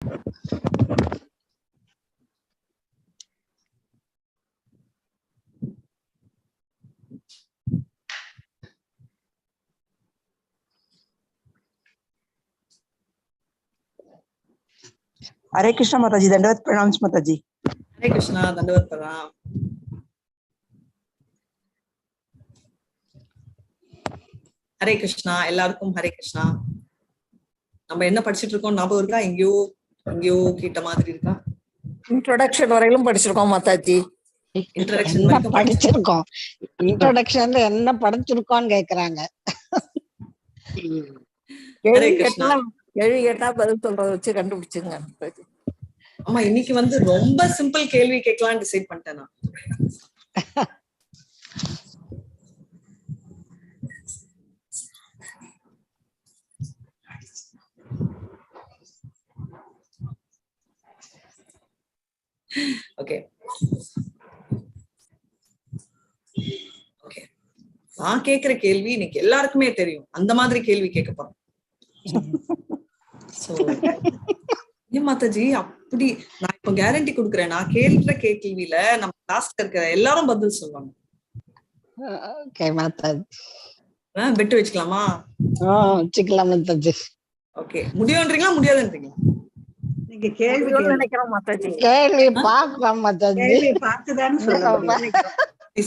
Hare Krishna Mathaji, Dandavat Pranams Mathaji. Hare Krishna, Dandavat Pranam. Hare Krishna, எல்லாருக்கும் Hare Krishna. நம்ம என்ன படிச்சிட்டு இருக்கோம் ஞாபகம் இருக்கா? எங்கேயோ கேட்ட மாதிரி இருக்கா? இன்ட்ரோடக்ஷன் வரையிலும் படிச்சிருக்கோம் மாதாஜி. இன்ட்ரோடக்ஷன் படிச்சிருக்கோம். இன்ட்ரோடக்ஷன்ல என்ன படிச்சிருக்கோம்னு கேக்குறாங்க. கேள்வி கேட்டா பதில் சொல்றத வச்சு கண்டுபிடிச்சுங்க. ஆமா, இன்னைக்கு வந்து ரொம்ப சிம்பிள் கேள்வி கேட்கலாம்னு டிசைட் பண்ணிட்டேன் நான். ஓகே ஓகே, நான் கேக்குற கேள்வி இன்னைக்கு எல்லாருக்குமே தெரியும். அந்த மாதிரி கேள்வி கேட்க போறோம். ஏன் மாதாஜி அப்படி? நான் இப்ப கேரண்டி கொடுக்குறேன், நான் கேள்ற கேள்வியில நம்ம கிளாஸ்ல இருக்கிற எல்லாரும் பதில் சொல்லுவாங்க. பெட்டு வச்சுக்கலாமா? வச்சுக்கலாம் மாதாஜி. ஓகே, முடியும்ன்றீங்களா முடியாதுன்றீங்களா? நீங்க கேள்வி நினைக்கிறோம் மாதாஜி. கேள்வி பார்க்கலாம் மாதாஜி. கேள்வி பார்த்துதான்னு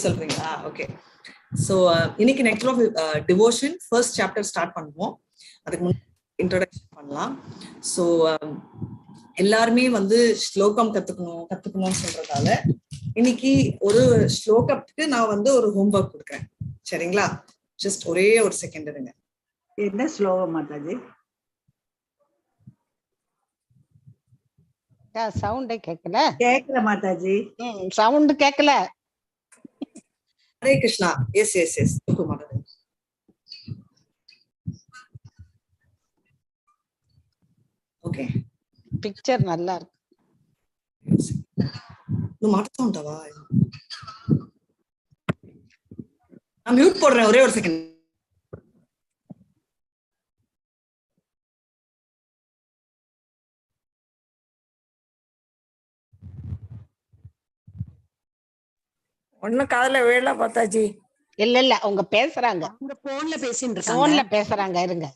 சொல்றீங்களா? ஓகே, சோ இன்னைக்கு next of devotion first chapter start பண்ணுவோம். அதுக்கு முன்னாடி இன்ட்ரோடக்ஷன் பண்ணலாம். சோ எல்லாருமே வந்து ஸ்லோகம் கத்துக்கணும்னு சொல்றதால இன்னைக்கு ஒரு ஸ்லோகத்துக்கு நான் வந்து ஒரு ஹோம்ஒர்க் கொடுக்குறேன். சரிங்களா? ஜஸ்ட் ஒரே ஒரு செகண்ட் இருங்க. என்ன ஸ்லோகம் மாதாஜி? சவுண்டே கேட்கல. கேட்கல மாதாஜி, சவுண்ட் கேட்கல. Hare Krishna. Yes yes yes Mataji. Okay, picture நல்லா இருக்கு. மாட்டா உண்டாவா? நான் மியூட் போடுறேன், ஒரே ஒரு செகண்ட். ஒன்னும் காதுல வேலை மாதாஜி. இல்ல அவங்க பேசுறாங்க. அவங்க போன்ல பேசிட்டு போன்ல பேசுறாங்க. இருங்க.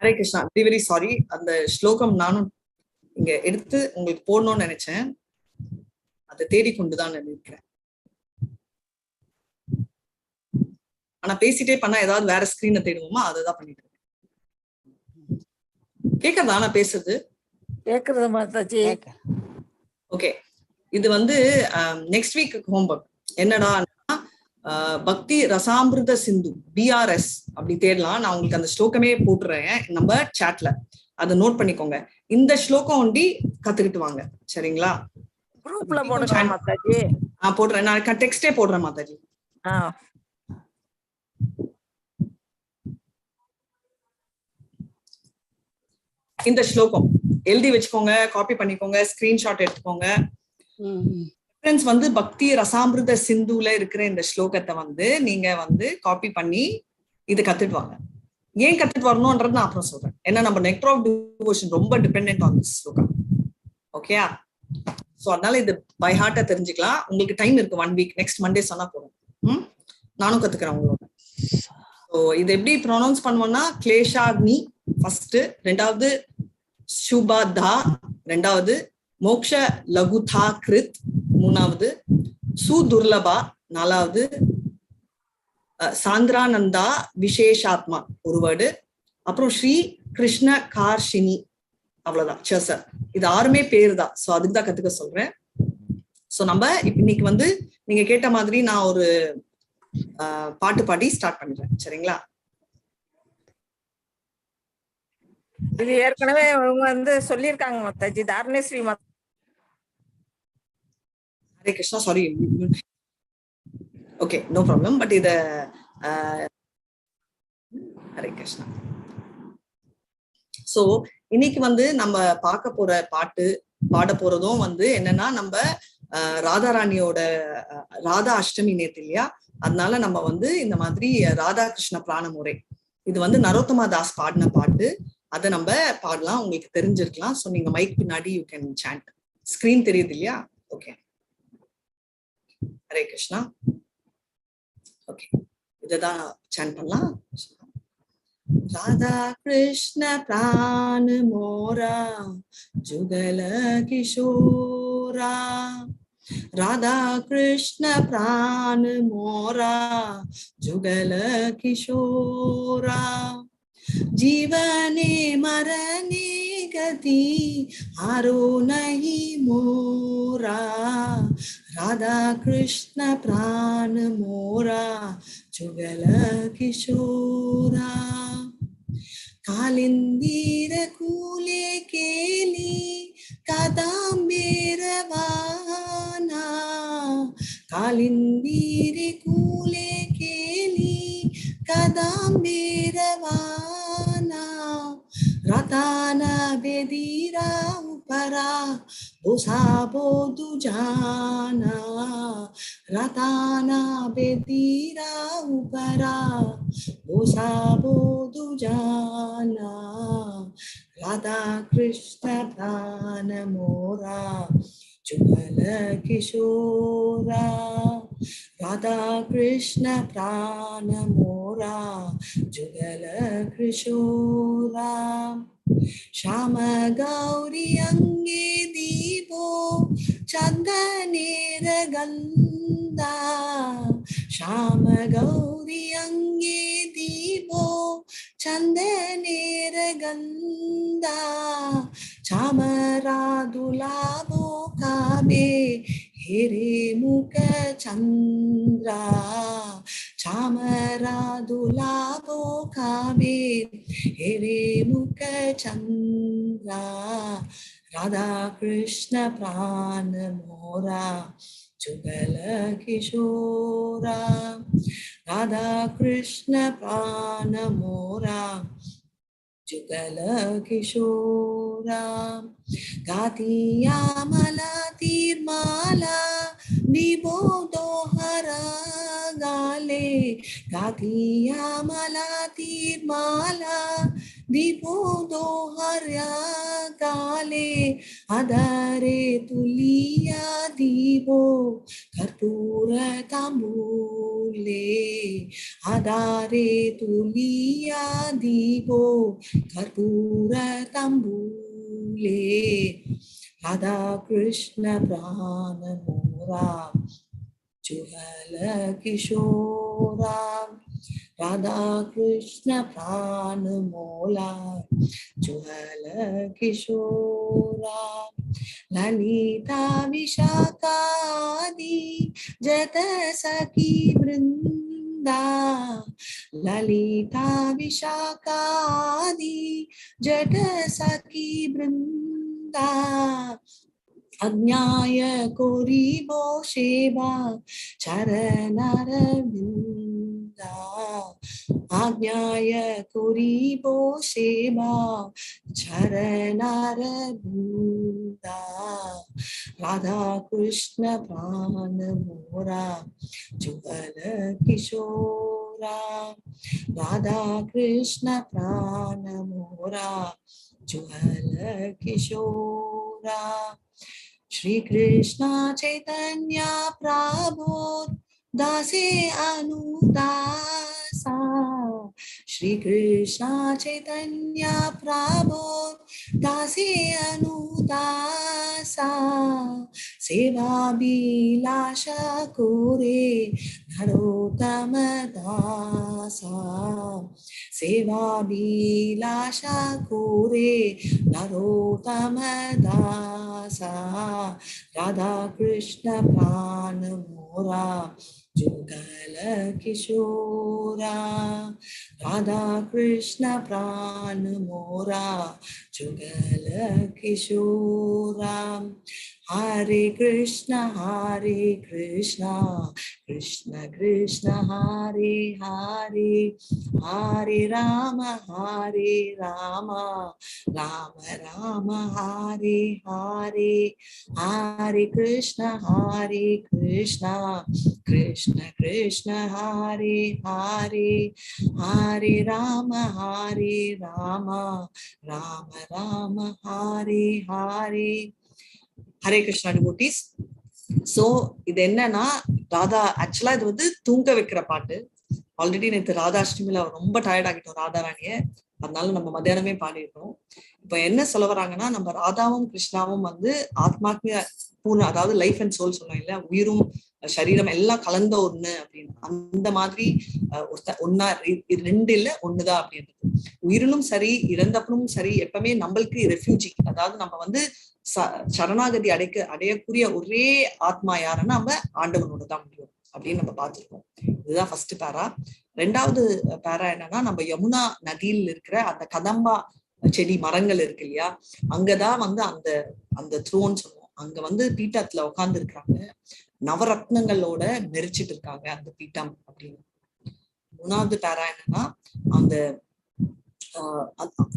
Hare Krishna. Very very sorry. அந்த ஸ்லோகம் நானும் இங்க எடுத்து உங்களுக்கு போடணும்னு நினைச்சேன். அதை தேடிக்கொண்டுதான் நினைக்கிறேன். ஆனா பேசிட்டே பண்ணா ஏதாவது வேற ஸ்கிரீனை தேடுவோமா? அதுதான் பண்ணிட்டு இருக்கேன். கேக்குறதா நான் பேசுறது? கேக்குறது மாதாஜி. ஓகே, இது வந்து நெக்ஸ்ட் வீக் ஹோம்ஒர்க். என்னடா, பக்தி ரசாமிருத சிந்து BRS அப்படி தேடலாம். நான் உங்களுக்கு அந்த ஸ்லோகமே போட்டுறேன் நம்ம சாட்ல, அதை நோட் பண்ணிக்கோங்க. இந்த ஸ்லோகம் ஒண்டி கத்துக்கிட்டு வாங்க. சரிங்களா? குரூப்ல போடுங்க மாதாஜி. போடுறேன். நான் டெக்ஸ்டே போடுறேன் மாதாஜி. இந்த ஸ்லோகம் எழுதி வச்சுக்கோங்க, காப்பி பண்ணிக்கோங்க, ஸ்கிரீன்ஷாட் எடுத்துக்கோங்க. வந்து பக்தி ரசாமிருத சிந்துல இருக்கிற இந்த ஸ்லோகத்தை வந்து நீங்க வந்து காப்பி பண்ணி இது கத்துட்டு வாங்க. ஏன் கத்துட்டு வரணும்ன்றது நான் அப்புறம் சொல்றேன். ஏன்னா நம்ம நெக்டர் ஆஃப் டிவோஷன் ரொம்ப டிபெண்டன்ட் ஆன் திஸ் ஸ்லோகம். ஓகேயா? சோ அதனால இது பை ஹார்ட்டா தெரிஞ்சுக்கலாம். உங்களுக்கு டைம் இருக்கு 1 வீக். நெக்ஸ்ட் மண்டே சொன்னா போதும். நானும் கத்துக்கிறேன் உங்களோட. ஸோ இது எப்படி ப்ரொனவுன்ஸ் பண்ணுவோம்னா, கிளேஷாக்னி ஃபர்ஸ்ட், ரெண்டாவது சுபாதா, ரெண்டாவது மோக்ஷ லகுதா கிருத், மூணாவது, சுதுர்லபா நாலாவது, சாந்திரானந்தா விசேஷாத்மா ஒரு வேர்டு, அப்புறம் ஸ்ரீ கிருஷ்ண கார்ஷினி, அவ்வளவுதான். சரி சார், இது 6மே பேரு தான். சோ அதுக்கு தான் கத்துக்க சொல்றேன். சோ நம்ம இன்னைக்கு வந்து நீங்க கேட்ட மாதிரி நான் ஒரு பாட்டு பாடி ஸ்டார்ட் பண்றேன். சரிங்களா? இது ஏற்கனவே அவங்க வந்து சொல்லியிருக்காங்க Mataji. Dharaneshwari Hare Krishna. Sorry, okay, no problem. But இத ஹரே கிருஷ்ணா. சோ இன்னைக்கு வந்து நம்ம பார்க்க போற பாட்டு பாட போறதும் வந்து என்னன்னா, நம்ம ராதாராணியோட ராதா அஷ்டமி நேத்து இல்லையா, அதனால நம்ம வந்து இந்த மாதிரி ராதா கிருஷ்ண பிராணமுறை, இது வந்து நரோத்தமா தாஸ் பாடின பாட்டு. அதை நம்ம பாடலாம். உங்களுக்கு தெரிஞ்சிருக்கலாம். சோ நீங்க மைக் பின்னாடி யூ கேன் சாண்ட். ஸ்கிரீன் தெரியுது இல்லையா? ஓகே, ஹரே கிருஷ்ணா. ஓகே, இததான் சாண்ட் பண்ணலாம். राधा कृष्ण प्राण मोरा जुगल किशोरा, राधा कृष्ण प्राण मोरा जुगल किशोरा, जीवने मरने गति हारो नहीं मोरा, राधा कृष्ण प्राण मोरा जुगल किशोरा, कालिंदीर कूले केली कादांबेर वाना, कालिंदीर कूले केली कादांबेर वाना, रताना बेदीरा उपरा बोसा बोधु जाना, रताना बेदीरा उपरा बोसा बोधु जाना, राधा कृष्ण प्राण मोरा जुगल किशोरा, राधा कृष्ण प्राण मोरा जुगल किशोरा, श्याम गौरी अंगे दीपो चंदनेर गंधा, श्याम गौरी अंगे दीपो चंदनेर गंधा, चामरा दुलाबो काबे हेरे मुख चंद्रा, चामरा दुलाबो काबे हेरे मुख चंद्रा, राधा कृष्ण प्राण मोरा जुगल किशोरा, राधा कृष्ण प्राण मोरा जुगल किशोरा, गातिया मला तीरमाला विभो दोहरा गाले, गातिया मला तीरमाला विभो दोहरा गाले, अधरे तुलिया दीवो कर्पूर तांबूले, अधरे तुलिया दीवो कर्पूर तांबूले, राधा कृष्ण प्राण मोरा जुगल किशोरा, राधा कृष्ण प्राण मोला जुगल किशोरा, ललिता विशाखादि जत सखी वृंदा, ललिता विशाखादि जट सखी वृंदा, अज्ञाय कोरिबो सेवा चरणरविंदा, आज्ञाय कोरिबो सेवा चरणरविंदा, राधा कृष्ण प्राण मोरा जुगल किशोरा, राधा कृष्ण प्राण मोरा जुगल किशोरा, श्री कृष्ण चैतन्य प्रभु दासे अनुदासा, Shri Krishna Chaitanya Prabhu Dasi Anudasa Seva Bilasha Kure Narottama Dasa Seva Bilasha Kure Narottama Dasa Radha Krishna Prana Mora Jugala Kishora Radha Krishna Prana Mora Jugala Kishora Hare Krishna Krishna Krishna Hare Hare Hare Rama Rama Rama Hare Hare Hare Krishna Krishna Krishna Hare Hare Hare Rama Rama Rama Hare Hare. Hare Krishna devotees. So இது என்னன்னா ராதா ஆக்சுவலா இது வந்து தூங்க வைக்கிற பாட்டு. Already நேற்று ராதா அஷ்டமியில ரொம்ப டயர்ட் ஆகிட்டோம் ராதா ராணிய, அதனால நம்ம மத்தியானமே பாடிட்டோம். இப்ப என்ன சொல்ல வராங்கன்னா, நம்ம ராதாவும் கிருஷ்ணாவும் வந்து ஆத்மாத்மிய பூர்ண, அதாவது லைஃப் அண்ட் சோல் சொன்னோம் இல்ல, உயிரும் சரீரம் எல்லாம் கலந்த ஒண்ணு அப்படின்னு. அந்த மாதிரி ஒன்னா இது ரெண்டு இல்ல ஒண்ணுதான் அப்படின்றது. உயிரினும் சரி இறந்தப்பனும் சரி எப்பவுமே நம்மளுக்கு ரெஃப்யூஜி, அதாவது நம்ம வந்து சரணாகதி அடையக்கூடிய ஒரே ஆத்மா யாருன்னா நம்ம ஆண்டவனோட தான் முடியும் அப்படின்னு நம்ம பார்த்திருக்கோம். இதுதான் ஃபர்ஸ்ட் பேரா. ரெண்டாவது பேரா என்னன்னா, நம்ம யமுனா நதியில் இருக்கிற அந்த கதம்பா செடி மரங்கள் இருக்கு இல்லையா, அங்கதான் வந்து அந்த த்ரோன் சொல்லுவோம், அங்க வந்து பீட்டத்துல உட்கார்ந்து இருக்கிறாங்க, நவரத்னங்களோட மெரிச்சிட்டு இருக்காங்க அந்த பீட்டம் அப்படின்னு. மூணாவது பேரா என்னன்னா, அந்த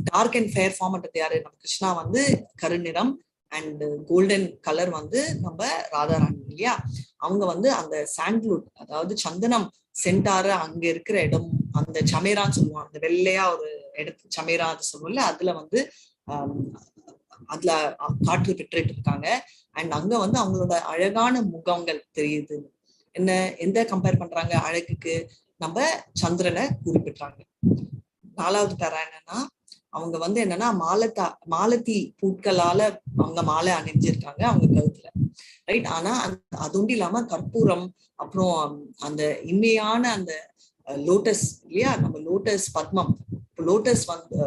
டார்க் அண்ட் ஃபேர் ஃபார்ம்ன்றது யாரு, நம்ம கிருஷ்ணா வந்து கருநிறம் அண்ட் கோல்டன் கலர் வந்து நம்ம ராதாராணி இல்லையா, அவங்க வந்து அந்த சாண்ட்வுட், அதாவது சந்தனம் சென்டாரு அங்க இருக்கிற இடம், அந்த சமேரான்னு சொல்லுவாங்க, அந்த வெள்ளையா ஒரு இடத்து சமேரா அது சொல்லுவோம்ல, அதுல வந்து அதுல காற்று பெற்றுட்டு இருக்காங்க. அண்ட் அங்க வந்து அவங்களோட அழகான முகங்கள் தெரியுது. என்ன எந்த கம்பேர் பண்றாங்க அழகுக்கு, நம்ம சந்திரனை குறிப்பிட்டாங்க. நாலாவது பேரா என்னன்னா, அவங்க வந்து என்னன்னா மாலத்தி பூட்களால அவங்க மாலை அணிஞ்சிருக்காங்க அவங்க கழுத்துல, ரைட். ஆனா அது இல்லாம கற்பூரம், அப்புறம் அந்த இனிமையான அந்த லோட்டஸ் இல்லையா, நம்ம லோட்டஸ் பத்மம், லோட்டஸ் வந்து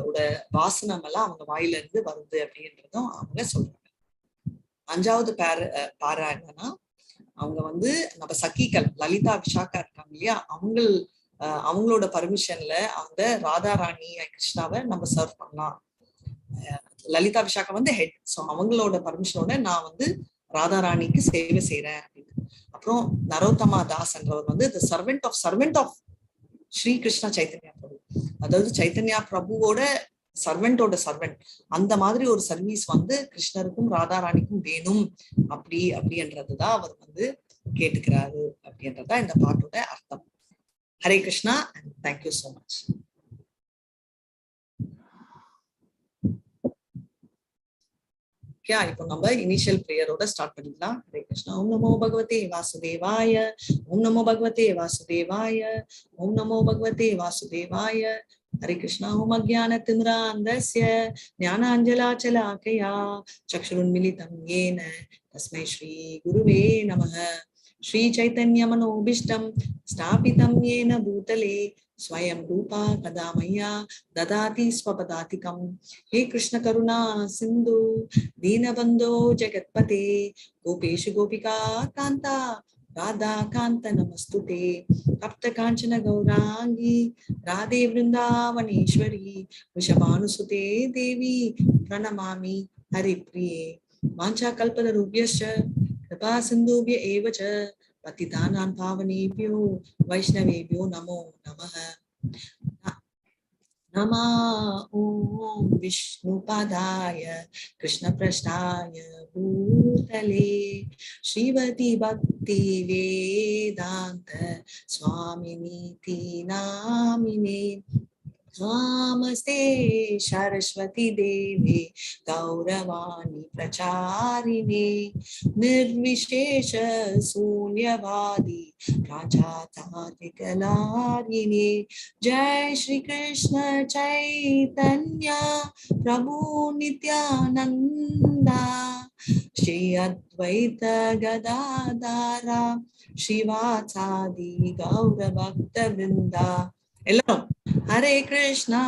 வாசனம் எல்லாம் அவங்க வாயில இருந்து வருது அப்படின்றதும் அவங்க சொல்றாங்க. அஞ்சாவது பேரா என்னன்னா, அவங்க வந்து நம்ம சகிகள் லலிதா விஷாக்கா இருக்காங்க இல்லையா, அவங்களோட பர்மிஷன்ல அந்த ராதா ராணி கிருஷ்ணாவை நம்ம சர்வ் பண்ணலாம். லலிதா விஷாக்கா வந்து ஹெட், ஸோ அவங்களோட பர்மிஷனோட நான் வந்து ராதா ராணிக்கு சேவை செய்யறேன் அப்படின்னு. அப்புறம் நரோத்தமா தாஸ் என்றவர் வந்து தி சர்வெண்ட் ஆஃப் ஸ்ரீ கிருஷ்ணா சைத்தன்யா பிரபு, அதாவது சைத்தன்யா பிரபுவோட சர்வெண்டோட சர்வெண்ட், அந்த மாதிரி ஒரு சர்வீஸ் வந்து கிருஷ்ணருக்கும் ராதா ராணிக்கும் வேணும் அப்படின்றதுதான் அவர் வந்து கேட்டுக்கிறாரு அப்படின்றதுதான் இந்த பாட்டோட அர்த்தம். Hare Krishna and thank you so much. இப்போ நம்ம இனிஷியல் பிரேயரோட ஸ்டார்ட் பண்ணிடலாம். ஹரே கிருஷ்ணா. ஓம் நமோ பகவதே வாசுதேவாய, ஓம் நமோ பகவதே வாசுதேவாய, ஓம் நமோ பகவதே வாசுதேவாய. ஹரே கிருஷ்ணா. ஓம் அஜ்ஞானதிமிராந்தஸ்ய ஞானாஞ்சலாச்சலாக்கயா சக்ஷுருன்மிலிதம் ஏன தஸ்மை ஸ்ரீ குருவே நமः. श्री चैतन्य मनोभीष्टं स्थापितं येन भूतले स्वयं रूपा कदा मह्या ददाति स्वपदातिकं. हे कृष्ण करुणा सिंधु दीनबन्धो जगत्पते गोपेषु गोपिका कान्ता राधा कान्त नमस्तुते. तप्त कांचन गौरांगी राधे वृंदावनेश्वरी वृषभानुसुते देवी प्रणमामि हरिप्रिये. वाञ्छा कल्पतरुभ्यश्च कृपा सिन्धुभ्य एव च पतितानां पावनेभ्यो वैष्णवेभ्यो नमो नमः. नमः ॐ विष्णुपादाय कृष्णपृष्ठाय भूतले श्रीमती भक्ति वेदांत स्वामिनीति नामिने. Namaste Saraswati Devi Gauravani Pracharine Nirvishesha Sunyavadi Rajatadikalarine Jai Shri Krishna Chaitanya Prabhu Nityananda Shri Advaita Gadadara Shivatsadi Gaura Bhakta Vrinda. Hello. Hare Krishna,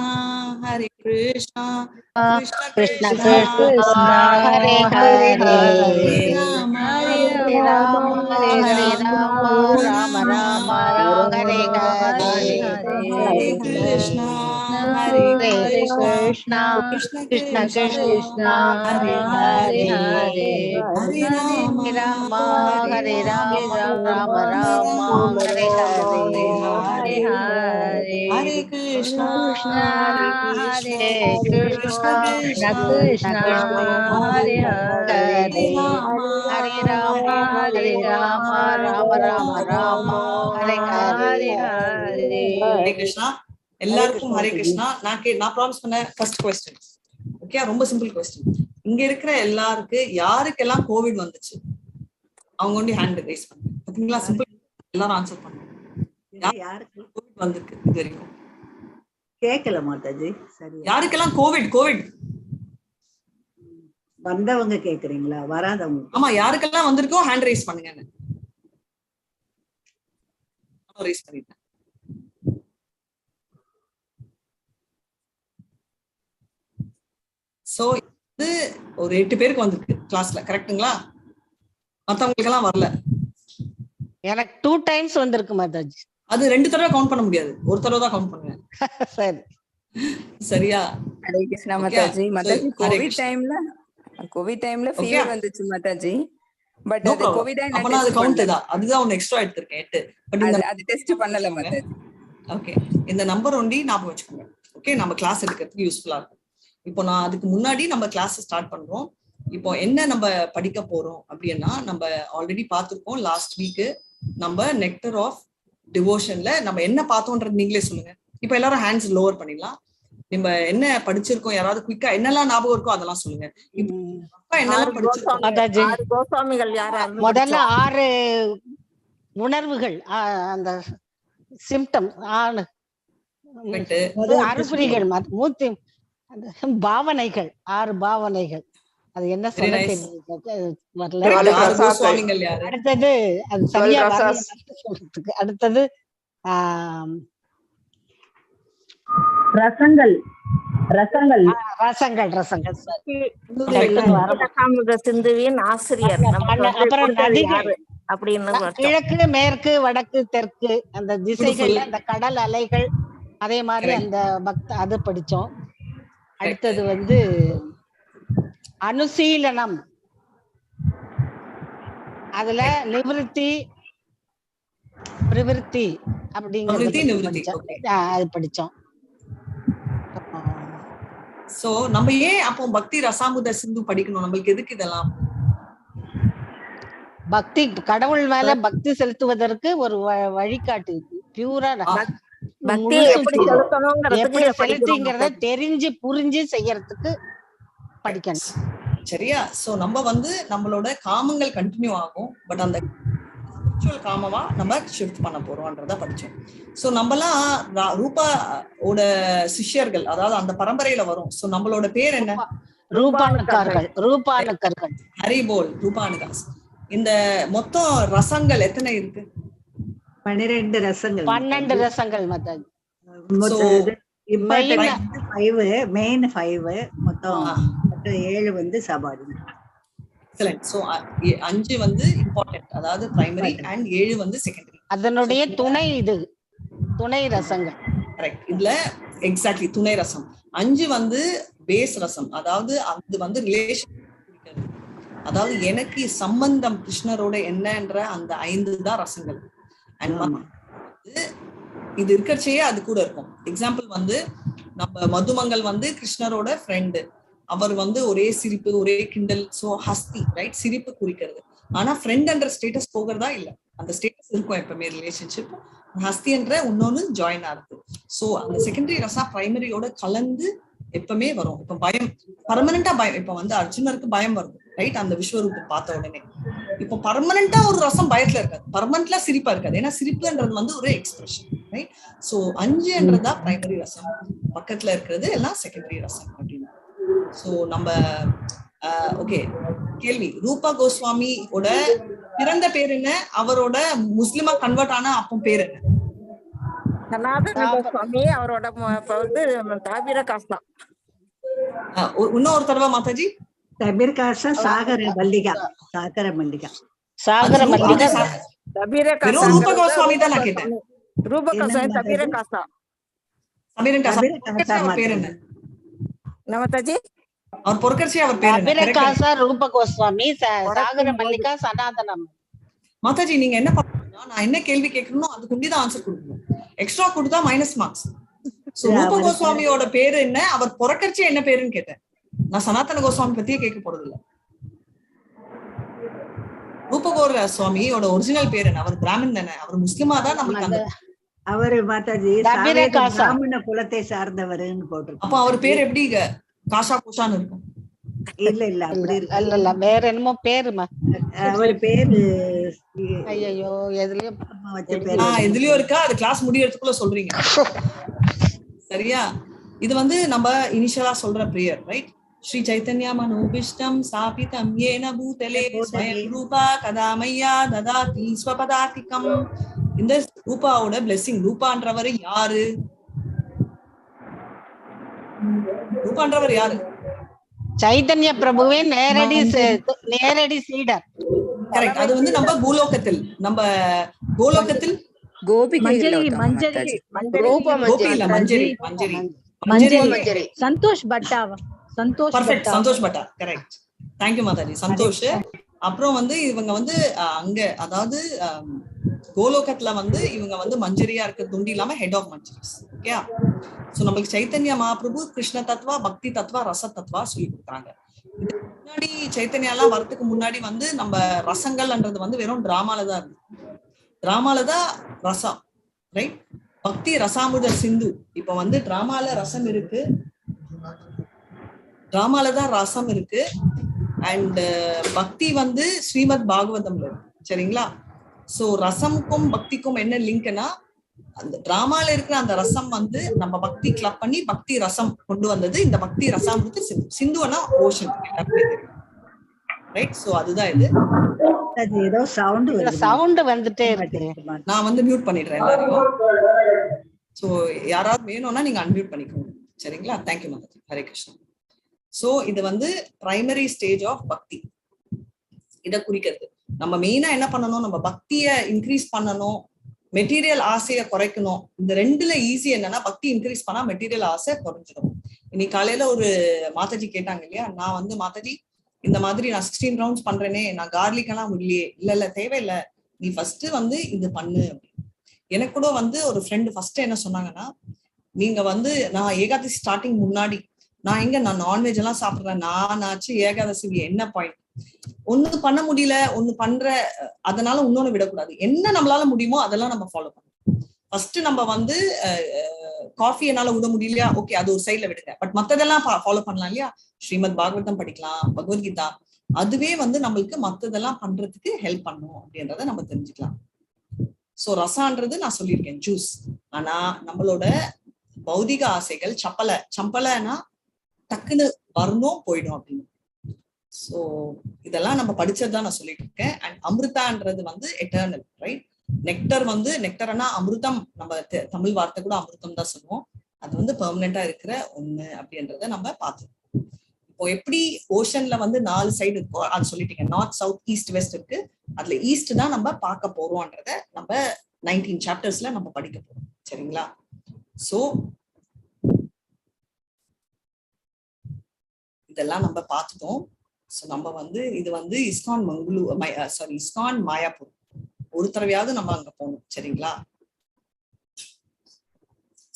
Hare Krishna, Krishna Krishna Krishna, Krishna, Hare Hare Hare, Hare Rama, Hare Rama, Hare Rama, Rama Rama, Hare Hare. Hare Krishna, Hare Hare Krishna, Krishna, Krishna Krishna Krishna, Krishna, Hare Hare Hare, Hare, Hare Rama, Hare Rama, Hare Hare Rama, Rama, Rama Rama, Hare Hare. Hare Hare, Hare Krishna, Hare Krishna, Hare Krishna Krishna, Krishna, Krishna Hare Krishna, Hare, Hare Hare Rama, Hare Rama, Hare Rama, Rama Rama Rama, Hare Hare. Hare Krishna. எல்லாருக்கும் ஹரே கிருஷ்ணா. நான் promise பண்ண first question. Okay, ரொம்ப simple question. இங்க இருக்கிற யாருக்கெல்லாம் Covid வந்துச்சு அவங்க ஒண்டி ஹேண்ட் ரைஸ் பண்ணுங்க. பாத்தீங்களா, சிம்பிள். எல்லாரும் ஆன்சர் பண்ணுங்க. யாருக்கு கோவிட் வந்திருக்கு இது வரைக்கும்? கேட்கல மாதாஜி. சரி, யாருக்கெல்லாம் கோவிட் வந்தவங்க கேக்குறீங்களா, வராதவங்க? ஆமா, யாருக்கெல்லாம் வந்திருக்கோ ஹேண்ட் ரைஸ் பண்ணுங்க. ரைஸ் பண்ணிட்டேன். சோ இது ஒரு 8 பேருக்கு வந்திருக்கு கிளாஸ்ல, கரெக்ட்டுங்களா? மத்தவங்களுக்கு எல்லாம் வரல. எனக்கு 2 times வந்திருக்கு மாதாஜி. அது 2 தடவை கவுண்ட் பண்ண முடியாது, ஒரு தடவை தான் கவுண்ட் பண்ணுவேன். சரி, சரியா? ஹரே கிருஷ்ணா மாதாஜி. மாதாஜி கோவிட் டைம்ல ஃபீவர் வந்துச்சு மாதாஜி. பட் அது கோவிட் அப்பனா அது கவுண்ட் தான். அதுதான் ஒன்னு எக்ஸ்ட்ரா எடுத்துர்க்கேன் 8. பட் அது டெஸ்ட் பண்ணல மாதாஜி. ஓகே, இந்த நம்பர் ஒண்டி ஞாபகம் வச்சுக்கோங்க. ஓகே, நம்ம கிளாஸ் எடுக்கிறதுக்கு யூஸ்ஃபுல்லா இருக்கும். இப்போ நான் அதுக்கு முன்னாடி நம்ம கிளாஸ் ஸ்டார்ட் பண்றோம். இப்போ என்ன நம்ம படிக்க போறோம் அப்படின்னா, நம்ம ஆல்ரெடி பார்த்திருக்கோம் லாஸ்ட் வீக். நம்ம நெக்டர் ஆஃப் டிவோஷன்ல நம்ம என்ன பார்த்தோம்ன்றது நீங்களே சொல்லுங்க. இப்போ எல்லாரும் ஹேண்ட்ஸ் லோவர் பண்ணிடலாம். நம்ம என்ன படிச்சிருக்கோம், யாராவது குயிக்கா என்னெல்லாம் ஞாபகம் இருக்கோ அதெல்லாம் சொல்லுங்க. என்னெல்லாம் படிச்சிருக்கோம் மாதாஜி? கோஸ்வாமிகள் யாராவது முதல்ல 6 உணர்வுகள், அந்த சிம்டம், அறிகுறிகள், பாவனைகள், 6 பாவனைகள். அது என்ன சொல்ல தெரியல. அடுத்தது அது சரியா சொல்றதுக்கு அடுத்தது ரசங்கள் சிந்துவின் ஆசிரியர். அப்புறம் நதிகள் அப்படின்னு கிழக்கு, மேற்கு, வடக்கு, தெற்கு, அந்த திசைகள்ல அந்த கடல் அலைகள், அதே மாதிரி அந்த அது படிச்சோம். அடுத்தது அனுசீலனம், அதுல நிவிருத்தி, பிரவிருத்தி அப்படிங்கிறது அது படிச்சோம். சோ நம்ம ஏன் அப்போ பக்தி ரசாமுத சிந்து படிக்கணும்? நம்மளுக்கு எதுக்கு இதெல்லாம்? பக்தி, கடவுள் மேல பக்தி செலுத்துவதற்கு ஒரு வழிகாட்டு. பியூரா எப்படி செலுத்திங்கிறத தெரிஞ்சு புரிஞ்சு செய்யறதுக்கு படிக்கணும். சரியா? சோ நம்ம நம்மளோட காமங்கள் கண்டினியூ ஆகும். பட் அந்த ஸ்பிரிச்சுவல் காமமா நம்ம ஷிஃப்ட் பண்ண போறோம்ன்றத படிச்சோம். சோ நம்மலாம் ரூபாவோட சிஷ்யர்கள், அதாவது அந்த பரம்பரையில வரும். சோ நம்மளோட பேர் என்ன? ரூபானுக்கர்கள். ஹரிபோல், ரூபானுகாஸ். இந்த மொத்தம் ரசங்கள் எத்தனை இருக்கு? 12 ரசங்கள். 12 ரசங்கள் மாதாஜி. மெயின் 5 மொத்தம் 7 சபார்டினேட். எக்ஸலென்ட். சோ 5 இம்பார்ட்டன்ட், அதாவது பிரைமரி, அண்ட் 7 செகண்டரி. அதனுடைய துணை ரசங்கள். கரெக்ட். இதுல எக்ஸாக்ட்லி துணை ரசம். 5 பேஸ் ரசம், அதாவது அது ரிலேஷன், அதாவது எனக்கு சம்பந்தம் கிருஷ்ணரோட என்னன்ற அந்த 5 தான் ரசங்கள். அண்ட் இது இருக்கச்சே அது கூட இருக்கும். எக்ஸாம்பிள் நம்ம மதுமங்கள் கிருஷ்ணரோட ஃப்ரெண்டு. அவர் ஒரே சிரிப்பு, ஒரே கிண்டல். சோ ஹஸ்தி, ரைட், சிரிப்பு குறிக்கிறது. ஆனா ஃப்ரெண்ட் என்ற ஸ்டேட்டஸ் போகிறதா இல்ல, அந்த ஸ்டேட்டஸ் இருக்கும் எப்பவுமே ரிலேஷன்ஷிப். ஹஸ்தி என்ற இன்னொன்னு ஜாயின் ஆகுது. சோ அந்த செகண்டரி ரசா பிரைமரியோட கலந்து எப்பவுமே வரும். இப்ப பயம் பர்மனண்டா பயம், இப்ப வந்து அர்ஜுனருக்கு பயம் வருது ரைட், அந்த விஸ்வரூபம் பார்த்த உடனே. இப்போ பர்மனண்டா ஒரு ரசம் பயத்துல இருக்காது, பர்மனண்ட்ல சிரிப்பா இருக்காது. ஏன்னா சிரிப்புன்றது வந்து ஒரு எக்ஸ்பிரஷன் ரைட். சோ 5ன்றதா பிரைமரி ரசம், பக்கத்துல இருக்கிறது எல்லாம் செகண்டரி ரசம் அப்படின்னு. சோ நம்ம ஓகே, கேள்வி, ரூபா கோஸ்வாமியோட பிறந்த பேர் என்ன, அவரோட முஸ்லிமா கன்வெர்ட் ஆன அப்போ பேர் என்ன? சனாதன கோஸ்வாமி, அவரோட வந்து தாபிர காஸ்தா. இன்னொரு தடவை மாதாஜி. தபீர் காசா சாகர மல்லிகா, சாகர மல்லிகா, சாகர மல்லிகா. தபீர காஸ்தா, ரூபா கோஸ்வாமி தான் நான் கேட்டேன். ரூபா கோஸ்வாமி தபீர காஸ்தா. அவர் பேர் என்ன மாதாஜி? அவர் பொறுக்கர்ச்சி அவர் பேர் என்ன? தபீர காசா ரூப கோஸ்வாமி, சாகர மல்லிகா சனாதனம். மாதாஜி நீங்க என்ன பண்ணணும்னா, நான் என்ன கேள்வி கேட்கணும் அதுக்கு உண்டிதான் ஆன்சர் கொடுக்கணும். எக்ஸ்ட்ரா கொடுத்தா மைனஸ் மார்க்ஸ். ரூப கோஸ்வாமியோட பேரு என்ன, அவர் பொறக்கர்ச்சி என்ன பேருன்னு கேட்டேன். நான் சனாதன கோஸ்வாமி பத்தியே கேட்க போறது இல்ல. ரூபகோர சுவாமியோட ஒரிஜினல் பேர் என்ன? அவர் பிராமணன் தானே, அவர் முஸ்லிமா தான் நமக்கு அந்த அவரு மாதாஜி பிராமண குலத்தை சார்ந்தவருன்னு போட்டிருக்கோம். அப்ப அவர் பேர் எப்படி காஷா கோஷான்னு இருக்கும்? இல்ல இல்ல அப்படி இல்ல, வேற என்னமோ பேருமா. அவர் பேரு ஐயோ எதுலயோ எதுலயோ இருக்கா, அது கிளாஸ் முடியறதுக்குள்ள சொல்றீங்க சரியா? இது வந்து நம்ம இனிஷியலா சொல்ற பிரேயர் ரைட். ஸ்ரீ சைத்தன்யா மனோபிஷ்டம் சாபிதம் ஏன பூதலே ஸ்வயம் ரூபா கதாமையா ததாதி ஸ்வபதாதிகம். இந்த ரூபாவோட பிளெஸிங், ரூபான்றவர் யாரு? ரூபான்றவர் யாரு? சைதன்ய பிரபுவே நேரடி சீடர். கரெக்ட். அது வந்து நம்ம பூலோகத்தில், நம்ம கோலோகத்தில் சந்தோஷ் பட்டா. சந்தோஷ் பட்டா கரெக்ட். தேங்க்யூ மாதாஜி, சந்தோஷ். அப்புறம் வந்து இவங்க வந்து அங்க அதாவது கோலோகத்துல வந்து இவங்க வந்து மஞ்சரியா இருக்க துண்டி இல்லாம ஹெட் ஆஃப் மஞ்சரிஸ். ஓகே, சோ நம்மளுக்கு சைத்தன்யா மகாபிரபு கிருஷ்ண தத்வா, பக்தி தத்வா, ரச தத்வா சொல்லி கொடுத்தாங்க. முன்னாடி சைத்தன்யா எல்லாம் வரதுக்கு முன்னாடி வந்து நம்ம ரசங்கள்ன்றது வந்து வெறும் டிராமால தான் இருக்கு. டிராமால தான் ரசம் ரைட். பக்தி ரசாமுத சிந்து. இப்ப வந்து டிராமால ரசம் இருக்கு, டிராமால தான் ரசம் இருக்கு. அண்ட் பக்தி வந்து ஸ்ரீமத் பாகவதம்ல இருக்கு சரிங்களா? சோ ரசமுக்கும் பக்திக்கும் என்ன லிங்க்னா, அந்த டிராமால இருக்கிற அந்த ரசம் வந்து நம்ம பக்தி கிளப் பண்ணி பக்தி ரசம் கொண்டு வந்தது. இந்த பக்தி ரசாமிருத சிந்து. சிந்துனா ஓஷன் எல்லாருமே தெரியும் ரைட். சோ அதுதான் இது. ஏதோ சவுண்ட் வந்துட்டே இருக்கு. நான் வந்து மியூட் பண்ணிடுறேன் எல்லாரையும். சோ யாராவது வேணும்னா நீங்க அன்மியூட் பண்ணிக்கோங்க சரிங்களா? தேங்க்யூ மாதாஜி. ஹரே கிருஷ்ணா. சோ இது வந்து பிரைமரி ஸ்டேஜ் ஆஃப் பக்தி. இத குறிக்கிறது. நம்ம மெயினா என்ன பண்ணணும், நம்ம பக்திய இன்க்ரீஸ் பண்ணணும், மெட்டீரியல் ஆசையை குறைக்கணும். இந்த ரெண்டுல ஈஸி என்னன்னா, பக்தி இன்க்ரீஸ் பண்ணா மெட்டீரியல் ஆசை குறைஞ்சிடும். இன்னைக்கு காலையில ஒரு மாதாஜி கேட்டாங்க இல்லையா, நான் வந்து மாதாஜி இந்த மாதிரி நான் 16 ரவுண்ட்ஸ் பண்றேனே, நான் கார்லிக் எல்லாம் இல்லையே. இல்ல தேவையில்ல, நீ ஃபர்ஸ்ட் வந்து இது பண்ணு அப்படின்னு. எனக்கு கூட வந்து ஒரு ஃப்ரெண்டு ஃபர்ஸ்ட் என்ன சொன்னாங்கன்னா, நீங்க வந்து நான் ஏகாதசி ஸ்டார்டிங் முன்னாடி நான் நான்வெஜ் எல்லாம் சாப்பிடுறேன், நானாச்சு ஏகாதசி என்ன பாயிண்ட்? ஒண்ணு பண்ண முடியல, ஒண்ணு பண்ற, அதனால இன்னொன்னு விடக்கூடாது. என்ன நம்மளால முடியுமோ அதெல்லாம் நம்ம ஃபாலோ பண்ணணும். ஃபர்ஸ்ட் நம்ம வந்து காஃபி என்னால விட முடியலையா, ஓகே அது ஒரு சைட்ல விடுங்க. பட் மத்ததெல்லாம் ஃபாலோ பண்ணலாம் இல்லையா? ஸ்ரீமத் பாகவதம் படிக்கலாம், பகவத்கீதா, அதுவே வந்து நம்மளுக்கு மத்ததெல்லாம் பண்றதுக்கு ஹெல்ப் பண்ணும் அப்படின்றத நம்ம தெரிஞ்சுக்கலாம். சோ ரசான்றது நான் சொல்லியிருக்கேன் ஜூஸ். ஆனா நம்மளோட பௌதிக ஆசைகள் சம்பலைன்னா டக்குன்னு வரணும் போயிடும் அப்படின்னு. சோ இதெல்லாம் நம்ம படிச்சதுதான் நான் சொல்லிட்டு இருக்கேன். அண்ட் அமிர்தான்றது வந்து எட்டர்னல் ரைட். நெக்டர் வந்து நெக்டர்னா அமிர்தம், நம்ம தமிழ் வார்த்தை கூட அமிர்தம் தான் சொல்லுவோம். அது வந்து பெர்மனண்டா இருக்கிற ஒண்ணு அப்படின்றத நம்ம பார்த்தோம். இப்போ எப்படி ஓஷன்ல வந்து 4 சைடு இருக்கோ அது சொல்லிட்டீங்க. நார்த், சவுத், ஈஸ்ட், வெஸ்ட் இருக்கு. அதுல ஈஸ்ட் தான் நம்ம பார்க்க போறோம்ன்றத நம்ம 19 சாப்டர்ஸ்ல நம்ம படிக்க போறோம் சரிங்களா? சோ இதெல்லாம் நம்ம பார்த்துட்டோம். சோ நம்ம வந்து இது வந்து இஸ்கான் இஸ்கான் மாயாப்பூர் ஒரு தடவையாவது நம்ம அங்க போகணும் சரிங்களா?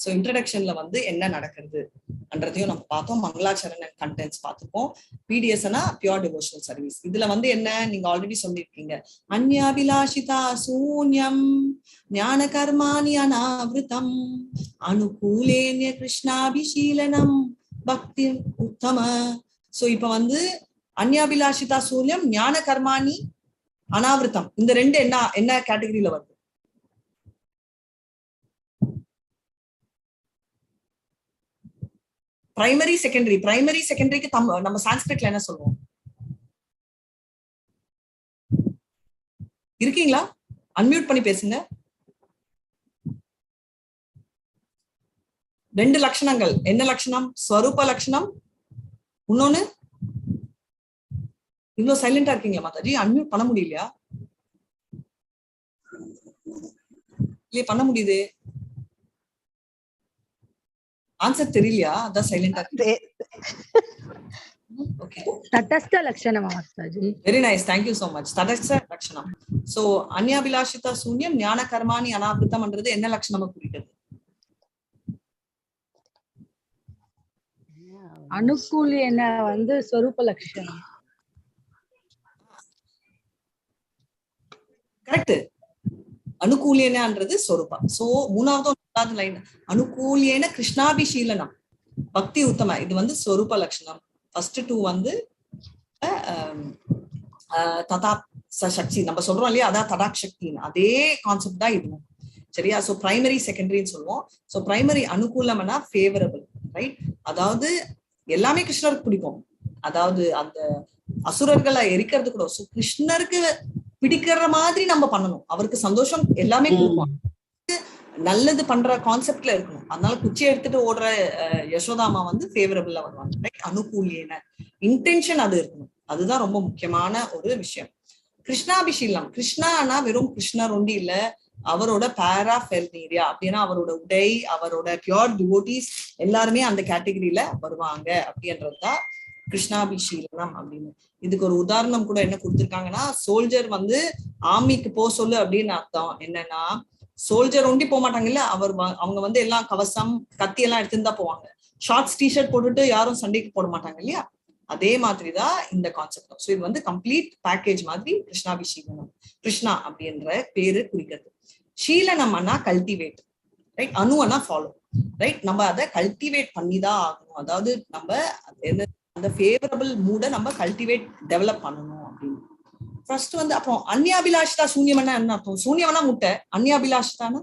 சோ இன்ட்ரடக்ஷன்ல வந்து என்ன நடக்குதுன்றதையும் நம்ம பார்த்தோம். மங்களாச்சரண் அண்ட் கண்டென்ட்ஸ் பார்த்துப்போம். பிடிஎஸ்னா பியூர் டிவோஷனல் சர்வீஸ். இதுல வந்து என்ன நீங்க ஆல்ரெடி சொல்லியிருக்கீங்க, அந்யாபிலாஷிதா சூன்யம் ஞான கர்மாணி அனாவிருத்தம் அனுகூலேன்ய கிருஷ்ணாபிஷீலனம் பக்தி உத்தம. சோ இப்ப வந்து அந்யாபிலாஷிதா சூன்யம் ஞான கர்மாணி அனாவிருத்தம் இந்த ரெண்டு என்ன கேட்டகரியில வருது? Primary secondary. பிரைமரி செகண்டரிக்கு நம்ம சான்ஸ்கிரிட்ல என்ன சொல்லுவோம்? இருக்கீங்களா? அன்மியூட் பண்ணி பேசுங்க. 2 லட்சணங்கள். என்ன லட்சணம்? ஸ்வரூப லட்சணம். இன்னொன்னு இவ்வளவு சைலண்டா இருக்கீங்களா மாதாஜி? அன்மியூட் பண்ண முடியலையா? இல்லையே, பண்ண முடியுது. ஆன்சர் தெரியலையா? அதான் சைலண்டா இருக்கு. Okay. தடஸ்த லட்சணம் Mataji. Very nice, thank you so much. தடஸ்த லட்சணம். So அந்யாபிலாஷிதா சூன்யம் ஞான கர்மாணி அனாவிருத்தம்ன்றது என்ன லட்சணமா குறிக்கிறது? அனுகூலியன வந்து ஸ்வரூப லட்சணம். கரெக்ட். அனுகூலியனன்றது ஸ்வரூபா. சோ மூணாவது லைன் அனுகூலியன கிருஷ்ணாபிஷீலனம் பக்தி உத்தம. இது வந்து ஸ்வரூப லட்சணம். ஃபர்ஸ்ட் 2 வந்து ததா சக்தி நம்ம சொல்றோம் இல்லையா, அதான் தடாக் சக்தின்னு அதே கான்செப்ட் தான் இதுவும். சரியா? சோ பிரைமரி செகண்டரின்னு சொல்லுவோம். சோ பிரைமரி அனுகூலம்னா ஃபேவரபிள், ரைட்? அதாவது எல்லாமே கிருஷ்ணருக்கு பிடிக்கும். அதாவது அந்த அசுரர்களை எரிக்கிறது கூட கிருஷ்ணருக்கு பிடிக்கிற மாதிரி நம்ம பண்ணணும். அவருக்கு சந்தோஷம் எல்லாமே கொடுக்கும். நல்லது பண்ற கான்செப்ட்ல இருக்கணும். அதனால குச்சி எடுத்துட்டு ஓடுற யசோதாமா வந்து ஃபேவரபிள்ல வருவாங்க, ரைட்? அனுகூலியன இன்டென்ஷன் அது இருக்கணும். அதுதான் ரொம்ப முக்கியமான ஒரு விஷயம். கிருஷ்ணாபிஷீலம். கிருஷ்ணானா வெறும் கிருஷ்ணர் ஒண்டி இல்ல, அவரோட பாராஃபெர்னீரியா அப்படின்னா அவரோட உடை, அவரோட பியூர் டிவோட்டீஸ் எல்லாருமே அந்த கேட்டகரியில வருவாங்க அப்படின்றதுதான் கிருஷ்ணாபிஷீலனம் அப்படின்னு. இதுக்கு ஒரு உதாரணம் கூட என்ன கொடுத்திருக்காங்கன்னா, சோல்ஜர் வந்து ஆர்மிக்கு போ சொல்லு அப்படின்னு அர்த்தம் என்னன்னா, சோல்ஜர் ஒண்டி போக மாட்டாங்கல்ல, அவங்க வந்து எல்லாம் கவசம் கத்தி எல்லாம் எடுத்துன்னு தான் போவாங்க. ஷார்ட்ஸ் டிஷர்ட் போட்டுட்டு யாரும் சண்டைக்கு போட மாட்டாங்க இல்லையா? அதே மாதிரிதான் இந்த கான்செப்ட். ஸோ இது வந்து கம்ப்ளீட் பேக்கேஜ் மாதிரி கிருஷ்ணாபிஷீலனம். கிருஷ்ணா அப்படின்ற பேரு குறிக்கிறது. ஷீலனம்னா கல்டிவேட், ரைட்? அணுவனா ஃபாலோ, ரைட்? நம்ம அதை கல்டிவேட் பண்ணிதான் ஆகணும். அதாவது நம்ம அந்த ஃபேவரபிள் மூட நம்ம கல்டிவேட் டெவலப் பண்ணணும் அப்படின்னு. ஃபர்ஸ்ட் வந்து அப்புறம் அந்யாபிலாஷிதா சூன்யம்னா என்ன அர்த்தம்? சூன்யம்னா முட்டை, அந்யாபிலாஷிதானா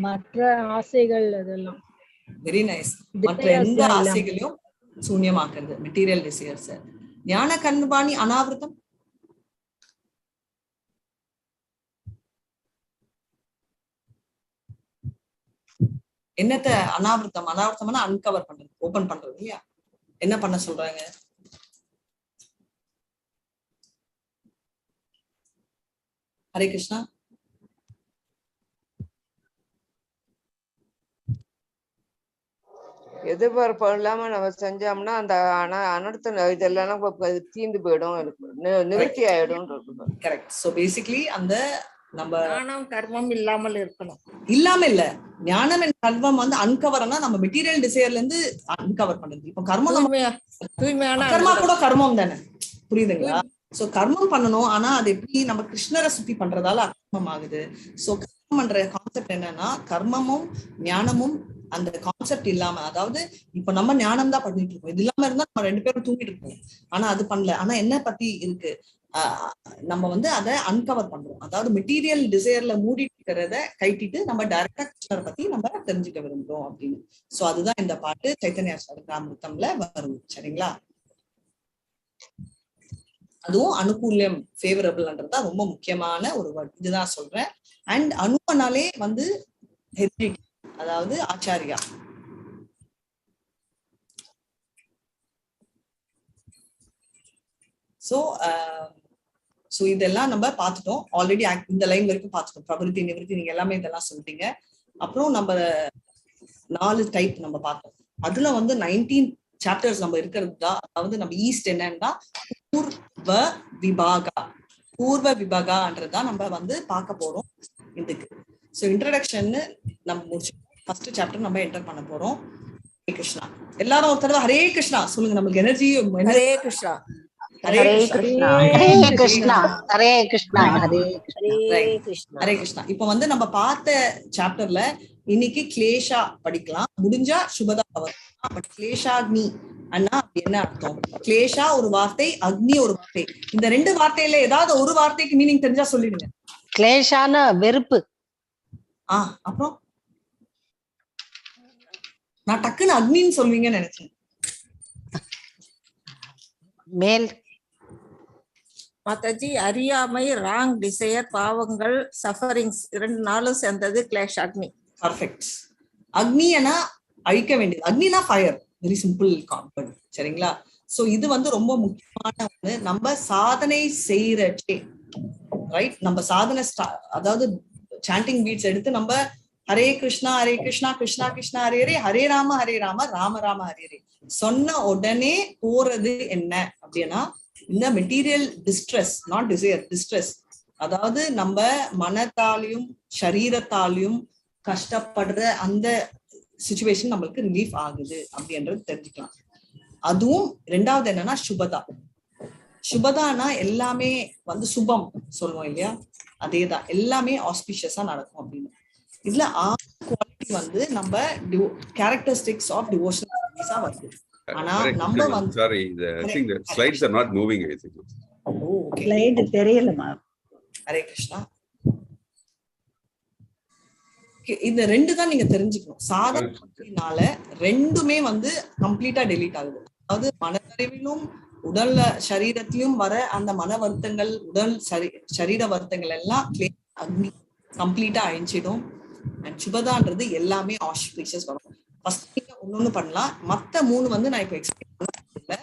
மற்ற ஆசைகள் அதெல்லாம். Very nice. மற்ற எந்த ஆசைகளையும் சூன்யமாக்குறது, மெட்டீரியல் டிசையர்ஸ். ஞான கர்மாணி அனாவிருத்தம். என்னத்த அனாவிருத்தம்? அனாவிருத்தம்னா அன்கவர் பண்றது, ஓபன் பண்றது இல்லையா? என்ன பண்ண சொல்றாங்க? ஹரே கிருஷ்ணா. எதிர்பார்ப்பு இல்லாம நம்ம செஞ்சோம்னா அந்த அனர்த்த இதெல்லாம் தீந்து போயிடும், நிவர்த்தி ஆயிடும். கரெக்ட். சோ பேசிக்கலி அந்த நம்ம ஞானம் கர்மம் இல்லாமல் இருக்கணும். இல்லாம இல்ல, ஞானம் அண்ட் கர்மம் வந்து அன்கவர்னா நம்ம மெட்டீரியல் டிசைர்ல இருந்து அன்கவர் பண்றது. இப்ப கர்மம் தூய்மையான கர்மா கூட கர்மம் தானே, புரியுதுங்களா? சோ கர்மம் பண்ணணும், ஆனா அது எப்படி நம்ம கிருஷ்ணரை சுத்தி பண்றதால அகர்மம் ஆகுது. சோ கர்மம் பண்ற கான்செப்ட் என்னன்னா, கர்மமும் ஞானமும் அந்த கான்செப்ட் இல்லாம, அதாவது இப்ப நம்ம ஞானம் தான் பண்ணிட்டு இருக்கோம், இது இல்லாம இருந்தா நம்ம 2 பேரும் தூங்கிட்டு இருக்கோம். ஆனா அது பண்ணல. ஆனா என்ன பத்தி இருக்கு, நம்ம வந்து அதை அன்கவர் பண்றோம். அதாவது மெட்டீரியல் டிசைர்ல மூடிட்டு இருக்கிறத கைட்டிட்டு நம்ம டைரக்டா கிருஷ்ணரை பத்தி நம்ம தெரிஞ்சுக்க விரும்புறோம் அப்படின்னு. சோ அதுதான் இந்த பாட்டு சைத்தன்ய சரிதாமிருத்தம்ல வரும். சரிங்களா? அதுவும் அனுகூல்யம், ஃபேவரபிள்ன்றதுதான் ரொம்ப முக்கியமான ஒரு வேர்ட். இதுதான் சொல்றேன். அண்ட் அனுவனாலே வந்து ஹெரிடிட்டி, அதாவது ஆச்சாரியா. சோ இதெல்லாம் நம்ம பார்த்துட்டோம் ஆல்ரெடி. இந்த லைன் வரைக்கும் பார்த்துட்டோம். பிரபுத்தி நிவர்த்தி நீங்க எல்லாமே இதெல்லாம் சொல்லிட்டீங்க. அப்புறம் நம்ம 4 டைப் நம்ம பார்த்தோம். அதுல வந்து 19 சாப்டர்ஸ் நம்ம இருக்கிறது தான். அதாவது நம்ம ஈஸ்ட் என்னன்னா பூர்வ விபாகா, பூர்வ விபாகான்றதான் நம்ம வந்து பார்க்க போறோம். இதுக்கு ஸோ இன்ட்ரடக்ஷன் நம்ம முடிச்சு ஃபர்ஸ்ட் சாப்டர் நம்ம என்டர் பண்ண போறோம். ஹரே கிருஷ்ணா. எல்லாரும் ஒரு தடவை ஹரே கிருஷ்ணா சொல்லுங்க. நம்மளுக்கு எனர்ஜி. ஹரே கிருஷ்ணா. ஹரே கிருஷ்ணா. ஹரே கிருஷ்ணா. ஹரே கிருஷ்ணா. ஹரே கிருஷ்ணா. ஹரே கிருஷ்ணா. இப்ப வந்து நம்ம பார்த்த சாப்டர்ல இன்னைக்கு கிளேஷா படிக்கலாம். முடிஞ்சா சுபதா பட் கிளேஷாக்னி அண்ணா என்ன அர்த்தம்? கிளேஷா ஒரு வார்த்தை, அக்னி ஒரு வார்த்தை. இந்த ரெண்டு வார்த்தையில ஏதாவது ஒரு வார்த்தைக்கு மீனிங் தெரிஞ்சா சொல்லிடுங்க. கிளேஷான வெறுப்பு. அப்புறம் நான் டக்குன்னு அக்னின்னு சொல்வீங்கன்னு நினைச்சேன். மேல் மாதாஜி அறியாமை, ராங் டிசையர், பாவங்கள், சஃபரிங்ஸ் 2 நாளும் சேர்ந்தது கிளேஷ் அக்னி. பர்ஃபெக்ட். அக்னினா அழிக்க வேண்டியது. அக்னினா ஃபயர். Very simple concept. சரிங்களா? சோ இது வந்து ரொம்ப முக்கியமான ஒண்ணு. நம்ம சாதனை செய்யறச்சே ரைட், நம்ம சாதனை அதாவது சாண்டிங் பீட்ஸ் எடுத்து நம்ம ஹரே கிருஷ்ணா ஹரே கிருஷ்ணா கிருஷ்ணா கிருஷ்ணா ஹரே ஹரே, ஹரே ராம ராம ராம ஹரே ஹரே சொன்ன உடனே போறது என்ன அப்படின்னா இந்த material distress, not desire, distress. அதாவது நம்ம மனத்தாலையும் சரீரத்தாலையும் கஷ்டப்படுற அந்த சிச்சுவேஷன் நம்மளுக்கு ரிலீஃப் ஆகுது அப்படின்றது தெரிஞ்சுக்கலாம். அதுவும் ரெண்டாவது என்னன்னா சுபதா. சுபதானா எல்லாமே வந்து சுபம் சொல்லுவோம் இல்லையா, அதேதான். எல்லாமே ஆஸ்பிஷியஸா நடக்கும் அப்படின்னு. இதுல 6 குவாலிட்டி வந்து நம்ம கேரக்டரிஸ்டிக்ஸ் ஆஃப் டிவோஷனல் வருது. ஆனா நம்ம வந்து sorry, I think the slides are not moving. I think slide தெரியலமா. ஹரே கிருஷ்ணா. இந்த ரெண்டு தான் நீங்க தெரிஞ்சுக்கணும். சாதனால ரெண்டுமே வந்து கம்ப்ளீட்டா டெலீட் ஆகுது. அதாவது மனதறிவிலும் உடல்ல சரீரத்திலும் வர அந்த மன வருத்தங்கள், உடல் சரீர வருத்தங்கள் எல்லாம் அக்னி கம்ப்ளீட்டா அழிஞ்சிடும். அண்ட் சுபதான்றது எல்லாமே ஆஸ்பிஷியஸ் வரும். ஃபர்ஸ்ட் நீங்க ஒன்னொன்னு பண்ணலாம். மத்த 3 வந்து நான் இப்போ எக்ஸ்பிளைன் பண்ணல.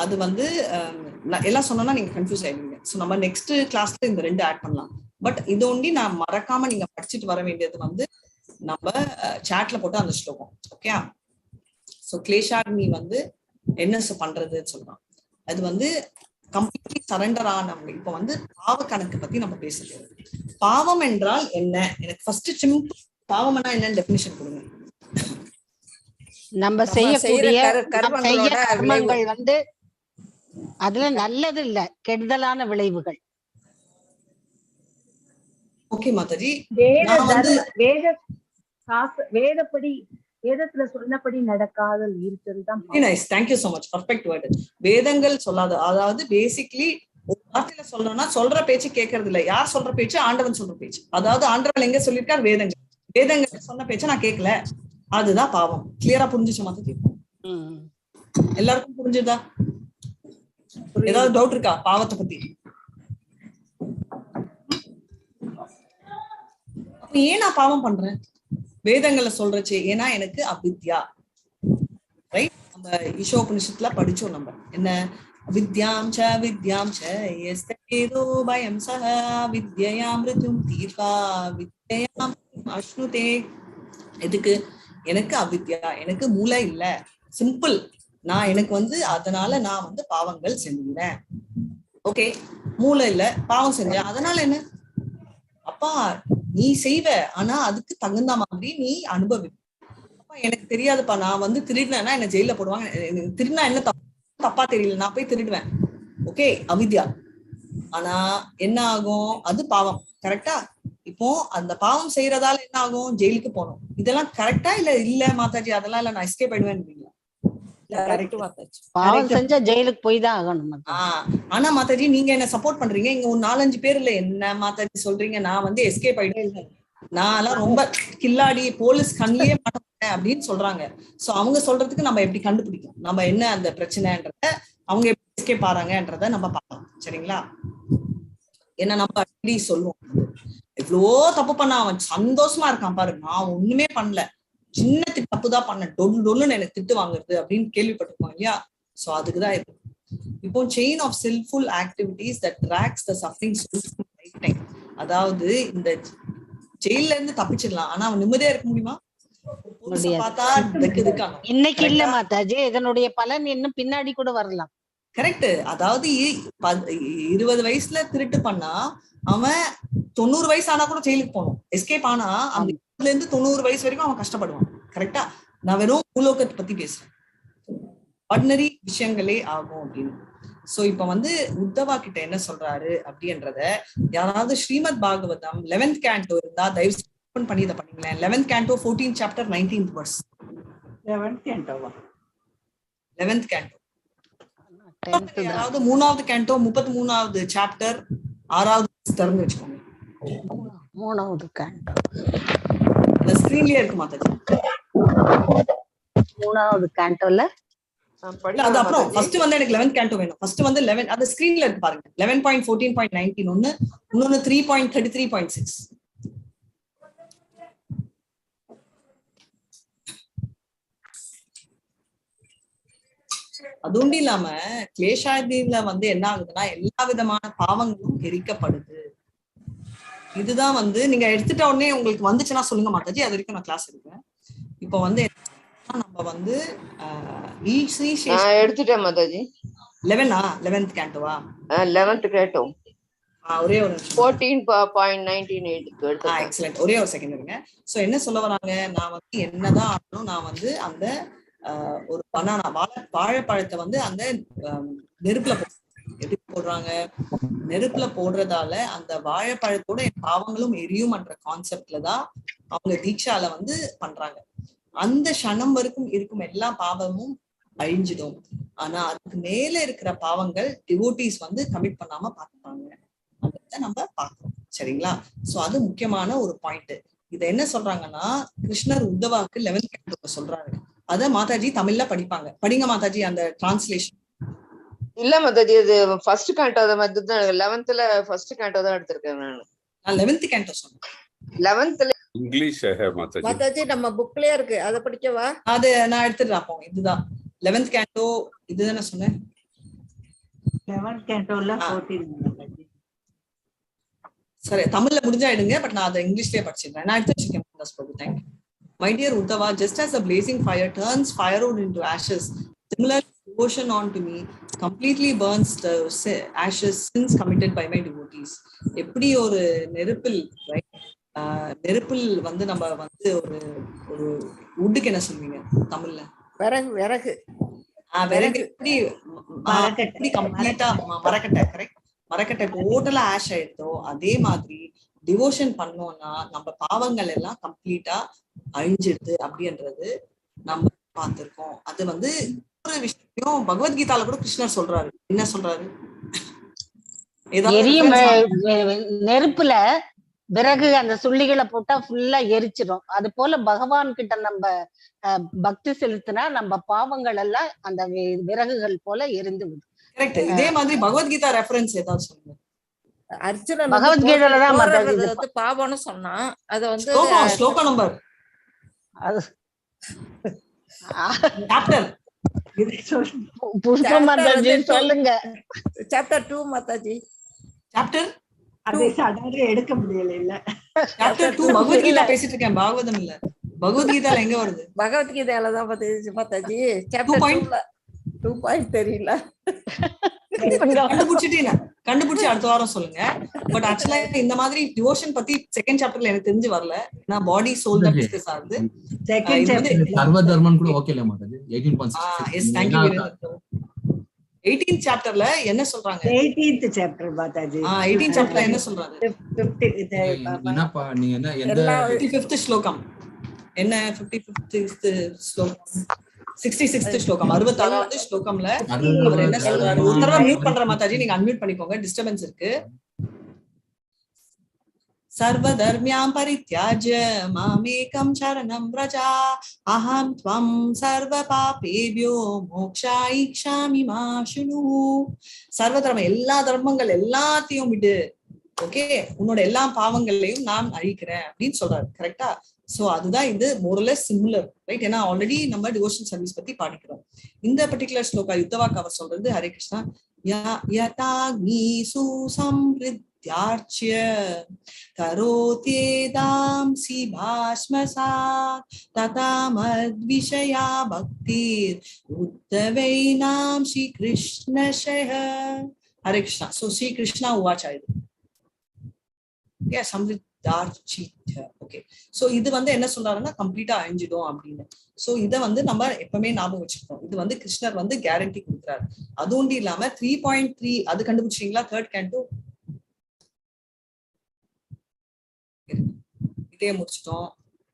அது வந்து எல்லாம் சொன்னா நீங்க கன்ஃபியூஸ் ஆயிடுவீங்க. ஸோ நம்ம நெக்ஸ்ட் கிளாஸ்ல இந்த 2 ஆட் பண்ணலாம். பட் இது ஒண்டி நான் மறக்காம நீங்க படிச்சுட்டு வர வேண்டியது வந்து நம்ம சாட்ல போட்டு அந்த ஸ்லோகம். ஓகே? ஸோ கிளேஷாக்னி வந்து என்ன பண்றதுன்னு சொல்றோம். அது வந்து கம்ப்ளீட்லி சரண்டர் ஆனவங்க. இப்ப வந்து பாவ கணக்கு பத்தி நம்ம பேசுறோம். பாவம் என்றால் என்ன? எனக்கு ஃபர்ஸ்ட் சிம்பிள் பாவம்னா என்னன்னு டெஃபினிஷன் கொடுங்க. நம்ம செய்யக்கூடிய கர்மங்கள் வந்து அதுல நல்லது இல்ல, கெடுதலான விளைவுகள். ஓகே மாதாஜி. வேதப்படி வேதத்துல சொன்னபடி நடக்காதல் இருக்கிறதுதான். Thank you so much. Perfect word. வேதங்கள் சொல்லாத, அதாவது பேசிக்கலி ஒரு வார்த்தையில சொல்லணும்னா சொல்ற பேச்சு கேட்கறது இல்ல. யார் சொல்ற பேச்சு? ஆண்டவன் சொல்ற பேச்சு. அதாவது ஆண்டவன் எங்க சொல்லியிருக்காரு? வேதங்கள். வேதங்கள் சொன்ன பேச்ச நான் கேட்கல, அதுதான் பாவம். கிளியரா புரிஞ்சுச்சு மாதாஜி? எல்லாருக்கும் புரிஞ்சுதா? ஏதாவது டவுட் இருக்கா பாவத்தை பத்தி? ஏன் நான் பாவம் பண்றேன்? வேதங்களை சொல்றச்சு ஏன்னா எனக்கு அவித்யா. ரைட்? நம்ம ஈஷோபனிஷத்துல படிச்சோம். நம்ம என்ன வித்யாம் ச வித்யாம் ச யஸ்தேதோ பயம் சஹ வித்யாம் ரிதும் தீர்வா வித்யாம் அஷ்ணுதே. எதுக்கு? எனக்கு அவித்யா, எனக்கு மூளை இல்ல. சிம்பிள். நான் எனக்கு வந்து அதனால நான் வந்து பாவங்கள் செஞ்சேன். ஓகே, மூளை இல்ல, பாவம் செஞ்சேன், அதனால என்ன? அப்பா நீ செய்வ, ஆனா அதுக்கு தகுந்த மாதிரி நீ அனுபவி. அப்பா எனக்கு தெரியாதுப்பா, நான் வந்து திருடினா என்ன ஜெயில போடுவாங்க, திருடினா என்ன தப்பா தெரியல, நான் போய் திருடுவேன். ஓகே, அவித்யா. ஆனா என்ன ஆகும்? அது பாவம். கரெக்டா? இப்போ அந்த பாவம் செய்யறதால என்ன ஆகும்? ஜெயிலுக்கு போகணும். இதெல்லாம் கரெக்டா இல்ல? இல்ல மாதாஜி அதெல்லாம் இல்ல, நான் எஸ்கேப் ஆயிடுவேன். பாவம் செஞ்சா ஜெயிலுக்கு போய் தான் ஆகணும். ஆனா மாதாஜி நீங்க என்ன சப்போர்ட் பண்றீங்க. இங்க ஒரு 4-5 பேர் இல்ல, என்ன மாதாஜி சொல்றீங்க நான் வந்து எஸ்கேப் ஆயிடுவேன், நான் எல்லாம் ரொம்ப கில்லாடி, போலீஸ் கண்ணிலேயே மாட்டேன் அப்படின்னு சொல்றாங்க. சோ அவங்க சொல்றதுக்கு நம்ம எப்படி கண்டுபிடிக்கும் நம்ம என்ன அந்த பிரச்சனைன்றத, அவங்க எப்படி எஸ்கேப் ஆறாங்கன்றத நம்ம பார்க்கலாம். சரிங்களா? ஏன்னா நம்ம அடிக்கடி சொல்லுவோம், எவ்வளவோ தப்பு பண்ண அவன் சந்தோஷமா இருக்கான் பாரு, நான் ஒண்ணுமே பண்ணல, சின்ன தப்புதான் பண்ண, டொல்லுன்னு எனக்கு திட்டு வாங்குறது அப்படின்னு கேள்விப்பட்டிருக்கோம் இல்லையா? சோ அதுக்குதான் இது. இப்போ chain of sinful activities that drags the suffering soul from life time. அதாவது இந்த ஜெயில இருந்து தப்பிச்சிடலாம், ஆனா அவன் நிம்மதியா இருக்க முடியுமா? பார்த்தா இன்னைக்கு இல்ல மாதாஜி, இதனுடைய பலன் இன்னும் பின்னாடி கூட வரலாம். கரெக்ட். அதாவது 20 வயசுல திருட்டு பண்ணா அவன் 90 வயசு ஆனா கூட ஜெயிலுக்கு போகணும். எஸ்கேப் ஆனா அந்த 20 இருந்து 90 வயசு வரைக்கும் அவன் கஷ்டப்படுவான். கரெக்டா? நான் வெறும் பூலோகத்தை பத்தி பேசுறேன், ஆர்டினரி விஷயங்களே ஆகும் அப்படின்னு. சோ இப்ப வந்து உத்தவா கிட்ட என்ன சொல்றாரு அப்படின்றத யாராவது ஸ்ரீமத் பாகவதம் 11th canto இருந்தா தயவு ஓபன் பண்ணி இதை பண்ணீங்களேன். 11th canto 14th chapter 19th verse. 11th canto. யாராவது 3வது canto 33வது chapter 6வது திறந்து வச்சுக்கோங்க. 3வது canto அந்த ஸ்கிரீன்லயே இருக்கு மாதாஜி. 3வது cantoல அது அப்புறம் ஃபர்ஸ்ட் வந்து எனக்கு 11th canto வேணும். ஃபர்ஸ்ட் வந்து 11 அந்த ஸ்கிரீன்ல இருக்கு பாருங்க. 11.14.19 ஒன்னு, இன்னொன்னு 3.33.6. அது ஒன்றும் இல்லாம கிளேஷாதில வந்து என்ன ஆகுதுன்னா எல்லா விதமான பாவங்களும் எரிக்கப்படுது. இதுதான் வந்து நீங்க எடுத்துட்ட உடனே உங்களுக்கு வந்துச்சுன்னா சொல்லுங்க மாதாஜி, அது வரைக்கும் நான் கிளாஸ் எடுக்கிறேன். இப்போ வந்து நம்ம வந்து எடுத்துட்டேன் மாதாஜி. 11th canto-வா? 11th canto. ஒரே ஒரு 14.19 எடுத்து. எக்ஸலென்ட். ஒரே ஒரு செகண்ட் இருங்க. சோ என்ன சொல்ல வராங்க, நான் வந்து என்னதான் ஆகணும், நான் வந்து அந்த ஒரு பனானா வாழைப்பழத்தை வந்து அந்த நெருப்புல எப்படி போடுறாங்க, நெருப்புல போடுறதால அந்த வாழைப்பழத்தோட என் பாவங்களும் எரியும்ன்ற கான்செப்ட்ல தான் அவங்க தீட்சால வந்து பண்றாங்க. அந்த க்ஷணம் வரைக்கும் இருக்கும் எல்லா பாவமும் அழிஞ்சிடும். ஆனா அதுக்கு மேல இருக்கிற பாவங்கள் டிவோட்டீஸ் வந்து கமிட் பண்ணாம பாத்துப்பாங்க. அதை நம்ம பாக்குறோம். சரிங்களா? சோ அது முக்கியமான ஒரு பாயிண்ட். இத என்ன சொல்றாங்கன்னா கிருஷ்ணர் உத்தவாக்கு 11th canto சொல்றாரு. அத மாதாஜி தமிழ்ல படிப்பாங்க. படிங்க மாதாஜி அந்த டிரான்ஸ்லேஷன். இல்ல மாதாஜி, இது ஃபர்ஸ்ட் canto மாதிரி தான். 11th ஃபர்ஸ்ட் canto தான் எடுத்திருக்கேன் நான். 11th canto சொன்னேன். 11th இங்கிலீஷ் மாதாஜி நம்ம புக்லயே இருக்கு, அத படிக்கவா? அது நான் எடுத்துடுறேன். இதுதான் 11th canto. இதுதானே சொன்னேன். 11th cantoல 14. சரி, தமிழ்ல முடிஞ்சா எடுங்க. பட் நான் அதை இங்கிலீஷ்லயே படிச்சிருக்கேன். நான் எடுத்து வச்சிருக்கேன். Thank you. My dear Uddhava, just as a blazing fire turns firewood into ashes, similarly devotion onto me completely burns the ashes sins committed by my devotees. எப்படி ஒரு நெருப்பில் நெருப்பில் வந்து நம்ம வந்து ஒரு ஒரு உட்டுக்கு என்ன சொல்வீங்க தமிழ்ல? விறகு. விறகு எப்படி கம்ப்ளீட்டா மரக்கட்டை, கரெக்ட், மரக்கட்டை டோட்டலா ஆஷ் ஆயிடுதோ அதே மாதிரி டிவோஷன் பண்ணோம்னா நம்ம பாவங்கள் எல்லாம் கம்ப்ளீட்டா அழிஞ்சிடுது அப்படின்றது நம்ம பார்த்திருக்கோம். அது வந்து ஒரு விஷயம் பகவத்கீதால கூட கிருஷ்ணர் சொல்றாரு. என்ன சொல்றாரு? நெருப்புல விறகு அந்த சுள்ளிகளை போட்டா ஃபுல்லா எரிச்சிடும். அது போல பகவான் கிட்ட நம்ம பக்தி செலுத்தினா நம்ம பாவங்கள் எல்லாம் அந்த விறகுகள் போல எரிந்து விடும். கரெக்ட். இதே மாதிரி பகவத்கீதா ரெஃபரன்ஸ் ஏதாவது சொல்லுங்க. அர்ஜுனன் பகவத்கீதையில தான் வந்து பாவம்னு சொன்னா அது வந்து ஸ்லோக நம்பர் சாப்டர் புஷ்ப மாதாஜி சொல்லுங்க. சாப்டர் 2 மாதாஜி. சாப்டர் அதை சடங்கு எடுக்க முடியல. இல்ல சாப்டர் 2 பகவத்கீதா பேசிட்டு இருக்கேன். பாகவதம் இல்ல. பகவத்கீதால எங்க வருது? பகவத்கீதையில தான் மாதாஜி. சாப்டர் 2 பாயிண்ட் தெரியல. கண்டுபிடிச்சு அடுத்த வாரம் சொல்லுங்க. பட் ஆக்சுவலா இந்த மாதிரி டிவோஷன் பத்தி செகண்ட் சாப்டர்ல எனக்கு தெரிஞ்சு வரல. ஏன்னா பாடி சோல் தான் டிஸ்கஸ் ஆகுது. செகண்ட் சாப்டர் சர்வ தர்மன் கூட ஓகேல மாட்டாது. 18.6. S, thank you. 18th சாப்டர்ல என்ன சொல்றாங்க? 18th chapter Mataji. 18th சாப்டர்ல என்ன சொல்றாங்க? 50 நீங்க எந்த 55th ஸ்லோகம் என்ன? 55th ஸ்லோகம் 66th ஸ்லோகம் 66வது ஸ்லோகம்ல அவர் என்ன சொல்றாரு? ஒரு தடவை மியூட் பண்ற மாதாஜி, நீங்க அன்மியூட் பண்ணிக்கோங்க, டிஸ்டர்பன்ஸ் இருக்கு. சர்வ தர்மியாம் பரித்யாஜ்ய மாமேகம் சரணம் வ்ரஜா அஹம் த்வம் சர்வ பாபேப்யோ மோக்ஷாயிக்ஷாமி மா ஷுனு. சர்வ தர்மம், எல்லா தர்மங்கள் எல்லாத்தையும் விடு. ஓகே, உன்னோட எல்லா பாவங்களையும் நான் அழிக்கிறேன் அப்படின்னு சொல்றாரு. கரெக்டா? சோ அதுதான் இது மோரலஸ் சிமிலர், ரைட்? ஏன்னா ஆல்ரெடி நம்ம டிவோஷனல் சர்வீஸ் பத்தி படிக்கிறோம். இந்த பர்டிகுலர் ஸ்லோகா யுத்தவாக்கு அவர் சொல்றது ஹரே கிருஷ்ணா யதாக்னி சுசம்ருத்யார்ச்ய கரோத்யேதாம்சி பாஸ்மசாத் ததா மத்விஷயா பக்திர் உத்தவைனாம் ஸ்ரீ கிருஷ்ண ஷய. ஹரே கிருஷ்ணா. சோ ஸ்ரீ கிருஷ்ணா உவாச்சா. இது ஓகே. சோ இது வந்து என்ன சொல்றாருன்னா கம்ப்ளீட்டா அழிஞ்சிடும் அப்படின்னு. சோ இதை வந்து நம்ம எப்பவுமே ஞாபகம் வச்சுக்கணும். இது வந்து கிருஷ்ணர் வந்து கேரண்டி கொடுக்குறாரு. அது ஒன்றும் இல்லாம 3.3 அது கண்டுபிடிச்சிங்களா? தேர்ட் கேண்டோ இதே முடிச்சிட்டோம்.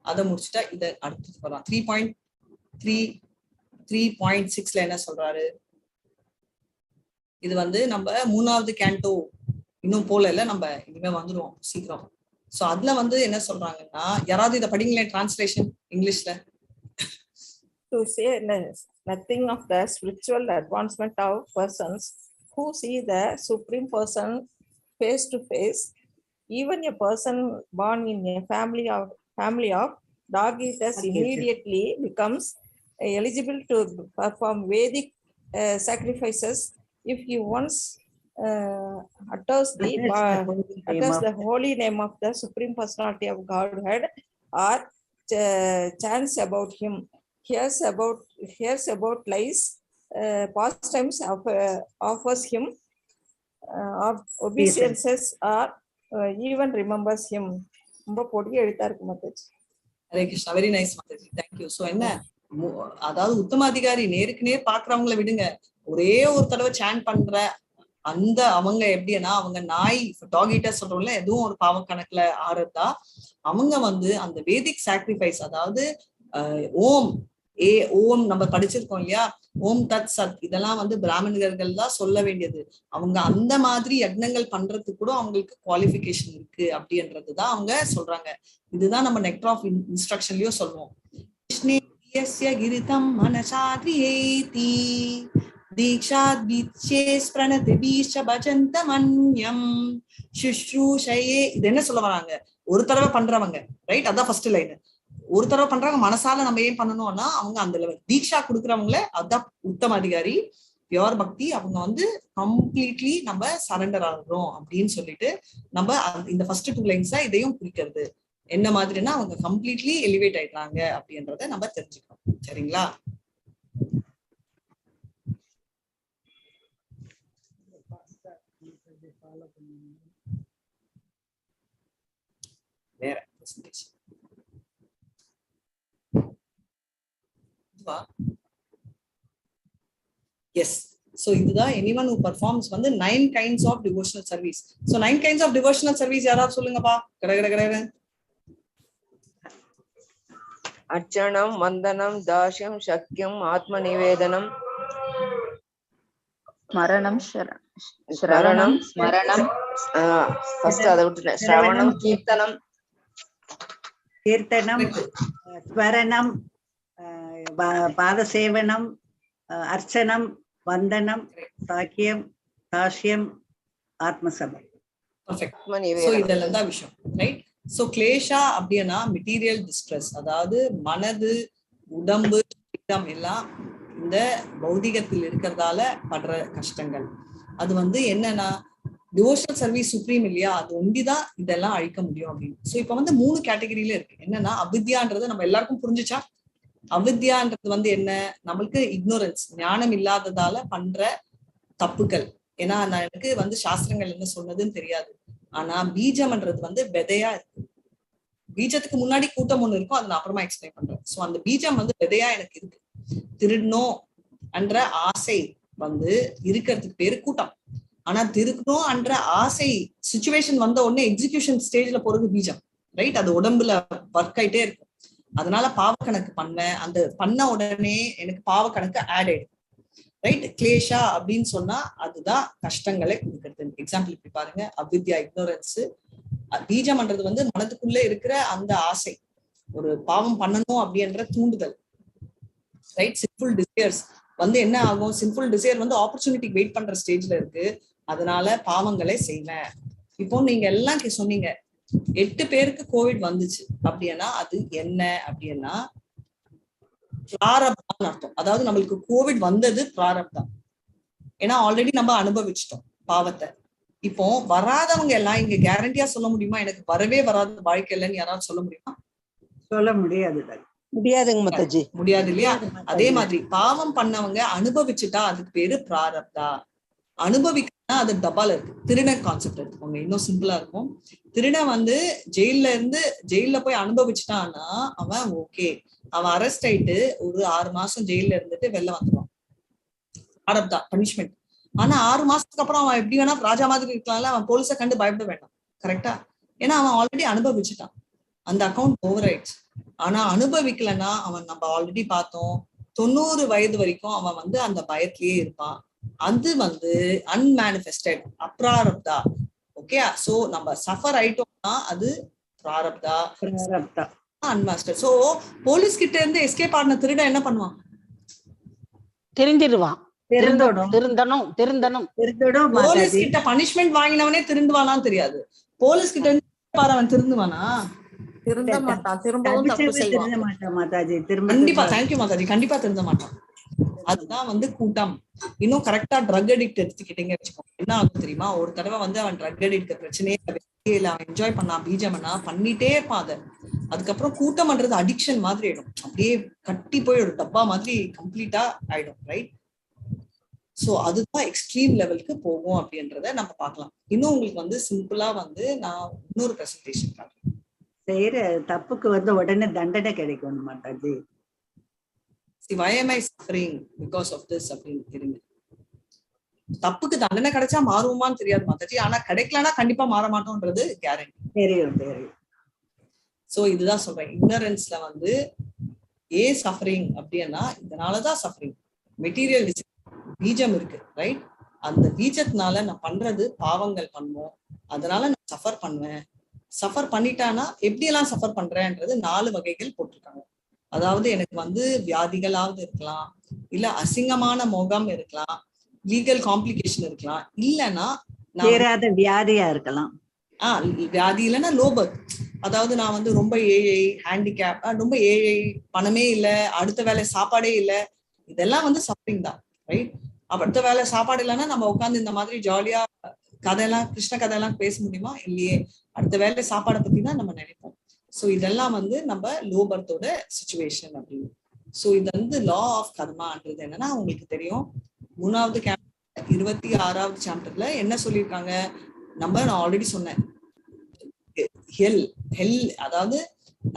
அதை முடிச்சுட்டா இதை அடுத்து போகலாம். 3.6ல என்ன சொல்றாரு? இது வந்து நம்ம 3வது கேண்டோ இன்னும் போல இல்ல, நம்ம இனிமே வந்துருவோம் சீக்கிரம். சோ அதுல வந்து என்ன சொல்றாங்கன்னா, யாராவது இதை படிங்களேன் டிரான்ஸ்லேஷன் இங்கிலீஷ்ல. To say nothing of the spiritual advancement of persons who see the Supreme Person face to face, even a person born in a family of dog eaters immediately becomes eligible to perform Vedic sacrifices if he once utters the holy name of the Supreme Personality of Godhead or chants about him, hears about lies, pastimes offers him, obeisances, or even remembers him. ரொம்ப பொடி எழுத்தா இருக்கு Mataji. Hare Krishna, very nice Mataji, thank you. So என்ன, அதாவது உத்தமாதிகாரி நேருக்கு நேர் பாக்குறவங்களை விடுங்க, ஒரே ஒரு தடவை சாண்ட் பண்ற அந்த அவங்க எப்படின்னா, அவங்க நாய் டாக் ஈட்டர் சொல்றோம்ல, எதுவும் ஒரு பாவ கணக்குல ஆறதா அவங்க வந்து அந்த வேதிக் சாக்ரிஃபைஸ், அதாவது ஓம் நம்ம படிச்சிருக்கோம் இல்லையா, ஓம் தத் சத், இதெல்லாம் வந்து பிராமணர்கள் தான் சொல்ல வேண்டியது. அவங்க அந்த மாதிரி யக்னங்கள் பண்றதுக்கு கூட அவங்களுக்கு குவாலிஃபிகேஷன் இருக்கு அப்படின்றதுதான் அவங்க சொல்றாங்க. இதுதான் நம்ம நெக்டர் ஆஃப் இன்ஸ்ட்ரக்ஷன்லயும் சொல்லுவோம். கிரிதம் மனசாத்ரியேதி தீக்ஷாத் பீச்சேஸ் பிரணதி பீச்ச பஜந்த மன்யம் சுஷ்ரூஷயே. இது என்ன சொல்ல வராங்க? ஒரு தடவை பண்றவங்க, ரைட், அதான் ஃபர்ஸ்ட் லைன். ஒரு தடவை பண்றாங்க, மனசால நம்ம ஏன் பண்ணணும்னா அவங்க அந்த லெவல். தீக்ஷா கொடுக்குறவங்கள அதான் உத்தம அதிகாரி, பியோர் பக்தி. அவங்க வந்து கம்ப்ளீட்லி நம்ம சரண்டர் ஆகுறோம் அப்படின்னு சொல்லிட்டு நம்ம இந்த ஃபர்ஸ்ட் 2 லைன்ஸ் தான் இதையும் குறிக்கிறது. என்ன மாதிரின்னா அவங்க கம்ப்ளீட்லி எலிவேட் ஆயிடுறாங்க அப்படின்றத நம்ம தெரிஞ்சுக்கணும். சரிங்களா? வேற எஸ். சோ இதுதான் anyone who performs வந்து 9 kinds of devotional service. So 9 kinds of devotional service யாராவது சொல்லுங்கப்பா. கடகட அர்ச்சனம், வந்தனம், தாஷ்யம், சக்கியம், ஆத்ம நிவேதனம், ஸ்மரணம், ஸ்மரணம், ஃபர்ஸ்ட் அதை விட்டுட்டேன். ஸ்ரவணம், கீர்த்தனம், ஸ்மரணம், பாதசேவனம், அர்ச்சனம், வந்தனம், சாக்கியம், தாஷ்யம், ஆத்மசமம். இதெல்லாம் தான் விஷயம், ரைட்? சோ கிளேஷா அப்படின்னா மெட்டீரியல் டிஸ்ட்ரெஸ், அதாவது மனது, உடம்பு, எல்லாம் இந்த பௌதிகத்தில் இருக்கிறதால படுற கஷ்டங்கள். அது வந்து என்னன்னா டிவோஷனல் சர்வீஸ் சுப்ரீம் இல்லையா, அது ஒண்டிதான் இதெல்லாம் அழிக்க முடியும் அப்படின்னு. சோ இப்ப வந்து 3 கேட்டகரியில இருக்கு. என்னன்னா அவித்யான்றது நம்ம எல்லாருக்கும் புரிஞ்சுச்சா? அவித்யான்றது வந்து என்ன? நம்மளுக்கு இக்னோரன்ஸ், ஞானம் இல்லாததால பண்ற தப்புகள். ஏன்னா எனக்கு வந்து சாஸ்திரங்கள் என்ன சொன்னதுன்னு தெரியாது. ஆனா பீஜம்ன்றது வந்து விதையா இருக்கு. பீஜத்துக்கு முன்னாடி கூட்டம் ஒண்ணு இருக்கும், அதை நான் அப்புறமா எக்ஸ்பிளைன் பண்றேன். சோ அந்த பீஜம் வந்து விதையா எனக்கு இருக்கு. திருடணும் என்ற ஆசை வந்து இருக்கிறதுக்கு பேரு கூட்டம். ஆனா திருக்கணும் என்ற ஆசை சிச்சுவேஷன் வந்த உடனே எக்ஸிகியூஷன் ஸ்டேஜ்ல போறது பீஜம், ரைட்? அது உடம்புல ஒர்க் ஆயிட்டே இருக்கும். அதனால பாவ கணக்கு பண்ணேன், அந்த பண்ண உடனே எனக்கு பாவ கணக்கு ஆட் ஆயிடும், ரைட்? கிளேஷா அப்படின்னு சொன்னா அதுதான் கஷ்டங்களை கொடுக்கறது. எக்ஸாம்பிள் இப்படி பாருங்க, அவித்யா இக்னோரன்ஸ், பீஜம்ன்றது வந்து மனதுக்குள்ள இருக்கிற அந்த ஆசை, ஒரு பாவம் பண்ணணும் அப்படின்ற தூண்டுதல், ரைட்? சின்ஃபுல் டிசையர்ஸ் வந்து என்ன ஆகும்? சின்ஃபுல் டிசையர் வந்து ஆப்பர்ச்சுனிட்டி வெயிட் பண்ற ஸ்டேஜ்ல இருக்கு. அதனால பாவங்களை செய்வேன். இப்போ நீங்க எல்லாம் சொன்னீங்க 8 பேருக்கு கோவிட் வந்துச்சு அப்படின்னா அது என்ன அப்படின்னா பிராரப்தான் அர்த்தம். அதாவது நம்மளுக்கு கோவிட் வந்தது பிராரப்தான். ஏன்னா ஆல்ரெடி நம்ம அனுபவிச்சிட்டோம் பாவத்தை. இப்போ வராதவங்க எல்லாம் இங்க கேரண்டியா சொல்ல முடியுமா எனக்கு வரவே வராத வாழ்க்கை இல்லைன்னு யாராவது சொல்ல முடியுமா? சொல்ல முடியாது, முடியாதுங்க மாதாஜி, முடியாது இல்லையா? அதே மாதிரி பாவம் பண்ணவங்க அனுபவிச்சுட்டா அதுக்கு பேரு பிராரப்தா. அனுபவிக்க அது டப்பால இருக்கு. திருடன் கான்செப்ட் எடுத்துக்கோங்க, இன்னும் சிம்பிளா இருக்கும். திருடன் வந்து ஜெயில போய் அனுபவிச்சுட்டான்னா அவன் ஓகே, அவன் அரெஸ்ட் ஆயிட்டு ஒரு 6 மாசம் ஜெயில இருந்துட்டு வெளில வந்துடுவான். தான் பனிஷ்மெண்ட். ஆனா 6 மாசத்துக்கு அப்புறம் அவன் எப்படி வேணா ராஜா மாதிரி இருக்கலாம்ல, அவன் போலீஸை கண்டு பயப்பட வேண்டாம். கரெக்டா? ஏன்னா அவன் ஆல்ரெடி அனுபவிச்சுட்டான், அந்த அக்கௌண்ட் ஓவர் ஆயிடுச்சு. ஆனா அனுபவிக்கலன்னா அவன், நம்ம ஆல்ரெடி பார்த்தோம், 90 வயது வரைக்கும் அவன் வந்து அந்த பயத்திலேயே இருப்பான். அது வந்து அன்மேனிஃபெஸ்டட் அப்ராரப்தா. ஓகே, சோ நம்ம சஃபர் ஆயிட்டோம்னா அது பிராரப்தா, அன்மாஸ்டர். சோ போலீஸ் கிட்ட இருந்து எஸ்கேப் ஆன திருடன் என்ன பண்ணுவான்? திருந்திடுவான். போலீஸ் கிட்ட பனிஷ்மெண்ட் வாங்கினவனே திருந்துவானான்னு தெரியாது. போலீஸ் கிட்ட இருந்து அவன் திருந்துவானா? திருந்த மாட்டான். திரும்பவும் தப்பு செய்வான். கண்டிப்பா. தேங்க்யூ மாதாஜி. கண்டிப்பா திருந்த மாட்டான். அதுதான் வந்து கூட்டம். இன்னும் கரெக்டா ட்ரக் அடிக்ட் எடுத்துக்கிட்டீங்க வச்சுக்கோங்க, என்ன ஆகும் தெரியுமா? ஒரு தடவை வந்து அவன் ட்ரக் அடிக்ட் பிரச்சனையே இல்ல, அவன் என்ஜாய் பண்ணான், பீஜமனா பண்ணிட்டே இருப்பான். அதுக்கப்புறம் கூட்டம்ன்றது அடிக்ஷன் மாதிரி ஆயிடும், அப்படியே கட்டி போய் ஒரு டப்பா மாதிரி கம்ப்ளீட்டா ஆயிடும். ரைட்? சோ அதுதான் எக்ஸ்ட்ரீம் லெவலுக்கு போகும் அப்படின்றத நம்ம பார்க்கலாம். இன்னும் உங்களுக்கு வந்து சிம்பிளா வந்து நான் இன்னொரு பிரசன்டேஷன் காட்டுறேன். செய்யற தப்புக்கு வந்து உடனே தண்டனை கிடைக்கும் Mataji. Why am I suffering because of this அப்படின்னு தெரியுங்க. தப்புக்கு தண்டனை கிடைச்சா மாறுவோமான்னு தெரியாது மாதாஜி, ஆனா கிடைக்கலன்னா கண்டிப்பா மாற மாட்டோம்ன்றது கேரண்டி. தெரியும். சோ இதுதான் சொல்றேன், இக்னரன்ஸ்ல வந்து சஃபரிங் அப்படின்னா இதனாலதான் சஃபரிங். மெட்டீரியல் பீஜம் இருக்கு, ரைட்? அந்த பீஜத்தினால நான் பண்றது பாவங்கள் பண்ணுவோம், அதனால நான் சஃபர் பண்ணுவேன். சஃபர் பண்ணிட்டானா எப்படி எல்லாம் சஃபர் பண்றேன்றது 4 வகைகள் போட்டிருக்காங்க. அதாவது எனக்கு வந்து வியாதிகளாவது இருக்கலாம், இல்ல அசிங்கமான முகம் இருக்கலாம், லீகல் காம்ப்ளிகேஷன் இருக்கலாம், இல்லைன்னா வியாதியா இருக்கலாம். வியாதி இல்லைன்னா லோபர், அதாவது நான் வந்து ரொம்ப ஏழை, ஹேண்டிகேப், ரொம்ப ஏழை, பணமே இல்ல, அடுத்த வேலை சாப்பாடே இல்ல, இதெல்லாம் வந்து சஃபரிங் தான். ரைட்? அடுத்த வேலை சாப்பாடு இல்லைன்னா நம்ம உட்காந்து இந்த மாதிரி ஜாலியா கதையெல்லாம், கிருஷ்ண கதையெல்லாம் பேச முடியுமா? இல்லையே. அடுத்த வேலை சாப்பாடை பத்தி தான் நம்ம நினைப்போம். சோ இதெல்லாம் வந்து நம்ம லோபர்த்தோட சிச்சுவேஷன் அப்படின்னு. சோ இது வந்து லா ஆஃப் கர்மான்றது என்னன்னா உங்களுக்கு தெரியும். 3வது 26வது சாப்டர்ல என்ன சொல்லியிருக்காங்க? நான் ஆல்ரெடி சொன்னேன், ஹெல், அதாவது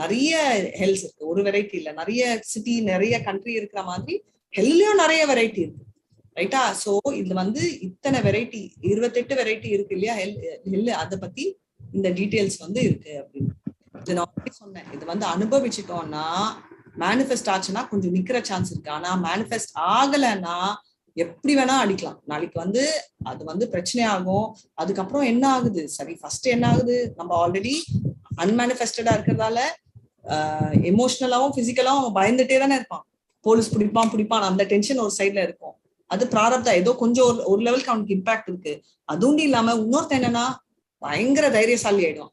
நிறைய ஹெல்ஸ் இருக்கு, ஒரு வெரைட்டி இல்ல, நிறைய சிட்டி, நிறைய கண்ட்ரி இருக்கிற மாதிரி ஹெல்லையும் நிறைய வெரைட்டி இருக்கு. ரைட்டா? சோ இது வந்து இத்தனை வெரைட்டி, 28 வெரைட்டி இருக்கு இல்லையா ஹெல், அதை பத்தி இந்த டீடைல்ஸ் வந்து இருக்கு அப்படின்னு. இது நான் ஆல்ரெடி சொன்னேன், இது வந்து அனுபவிச்சுட்டோம்னா மேனிஃபெஸ்ட் ஆச்சுன்னா கொஞ்சம் நிக்கிற சான்ஸ் இருக்கு. ஆனா மேனிஃபெஸ்ட் ஆகலைன்னா எப்படி வேணா அடிக்கலாம். நாளைக்கு வந்து அது வந்து பிரச்சனை ஆகும். அதுக்கப்புறம் என்ன ஆகுது? சரி, ஃபர்ஸ்ட் என்ன ஆகுது? நம்ம ஆல்ரெடி அன்மேனிஃபெஸ்டடா இருக்கிறதால எமோஷனலாவும் பிசிக்கலாவும் பயந்துட்டே தானே இருப்பான். போலீஸ் பிடிப்பான், அந்த டென்ஷன் ஒரு சைட்ல இருக்கும். அது பிராரப்தா, ஏதோ கொஞ்சம் ஒரு லெவலுக்கு அவனுக்கு இம்பாக்ட் இருக்கு. அதுவும் இல்லாம இன்னொருத்த என்னன்னா பயங்கர தைரியசாலி ஆயிடும்.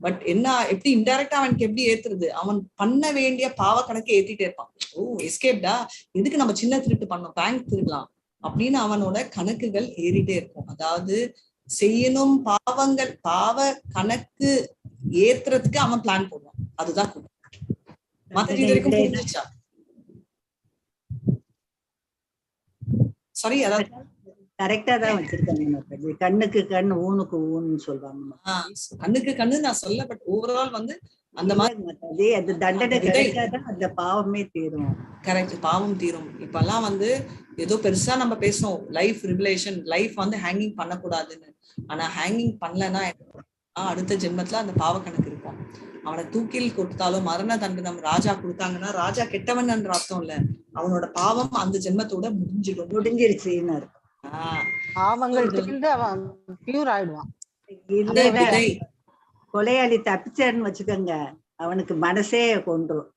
பட் என்ன, எப்படி இன்டைரக்டா அவனுக்கு எப்படி ஏத்துறது? அவன் பண்ண வேண்டிய பாவ கணக்கு ஏத்திட்டே இருப்பான். எஸ்கேப்டா, எதுக்கு நம்ம சின்ன திருட்டு பண்ணோம், பேங்க் திருடலாம் அப்படின்னு அவனோட கணக்குகள் ஏறிட்டே இருக்கும். அதாவது செய்யணும் பாவங்கள், பாவ கணக்கு ஏத்துறதுக்கு அவன் பிளான் போடுவான். அதுதான் மத்தது இது வரைக்கும் புரிஞ்சுச்சா? சாரி, அதாவது கரெக்டா தான் வச்சிருக்காங்க. கண்ணுக்கு கண், ஊனுக்கு ஊன்னு சொல்லுவாங்க. கண்ணுக்கு கண்ணு நான் சொல்ல, பட் ஓவரால் வந்து அந்த மாதிரி அது தண்டனை கிடைக்காதான் அந்த பாவமே தீரும். கரெக்ட், பாவம் தீரும். இப்பெல்லாம் வந்து ஏதோ பெருசா நம்ம பேசணும் லைஃப் ரிவலேஷன், லைஃப் வந்து ஹேங்கிங் பண்ணக்கூடாதுன்னு. ஆனா ஹேங்கிங் பண்ணலன்னா அடுத்த ஜென்மத்துல அந்த பாவ கணக்கு இருக்கும். அவனை தூக்கில் கொடுத்தாலும் மரண தண்டனம் ராஜா கொடுத்தாங்கன்னா ராஜா கெட்டவன் என்ற அர்த்தம் இல்ல, அவனோட பாவம் அந்த ஜென்மத்தோட முடிஞ்சிருச்சுன்னு இருக்கும். கொலையாளி தப்பிச்சான்னு வச்சுக்கோங்க, அவனுக்கு மனசே கொன்றும்.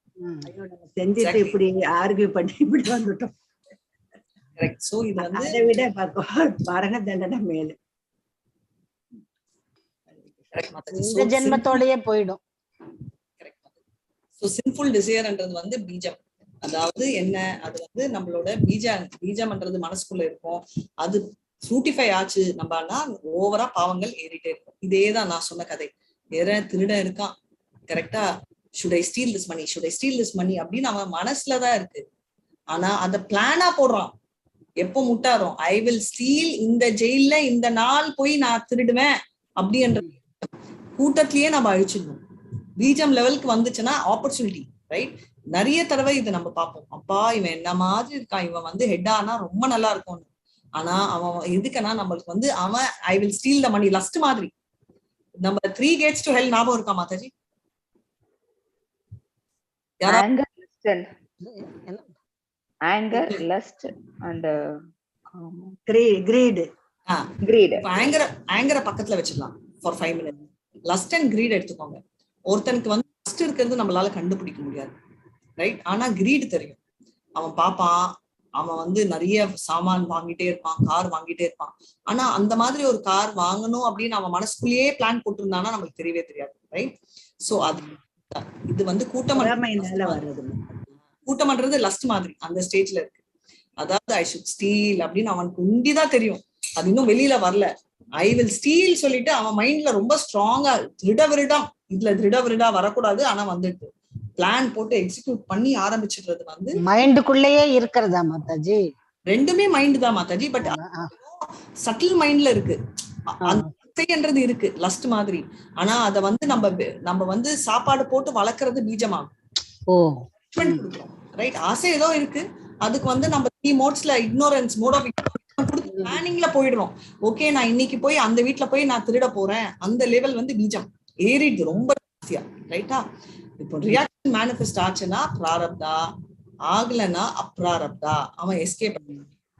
செஞ்சுட்டு இப்படி ஆர்கியூ பண்ணி இப்படி வந்துட்டோம். அதை விட மரண தண்டனை மேல ஜென்மத்தோடயே போயிடும். சின்ஃபுல் டிசையர்ன்றது வந்து பீஜம். அதாவது என்ன, அது வந்து நம்மளோட பீஜம்ன்றது மனசுக்குள்ள இருக்கும். அது ஃப்ரூட்டிஃபை ஆச்சு நம்மனா ஓவரா பாவங்கள் ஏறிட்டே இருக்கும். இதேதான் நான் சொன்ன கதை. வேற திருடன் இருக்கான், கரெக்டா? should I steal this money அப்படின்னு அவன் மனசுலதான் இருக்கு. ஆனா அத பிளானா போடுறான். எப்போ முட்டாரும் ஐ வில் ஸ்டீல் இந்த ஜெயில இந்த நாள் போய் நான் திருடுவேன் அப்படின்ற கூட்டத்திலேயே நம்ம அழிச்சிடணும். பீஜம் லெவலுக்கு வந்துச்சுன்னா ஆப்பர்ச்சுனிட்டி, ரைட்? நிறைய தடவை இது நம்ம பார்ப்போம். அப்பா இவன் என்ன மாதிரி இருக்கான், இவன் வந்து ஹெட் ஆனா ரொம்ப நல்லா இருக்கும்னு. ஆனா அவன் எதுக்குன்னா நம்மளுக்கு வந்து அவன் I will steal the money lust மாதிரி. நம்ம 3 gates to hell ஞாபகம் இருக்கா Mataji? anger, lust and greed. ஆங்கரை பக்கத்துல வச்சிடலாம் for 5 minutes. Lust and greed எடுத்துக்கோங்க. ஒருத்தனுக்கு வந்து லஸ்ட் இருக்கிறது நம்மளால கண்டுபிடிக்க முடியாது, ரைட்? ஆனா கிரீட் தெரியும். அவன் பாப்பான், அவன் வந்து நிறைய சாமான் வாங்கிட்டே இருப்பான், கார் வாங்கிட்டே இருப்பான். ஆனா அந்த மாதிரி ஒரு கார் வாங்கணும் அப்படின்னு அவன் மனசுக்குள்ளேயே பிளான் போட்டிருந்தானா நம்மளுக்கு தெரியவே தெரியாது, ரைட்? சோ அது இது வந்து கூட்டம்ன்றது லஸ்ட் மாதிரி அந்த ஸ்டேஜ்ல இருக்கு. அதாவது ஐ ஷுட் ஸ்டீல் அப்படின்னு அவனுக்கு உண்டிதான் தெரியும், அது இன்னும் வெளியில வரல. ஐ வில் ஸ்டீல் சொல்லிட்டு அவன் மைண்ட்ல ரொம்ப ஸ்ட்ராங்கா திருடா வரக்கூடாது, ஆனா வந்துட்டு பிளான் போட்டு எக்ஸிக்யூட் பண்ணி ஆரம்பிச்சிடுறது வந்து மைண்டுக்குள்ளேயே இருக்கிறதா மாதாஜி? ரெண்டுமே மைண்ட் தான் மாதாஜி, பட் சட்டில் மைண்ட்ல இருக்கு அந்த இருக்கு லஸ்ட் மாதிரி. ஆனா அத வந்து நம்ம வந்து சாப்பாடு போட்டு வளர்க்கறது பீஜமாகும், ரைட்? ஆசை ஏதோ இருக்கு, அதுக்கு வந்து நம்ம 3 மோட்ஸ்ல இக்னோரன்ஸ் மோட் ஆஃப் பிளானிங்ல போயிடுறோம். ஓகே, நான் இன்னைக்கு போய் அந்த வீட்டுல போய் நான் திருட போறேன், அந்த லெவல் வந்து பீஜம் ஏறிடுது ரொம்ப ஜாஸ்தியா, ரைட்டா? இப்போ ரியாக்ஷன் மேனிஃபெஸ்ட் ஆச்சுன்னா பிராரப்தா, ஆகலன்னா அப்ராரப்தா. அவன் எஸ்கேப்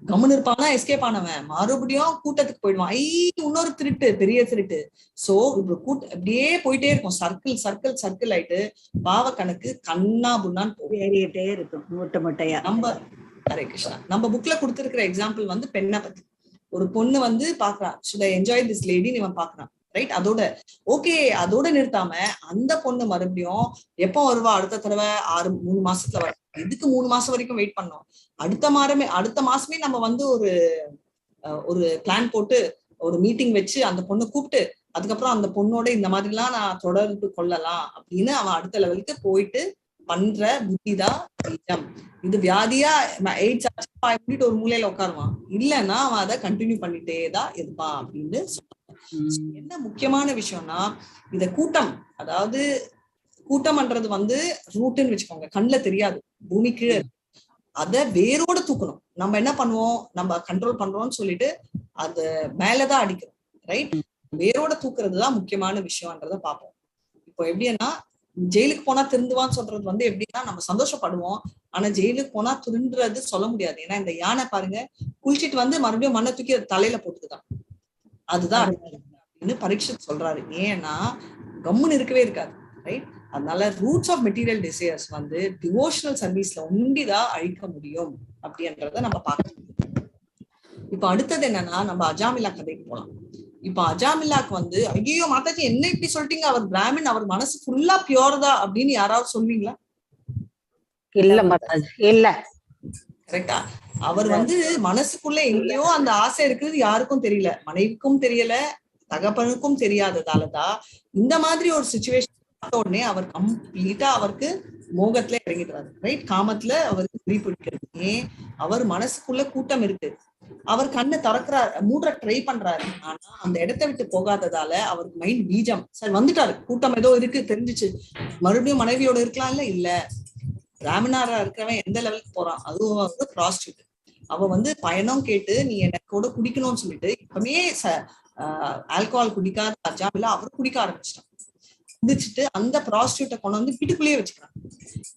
கம்முன்னு இருப்பானா, எஸ்கேப் ஆனவன் மறுபடியும் கூட்டத்துக்கு போயிடுவான். இன்னொரு திருட்டு, பெரிய திருட்டு. சோ இப்ப அப்படியே போயிட்டே இருக்கும், சர்க்கிள் ஆயிட்டு பாவ கணக்கு கண்ணா புண்ணான்னு ஏறிட்டே இருக்கும் மூட்டை மூட்டையா. ஹரே கிருஷ்ணா. நம்ம புக்ல கொடுத்திருக்கிற எக்ஸாம்பிள் வந்து பெண்ணை பத்தி. ஒரு பொண்ணு வந்து பாக்குறான், should I enjoy this lady இவன் பாக்குறான், ரைட்? அதோட நிறுத்தாம அந்த பொண்ணு மறுபடியும் எப்போ வருவா, அடுத்த தடவை 3 மாசத்துல வர. இதுக்கு 3 மாசம் வரைக்கும் வெயிட் பண்ணோம். அடுத்த மாசமே நம்ம வந்து ஒரு பிளான் போட்டு ஒரு மீட்டிங் வச்சு அந்த பொண்ணு கூப்பிட்டு அதுக்கப்புறம் அந்த பொண்ணோட இந்த மாதிரி எல்லாம் நான் தொடர்பு கொள்ளலாம் அப்படின்னு அவன் அடுத்த லெவலுக்கு போயிட்டு பண்ற புத்திதான் பீஜம். இது வியாதியா எய்ட்ஸ் ஆச்சு ஒரு மூலையில உட்காருவான், இல்லைன்னா அவன் அதை கண்டினியூ பண்ணிட்டே தான் இருப்பான் அப்படின்னு சொல்றான். என்ன முக்கியமான விஷயம்னா, இத கூட்டம்ன்றது வந்து ரூட்டுன்னு வச்சுக்கோங்க, கண்ணுல தெரியாது, பூமி கீழே இருக்கு. அத வேரோட தூக்கணும். நம்ம என்ன பண்ணுவோம், நம்ம கண்ட்ரோல் பண்றோம்னு சொல்லிட்டு அது மேலதான் அடிக்கிறோம், ரைட்? வேரோட தூக்குறதுதான் முக்கியமான விஷயம்ன்றத பார்ப்போம். இப்போ எப்படின்னா, ஜெயிலுக்கு போனா திருந்துவான்னு சொல்றது வந்து எப்படின்னா, நம்ம சந்தோஷப்படுவோம், ஆனா ஜெயிலுக்கு போனா திருந்துறது சொல்ல முடியாது. ஏன்னா இந்த யானை பாருங்க, குளிச்சிட்டு வந்து மறுபடியும் மண்ணை தூக்கி தலையில போட்டுக்குதான். அதுதான் அப்படின்னு பரீட்சித் சொல்றாரு. ஏன்னா கம்முன்னு இருக்கவே இருக்காது, ரைட்? அதனால ரூட்ஸ் ஆஃப் மெட்டீரியல் டிசையர்ஸ் வந்து டிவோஷனல் சர்வீஸ்ல ஒண்டிதான் அழிக்க முடியும் அப்படின்றத நம்ம பார்க்கணும். இப்ப அடுத்தது என்னன்னா, நம்ம அஜாமிலா கதைக்கு போலாம். இப்ப அஜாமிலாக்கு வந்து ஐயோ மாதாஜி என்ன இப்படி சொல்லிட்டீங்க, அவர் பிராமின், அவர் மனசு ஃபுல்லா பியோர்தா அப்படின்னு யாராவது சொல்வீங்களா? இல்ல மாதாஜி, இல்ல. கரெக்டா? அவர் வந்து மனசுக்குள்ள எங்கேயோ அந்த ஆசை இருக்குது, யாருக்கும் தெரியல, மனைவிக்கும் தெரியல, தகப்பனுக்கும் தெரியாததாலதான் இந்த மாதிரி ஒரு சிச்சுவேஷன் உடனே அவர் கம்ப்ளீட்டா அவருக்கு மோகத்துல இறங்கிடுறாரு, ரைட்? காமத்துல அவருக்கு குறிப்பிடிக்கிறது. ஏன்? அவர் மனசுக்குள்ள கூட்டம் இருக்கு, அவர் கண்ணை திறக்கிறார், மூட ட்ரை பண்றாரு, ஆனா அந்த இடத்தை விட்டு போகாததால அவருக்கு மைண்ட் பீஜம் சரி வந்துட்டாரு. கூட்டம் ஏதோ இருக்கு தெரிஞ்சிச்சு, மறுபடியும் மனைவியோட இருக்கலாம், இல்ல பிராமணரா இருக்கிறவன் எந்த லெவலுக்கு போறான், அதுவும் வந்து ப்ராஸ்டியூட். அவ வந்து பயணம் கேட்டு நீ எனக்கோட குடிக்கணும்னு சொல்லிட்டு இப்பவே ஆல்கஹால் குடிக்காத அஜாமிலா அவர் குடிக்க ஆரம்பிச்சிட்டான். குடிச்சிட்டு அந்த ப்ராஸ்டியூட்டை கொண்டு வந்து வீட்டுக்குள்ளேயே வச்சுக்கிறான்.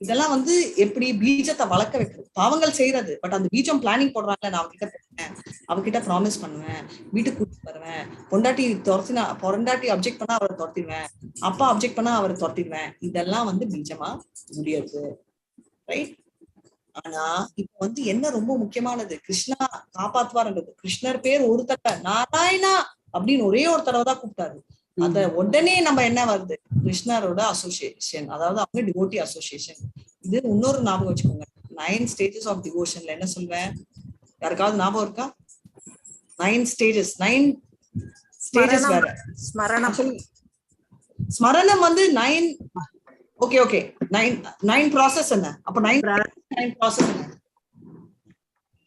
இதெல்லாம் வந்து எப்படி பீஜத்தை வளர்க்க வைக்கிறது, பாவங்கள் செய்யறது. பட் அந்த பீஜம் பிளானிங் போடுறாங்கல்ல, நான் அவகிட்ட போவேன், அவகிட்ட ப்ராமிஸ் பண்ணுவேன், வீட்டுக்கு கூட்டிட்டு வருவேன், பொண்டாட்டி அப்ஜெக்ட் பண்ணா அவரை துரத்திடுவேன், அப்பா அப்ஜெக்ட் பண்ணா அவரை துரத்திடுவேன். இதெல்லாம் வந்து பீஜமா முடியாது, ரைட்? ஆனா இப்ப வந்து என்ன ரொம்ப முக்கியமானது, கிருஷ்ணா காப்பாத்துவார்ன்றது. கிருஷ்ணர் பேர் ஒரு தடவை நாராயணா அப்படின்னு ஒரே ஒரு தடவை தான் கூப்பிட்டாரு. அத உடனே நம்ம என்ன வருது, கிருஷ்ணரோட அசோசியேஷன், அதாவது அவங்க டிவோட்டி அசோசியேஷன். இது இன்னொரு ஞாபகம் வச்சுக்கோங்க. 9 stages ஆஃப் டிவோஷன்ல என்ன சொல்வேன், யாருக்காவது ஞாபகம் இருக்கா? 9 stages வேற. ஸ்மரணம் வந்து 9. ஓகே 9 ப்ராசஸ் என்ன? அப்ப 9 ப்ராசஸ் என்ன?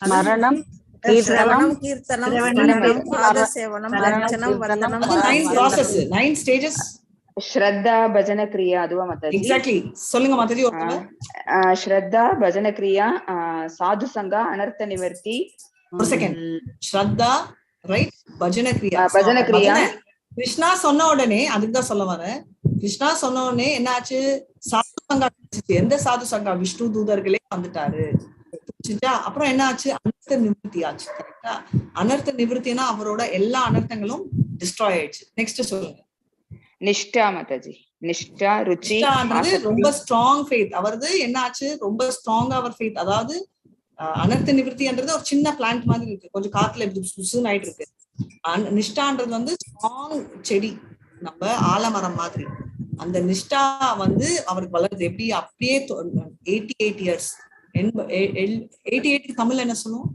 மரணம், கீர்த்தனம் கீர்த்தனம் சிரவணம், ஸ்மரணம் பாதசேவனம் அர்ச்சனம் வந்தனம் அது 9 process, 9 stages. ஸ்ரத்தா பஜன கிரியா அதுவா மாதாஜி? எக்ஸாக்ட்லி. சொல்லுங்க மாதாஜி ஒருத்தவங்க. ஸ்ரத்தா பஜன கிரியா, சாது சங்கா, அனர்த்த நிவர்த்தி. ஒரு செகண்ட். ஸ்ரத்தா, ரைட், பஜன கிரியா. பஜன கிரியா. கிருஷ்ணா சொன்ன உடனே அதுக்கு தான் சொல்ல வரேன். கிருஷ்ணா சொன்ன உடனே என்ன ஆச்சு? சாது சங்கா. எந்த சாது சங்கா? விஷ்ணு தூதர்களே வந்துட்டாரு. அப்புறம் என்ன ஆச்சு? அனர்த்த நிவர்த்தி ஆச்சு. கரெக்டா? அனர்த்த நிவர்த்தினா அவரோட எல்லா அனர்த்தங்களும் டிஸ்ட்ராய் ஆயிடுச்சு. நெக்ஸ்ட் சொல்லுங்க. நிஷ்டா மாதாஜி. நிஷ்டா, ருச்சி. நிஷ்டான்றது ரொம்ப ஸ்ட்ராங் ஃபெய்த். அவரது என்ன ஆச்சு? ரொம்ப ஸ்ட்ராங்கா அவர் ஃபெய்த். அதாவது அனர்த்த நிவர்த்தின்றது ஒரு சின்ன பிளான்ட் மாதிரி இருக்கு, கொஞ்சம் காத்துல சுசுன்னு ஆயிட்டு இருக்கு. நிஷ்டான்றது வந்து ஸ்ட்ராங் செடி, நம்ம ஆலமரம் மாதிரி. அந்த நிஷ்டா வந்து அவருக்கு வளருது. எப்படி? அப்படியே 88 இயர்ஸ். 88 தமிழ்ல என்ன சொல்லுவோம்?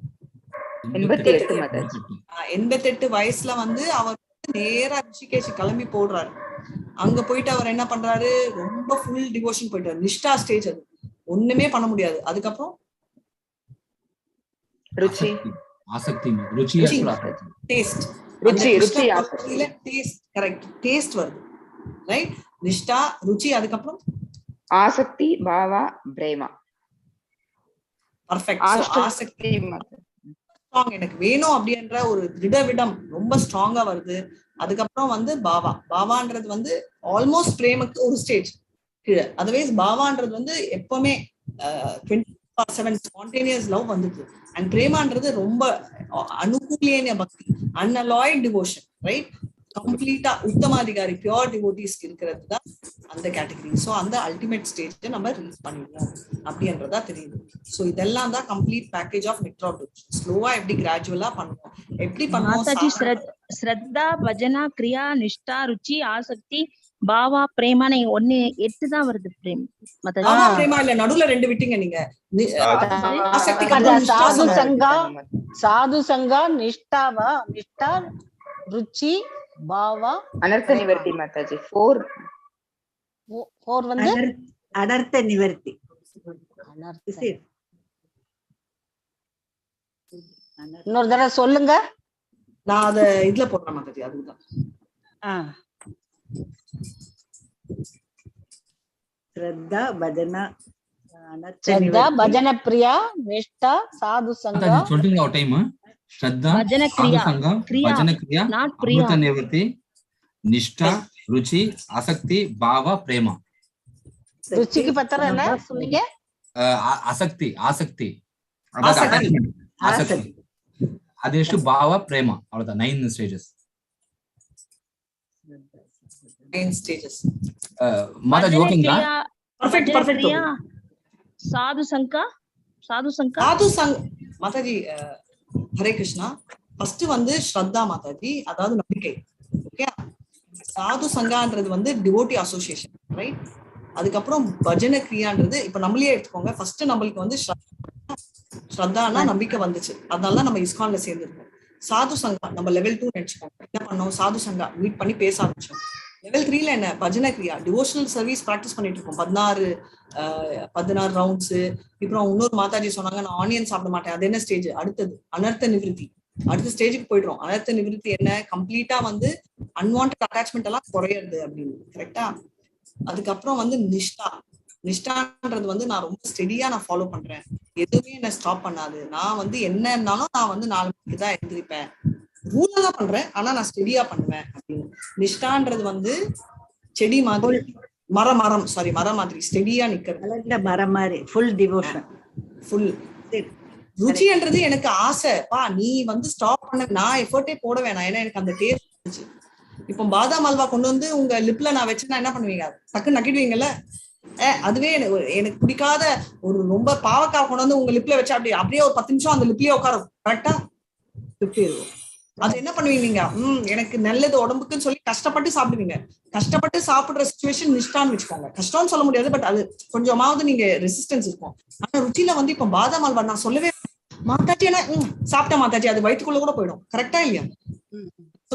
88 வயசுல வந்து அவர் நேரா ரிஷிகேஷ் கிளம்பி போடுறாரு. அங்க போயிட்டு அவர் என்ன பண்றாரு? ரொம்ப ஃபுல் டிவோஷன் போயிட்டாரு. நிஷ்டா ஸ்டேஜ் அது, ஒண்ணுமே பண்ண முடியாது. அதுக்கப்புறம் ருச்சி, ஆசக்தி, ருச்சி, டேஸ்ட். ருச்சி, ருச்சி, டேஸ்ட். கரெக்ட், டேஸ்ட் வருது. ரைட், நிஷ்டா, ருச்சி. அதுக்கப்புறம் ஆசக்தி, பாவா, பிரேமா. பர்ஃபெக்ட். ஆசக்தி எனக்கு வேணும் அப்படின்ற ஒரு திடவிடம் ரொம்ப ஸ்ட்ராங்கா வருது. அதுக்கப்புறம் வந்து பாவா. பாவான்றது வந்து ஆல்மோஸ்ட் பிரேமுக்கு ஒரு ஸ்டேஜ் கீழே. அதர்வைஸ் பாவான்றது வந்து எப்பவுமே 24/7 ஸ்பான்டேனியஸ் லவ் வந்துச்சு. அண்ட் பிரேமான்றது ரொம்ப அனுகூலிய பக்தி, அன்அலாய்ட் டிவோஷன். ரைட், கம்ப்ளீட்டா உத்தமாதிகாரி, பியோர் டிவோட்டிஸ்க்கு இருக்கிறது தான் அந்த கேட்டகரி. ஸோ அந்த அல்டிமேட் ஸ்டேஜ் நம்ம ரீச் பண்ணிடுவோம் அப்படின்றதா தெரியுது. ஸோ இதெல்லாம் தான் கம்ப்ளீட் பேக்கேஜ் ஆஃப் நெக்ட்ரால் டிவோஷன். ஸ்லோவா எப்படி கிராஜுவலா பண்ணுவோம், எப்படி பண்ணுவோம்? ஸ்ரத்தா, பஜனா, கிரியா, நிஷ்டா, ருச்சி, ஆசக்தி, பாவா, பிரேமா. நீங்க 8 தான் வருது. பாவா பிரேமா இல்ல, நடுவுல 2 விட்டீங்க நீங்க. சாது சங்கா, சாது சங்கா, நிஷ்டாவா, நிஷ்டா, ருச்சி, பாவா, அனர்த்த நிவர்த்தி மாதாஜி. 4 வந்து அனர்த்த நிவர்த்தி. இன்னொரு தடவை சொல்லுங்க. நான் அத இதுல போடுறேன் மாதாஜி. அதுதான் ஸ்ரத்தா, பஜனா, ஸ்ரத்தா, பஜன பிரியா, நிஷ்டா, சாது சங்கா. சொல்றீங்களா ஒரு டைம்? ஸ்ரத்தா, பஜன சாது சங்கா, பஜன கிரியா, அனர்த்த நிவர்த்தி, நிஷ்டா, ருச்சி, ஆசக்தி, பாவா, பிரேமா. ருச்சிக்கு பத்திரம் என்ன சொன்னீங்க? ஆசக்தி, ஆசக்தி, ஆசக்தி. அது ಎಷ್ಟು பாவா, பிரேமா. அவ்வளவுதான் 9 ஸ்டேஜஸ். 9 ஸ்டேஜஸ். மாதாஜி ஓகேங்களா? Perfect, perfect. சாது சங்கா, சாது சங்கா, சாது சங் மாதாஜி. ஹரே கிருஷ்ணா. ஃபர்ஸ்ட் வந்து ஸ்ரத்தா மாதாஜி, அதாவது நம்பிக்கை. ஓகே. சாது சங்கான்றது வந்து டிவோட்டி அசோசியேஷன். ரைட். அதுக்கப்புறம் பஜன கிரியான்றது இப்ப நம்மளே எடுத்துக்கோங்க. ஃபர்ஸ்ட் நம்மளுக்கு வந்து ஸ்ரத்தானா நம்பிக்கை வந்துச்சு, அதனாலதான் நம்ம இஸ்கான்ல சேர்ந்துருக்கோம். சாது சங்கா நம்ம லெவல் 2 நினைச்சுக்கோங்க. என்ன பண்ணோம்? சாது சங்கா மீட் பண்ணி பேச ஆரம்பிச்சோம். லெவல் 3ல என்ன? பஜன கிரியா, டிவோஷனல் சர்வீஸ் பிராக்டிஸ் பண்ணிட்டு இருக்கோம். 16 ரவுண்ட்ஸ். அப்புறம் இன்னொரு மாதாஜி சொன்னாங்க, நான் ஆனியன் சாப்பிட மாட்டேன். அது என்ன ஸ்டேஜ்? அடுத்தது அனர்த்த நிவர்த்தி. அடுத்த ஸ்டேஜுக்கு போயிடுறோம். அனர்த்த நிவர்த்தி என்ன? கம்ப்ளீட்டா வந்து அன்வான்ட் அட்டாச்மெண்ட் எல்லாம் குறையிறது அப்படின்னு. கரெக்டா? அதுக்கப்புறம் வந்து நிஷ்டா. நிஷ்டான்றது வந்து நான் ரொம்ப ஸ்டெடியா நான் ஃபாலோ பண்றேன், எதுவுமே என்ன ஸ்டாப் பண்ணாது. நான் வந்து என்ன இருந்தாலும் நான் வந்து 4 மணிக்கு தான் எழுந்திருப்பேன். ரூலா தான் பண்றேன், ஆனா நான் ஸ்டெடியா பண்ணுவேன் அப்படின்னு. நிஷ்டான்றது வந்து செடி மாதிரி, மரம் மாதிரி ஸ்டெடியா நிக்கிறது. மரம் மாதிரி ஃபுல் டிவோஷன், ஃபுல். ருச்சின்றது எனக்கு ஆசைப்பா, நீ வந்து ஸ்டாப் பண்ண, நான் எஃபர்ட்டே போட வேணாம், ஏன்னா எனக்கு அந்த டேஸ்ட் இருந்துச்சு. இப்போ பாதாம் அல்வா கொண்டு வந்து உங்க லிப்ல நான் வச்சுன்னா என்ன பண்ணுவீங்க? டக்குன்னு நக்கிடுவீங்கல்ல. அதுவே எனக்கு பிடிக்காத ஒரு ரொம்ப பாவக்காய் கொண்டு வந்து உங்க லிப்ல வச்சா அப்படியே ஒரு 10 நிமிஷம் அந்த லிப்லயே உட்காரும். கரெக்டா? அது என்ன பண்ணுவீங்க நீங்க? எனக்கு நல்லது உடம்புக்குன்னு சொல்லி கஷ்டப்பட்டு சாப்பிடுவீங்க. கஷ்டப்பட்டு சாப்பிடுற சிச்சுவேஷன் நிஷ்டான்னு வச்சுக்கோங்க. கஷ்டம்னு சொல்ல முடியாது, பட் அது கொஞ்சமாவது நீங்க ரெசிஸ்டன்ஸ் இருக்கும். ஆனா ருச்சியில வந்து இப்ப பாதாம் அல்வா நான் சொல்லவே மாதாஜி, என்ன சாப்பிட்ட மாதாஜி, அது வயிற்றுக்குள்ள கூட போயிடும். கரெக்டா இல்லையா?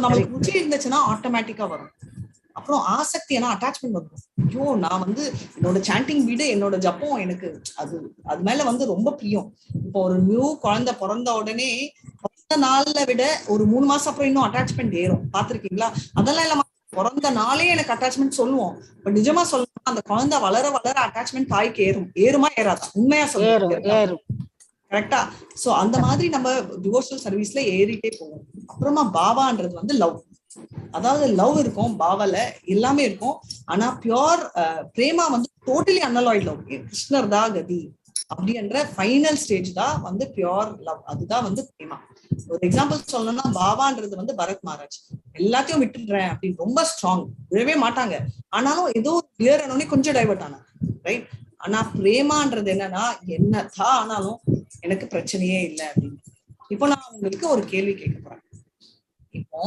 நம்மளுக்கு ருச்சி இருந்துச்சுன்னா ஆட்டோமேட்டிக்கா வரும். அப்புறம் ஆசக்தி, ஏன்னா அட்டாச்மெண்ட் வரும். ஐயோ, நான் வந்து என்னோட சாண்டிங் வீடு, என்னோட ஜப்பம் எனக்கு அது மேல வந்து ரொம்ப பிரியம். இப்போ ஒரு நியூ குழந்தை பிறந்த உடனே நாள்ல விட ஒரு 3 மாசம் அப்புறம் இன்னும் அட்டாச்மெண்ட் ஏறும். பாத்திருக்கீங்களா? அதெல்லாம் இல்ல, பிறந்த நாளே எனக்கு அட்டாச்மெண்ட் சொல்லுவோம். பட் நிஜமா சொல்லணும், அந்த குழந்தை வளர வளர அட்டாச்மெண்ட் தாய்க்கு ஏறுமா ஏறாதா? உண்மையா சொல்லுவோம், கரெக்டா? சோ அந்த மாதிரி நம்ம டிவோஷனல் சர்வீஸ்ல ஏறிட்டே போவோம். அப்புறமா பாபான்றது வந்து லவ். அதாவது லவ் இருக்கும், பாவால எல்லாமே இருக்கும். ஆனா பியோர் பிரேமா வந்து டோட்டலி அனலாய்ட் லவ். கிருஷ்ணர் தான் கதி அப்படின்ற ஃபைனல் ஸ்டேஜ் தான் வந்து பியோர் லவ். அதுதான் வந்து பிரேமா. ஒரு எக்ஸாம்பிள் சொல்லணும்னா, பாபான்றது வந்து பரத் மகாராஜ் எல்லாத்தையும் விட்டுடுறேன் அப்படின்னு ரொம்ப ஸ்ட்ராங், விழவே மாட்டாங்க. ஆனாலும் ஏதோ கிளியர் ஆனோடனே கொஞ்சம் டைவர்ட் ஆனாங்க, ரைட்? ஆனா பிரேமான்றது என்னன்னா, என்னதான் ஆனாலும் எனக்கு பிரச்சனையே இல்லை அப்படின்னு. இப்போ நான் உங்களுக்கு ஒரு கேள்வி கேட்க போறேன். இப்போ